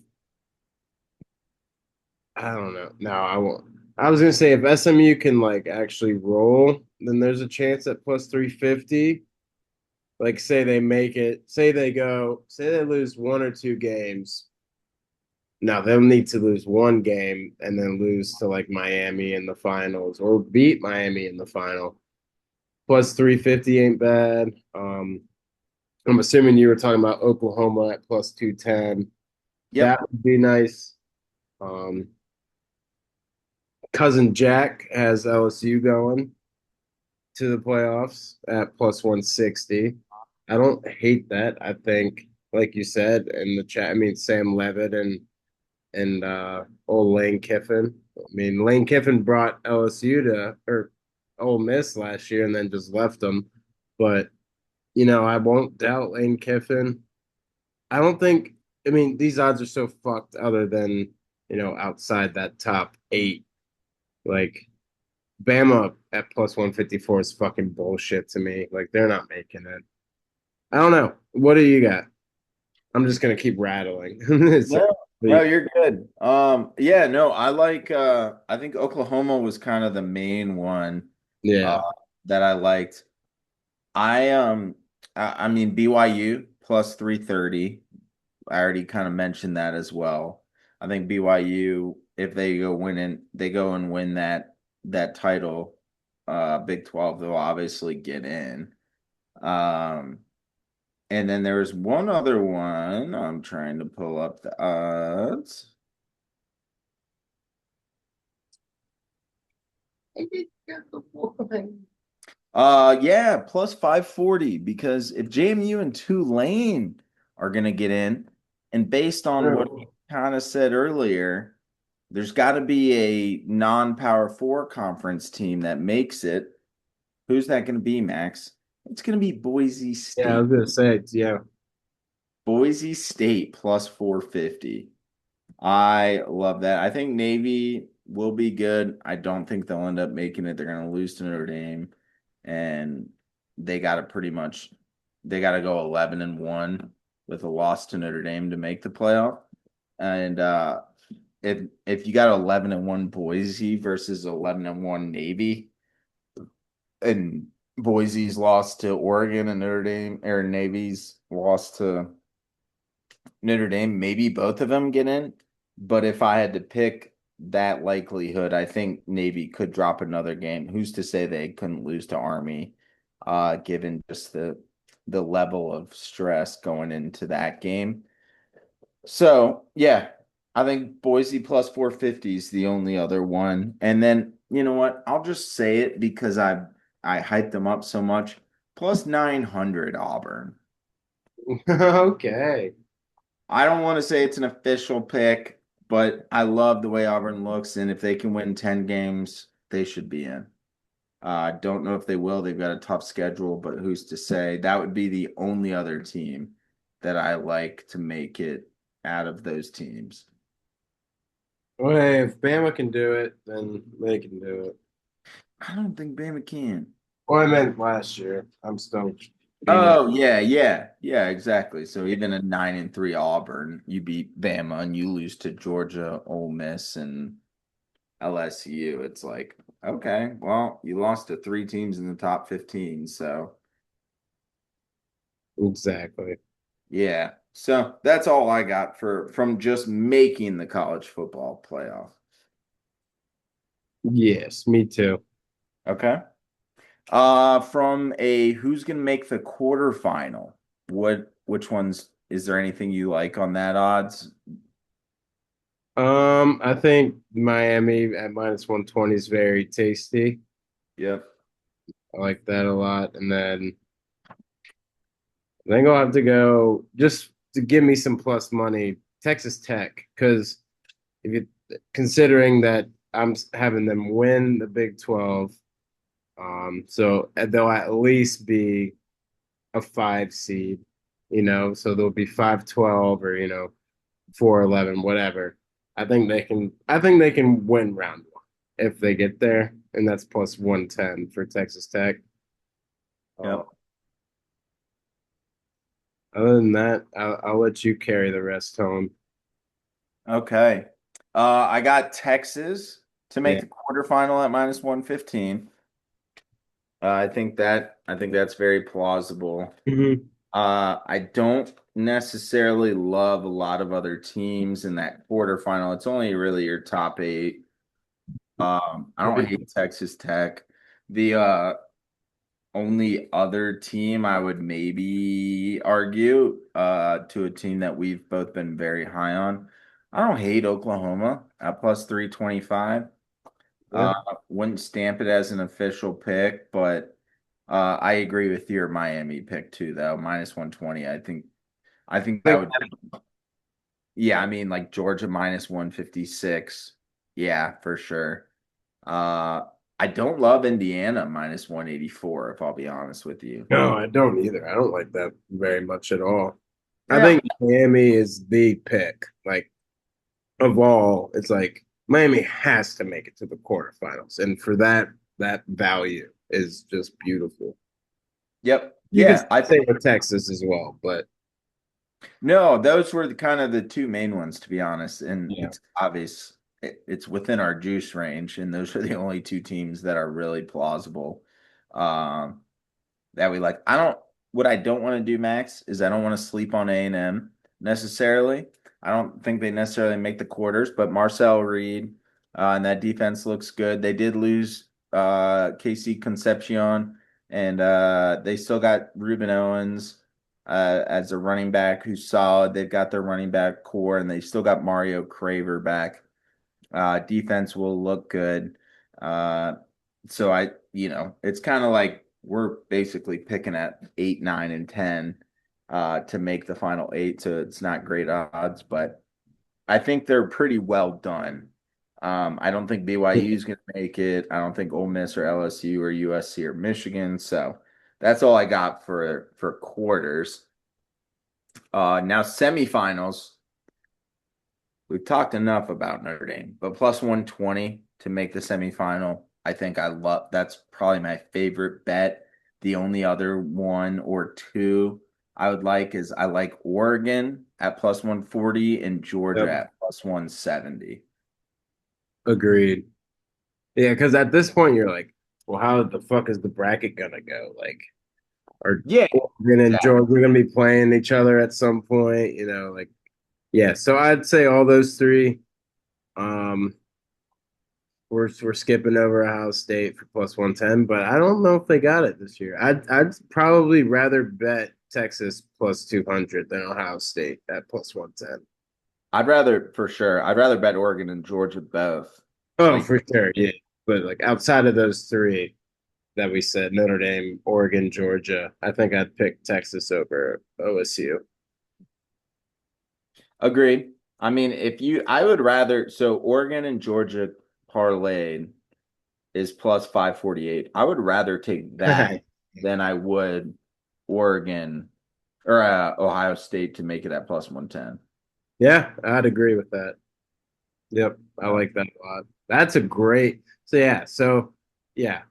I don't know. No, I won't. I was gonna say if SMU can like actually roll, then there's a chance at plus 350. Like say they make it, say they lose one or two games. Now they'll need to lose one game and then lose to like Miami in the finals or beat Miami in the final. Plus 350 ain't bad. I'm assuming you were talking about Oklahoma at plus 210. That Yep. would be nice. Um, Cousin Jack has LSU going to the playoffs at plus 160. I don't hate that. I think, like you said in the chat, I mean Sam Levitt and old Lane Kiffin. I mean Lane Kiffin brought LSU to or Ole Miss last year and then just left them. But I won't doubt Lane Kiffin. I don't think. I mean, these odds are so fucked. Other than outside that top eight, like Bama at plus 154 is fucking bullshit to me. Like they're not making it. I don't know. What do you got? I'm just gonna keep rattling. No, no, you're good. Yeah, no, I think Oklahoma was kind of the main one uh Yeah. that I liked. I mean BYU plus 330. I already kind of mentioned that as well. I think BYU, if they go and win that title, Big 12, they'll obviously get in. Um, and then there was one other one. I'm trying to pull up the odds. Yeah, plus 540 because if JMU and Tulane are gonna get in, and based on what you kind of said earlier, there's got to be a non-power four conference team that makes it. Who's that going to be, Max? It's going to be Boise Yeah, I was State. gonna say it's yeah. Boise State plus 450. I love that. I think Navy will be good. I don't think they'll end up making it. They're going to lose to Notre Dame, and they got to they got to go 11-1 with a loss to Notre Dame to make the playoff. And if you got 11-1 Boise versus 11-1 Navy, and Boise's lost to Oregon and Notre Dame, or Navy's lost to Notre Dame, maybe both of them get in. But if I had to pick that likelihood, I think Navy could drop another game. Who's to say they couldn't lose to Army, given just the level of stress going into that game. So yeah, I think Boise plus 450 is the only other one. And then you know what? I'll just say it because I hyped them up so much. Plus 900 Auburn. Okay. I don't want to say it's an official pick, but I love the way Auburn looks, and if they can win 10 games, they should be in. I don't know if they will. They've got a tough schedule, but who's to say? That would be the only other team that I like to make it out of those teams. Well, hey, if Bama can do it, then they can do it. I don't think Bama can. Well, I meant last year. I'm stoked. Being Oh, yeah, exactly. So even a 9-3 Auburn, you beat Bama and you lose to Georgia, Ole Miss, and LSU. It's like, okay, well, you lost to three teams in the top 15. So, exactly. yeah. So that's all I got for from just making the college football playoff. Yes, me too. Okay. From a who's gonna make the quarterfinal? Which ones is there anything you like on that odds? I think Miami at minus 120 is very tasty. Yep. I like that a lot. And then I think I'll have to go just to give me some plus money, Texas Tech, because if you considering that I'm having them win the Big 12, so they'll at least be a 5 seed, so they'll be 5-12 or 4-11, whatever. I think they can win round one if they get there, and that's plus 110 for Texas Tech. Uh, Yep. Other than that, I'll let you carry the rest home. Okay. I got Texas to make Yeah. the quarterfinal at minus 115. I think that's very plausible. Mhm. I don't necessarily love a lot of other teams in that quarterfinal. It's only really your top eight. I don't hate Texas Tech. The only other team I would maybe argue to a team that we've both been very high on. I don't hate Oklahoma at plus 325. Yeah. Wouldn't stamp it as an official pick, but I agree with your Miami pick too, though. Minus 120. I think that Like, would yeah, I mean like Georgia minus 156. Yeah, for sure. Uh I don't love Indiana minus 184, if I'll be honest with you. no, I don't either. I don't like that very much at all. I Yeah. think Miami is the pick. Like of all, it's like Miami has to make it to the quarterfinals, and for that, that value is just beautiful. Yep. You could Yeah. I say with Texas as well, but No, those were the kind of the two main ones, to be honest. And yeah, it's obvious it's within our juice range, and those are the only two teams that are really plausible. Um, that we like. What I don't want to do, Max, is I don't want to sleep on A&M necessarily. I don't think they necessarily make the quarters, but Marcel Reed and that defense looks good. They did lose KC Concepcion, and they still got Ruben Owens as a running back who's solid. They've got their running back core, and they still got Mario Craver back. Defense will look good. Uh, so it's kind of like we're basically picking at 8, 9, and 10 to make the final eight. So it's not great odds, but I think they're pretty well done. I don't think BYU is going to make it. I don't think Ole Miss or LSU or USC or Michigan. So that's all I got for quarters. Now semifinals. We've talked enough about Notre Dame, but plus 120 to make the semifinal. I think I love that's probably my favorite bet. The only other one or two I would like is I like Oregon at plus 140 and Georgia Yep. at plus 170. Agreed. Yeah, because at this point you're like, well, how the fuck is the bracket gonna go? Like, are Yeah, Oregon and exactly. Georgia gonna be playing each other at some point? Like, yeah. So I'd say all those three. Um, we're skipping over Ohio State for plus 110, but I don't know if they got it this year. I'd probably rather bet Texas plus 200 than Ohio State at plus 110. I'd rather bet Oregon and Georgia both. Oh, Like, for sure, yeah. But like outside of those three that we said, Notre Dame, Oregon, Georgia, I think I'd pick Texas over OSU. agreed. I mean, I would rather, so Oregon and Georgia parlayed is plus 548. I would rather take that than I would Oregon or Ohio State to make it at plus 110. Yeah, I'd agree with that. Yep, I So, like that a lot. That's a great. So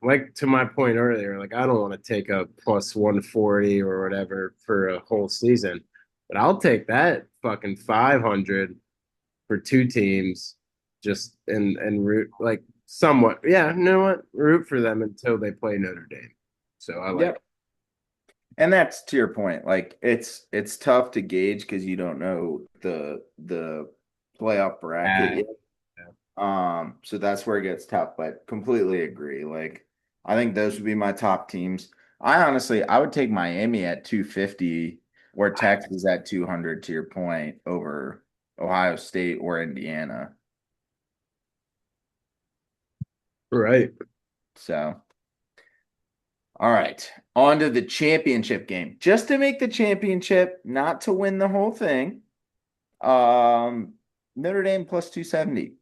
like to my point earlier, like I don't want to take a plus 140 or whatever for a whole season, but I'll take that fucking 500 for two teams, just and root like somewhat. Yeah, you know what? Root for them until they play Notre Dame. So I like. yep. And that's to your point. Like it's tough to gauge because you don't know the playoff bracket Yeah. yet. So that's where it gets tough, but completely agree. Like, I think those would be my top teams. I would take Miami at 250 or Texas at 200 to your point over Ohio State or Indiana. Right. So, all right, on to the championship game. Just to make the championship, not to win the whole thing. Um, Notre Dame plus 270,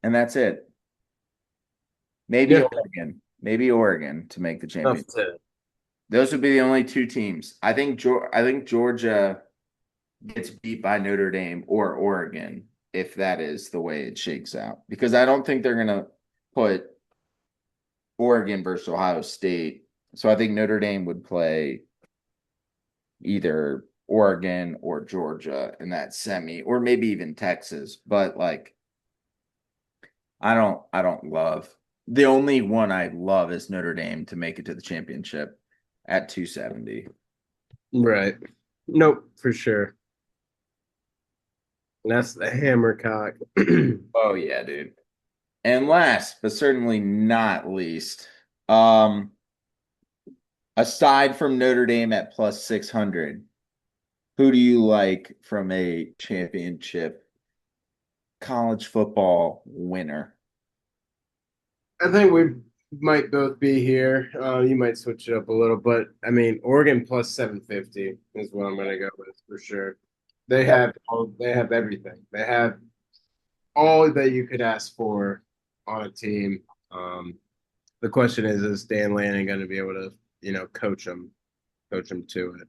and that's it. Yeah. Maybe Oregon to make the Tough championship. to. Those would be the only two teams. I think Georgia gets beat by Notre Dame or Oregon if that is the way it shakes out. Because I don't think they're gonna put Oregon versus Ohio State. So I think Notre Dame would play either Oregon or Georgia in that semi, or maybe even Texas. But like I don't love the only one I love is Notre Dame to make it to the championship at 270. Right. Nope, for sure. That's the Hammercock. Oh yeah, dude. And last but certainly not least, um, aside from Notre Dame at plus 600, who do you like from a championship college football winner? I think we might both be here. You might switch it up a little, but I mean, Oregon plus 750 is what I'm going to go with for sure. Yep. They have everything. They have all that you could ask for on a team. The question is Dan Lanning going to be able to, coach them to it?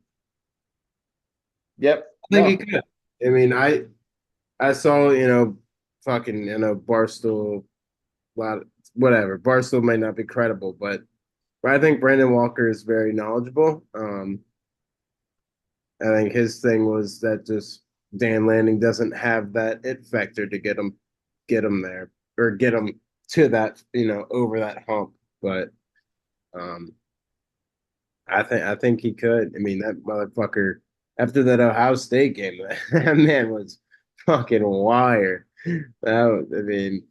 Yep. I think he No. could. I mean, I saw, fucking, Barstool, lot, whatever. Barstool may not be credible, but I think Brandon Walker is very knowledgeable. I think his thing was that just Dan Lanning doesn't have that it factor to get him there or get him to that, over that hump. But um, I think he could. I mean, that motherfucker after that Ohio State game, that man was fucking wired. I mean,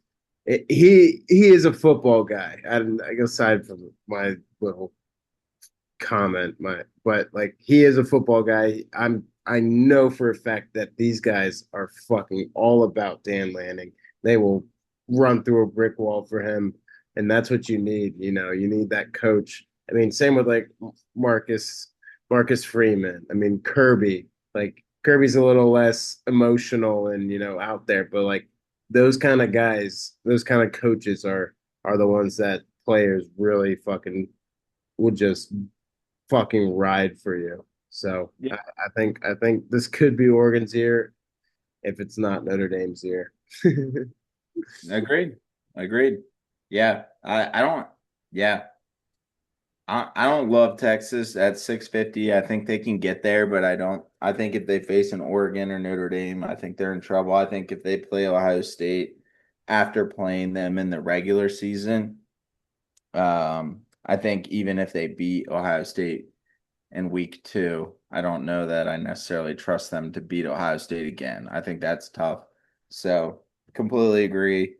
he is a football guy. Aside from my little comment, but like he is a football guy. I know for a fact that these guys are fucking all about Dan Lanning. They will run through a brick wall for him, and that's what you need. You need that coach. I mean, same with like Marcus Freeman. I mean, Kirby. Like Kirby's a little less emotional and out there, but like those kind of guys, those kind of coaches are the ones that players really fucking will just fucking ride for you. So Yeah, I think this could be Oregon's year if it's not Notre Dame's year. agreed. Agreed. Yeah, I don't. Yeah, I don't love Texas at 650. I think they can get there, but I don't. I think if they face an Oregon or Notre Dame, I think they're in trouble. I think if they play Ohio State after playing them in the regular season, I think even if they beat Ohio State in week two, I don't know that I necessarily trust them to beat Ohio State again. I think that's tough. So completely agree.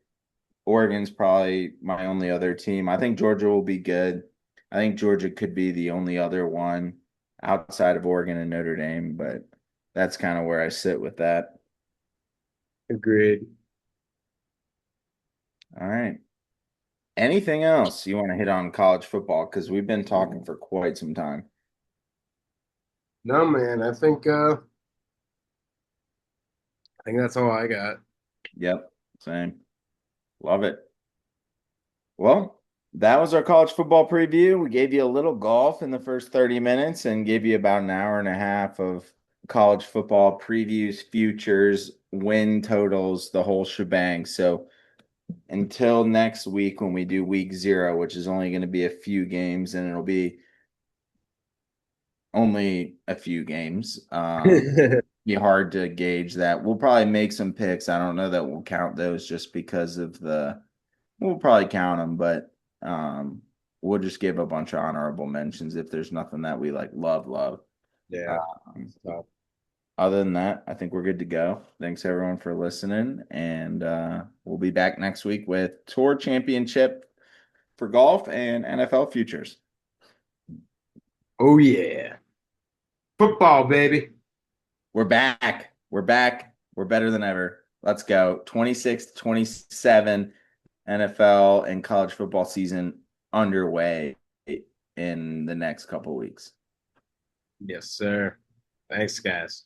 Oregon's probably my only other team. I think Georgia will be good. I think Georgia could be the only other one outside of Oregon and Notre Dame, but that's kind of where I sit with that. Agreed. All right. Anything else you want to hit on college football? Because we've been talking for quite some time. No, man, I think that's all I got. Yep, same. Love it. Well, that was our college football preview. We gave you a little golf in the first 30 minutes and gave you about an hour and a half of college football previews, futures, win totals, the whole shebang. So until next week when we do week 0, which is only going to be a few games and it'll be only a few games. Be hard to gauge that. We'll probably make some picks. I don't know that we'll count those just because of we'll probably count them, but we'll just give a bunch of honorable mentions if there's nothing that we like love. Yeah. Um, So, other than that, I think we're good to go. Thanks everyone for listening, and we'll be back next week with Tour Championship for golf and NFL futures. oh yeah. Football, baby. We're back. We're back. We're better than ever. Let's go. 26 to 27 NFL and college football season underway in the next couple weeks. Yes, sir. Thanks, guys.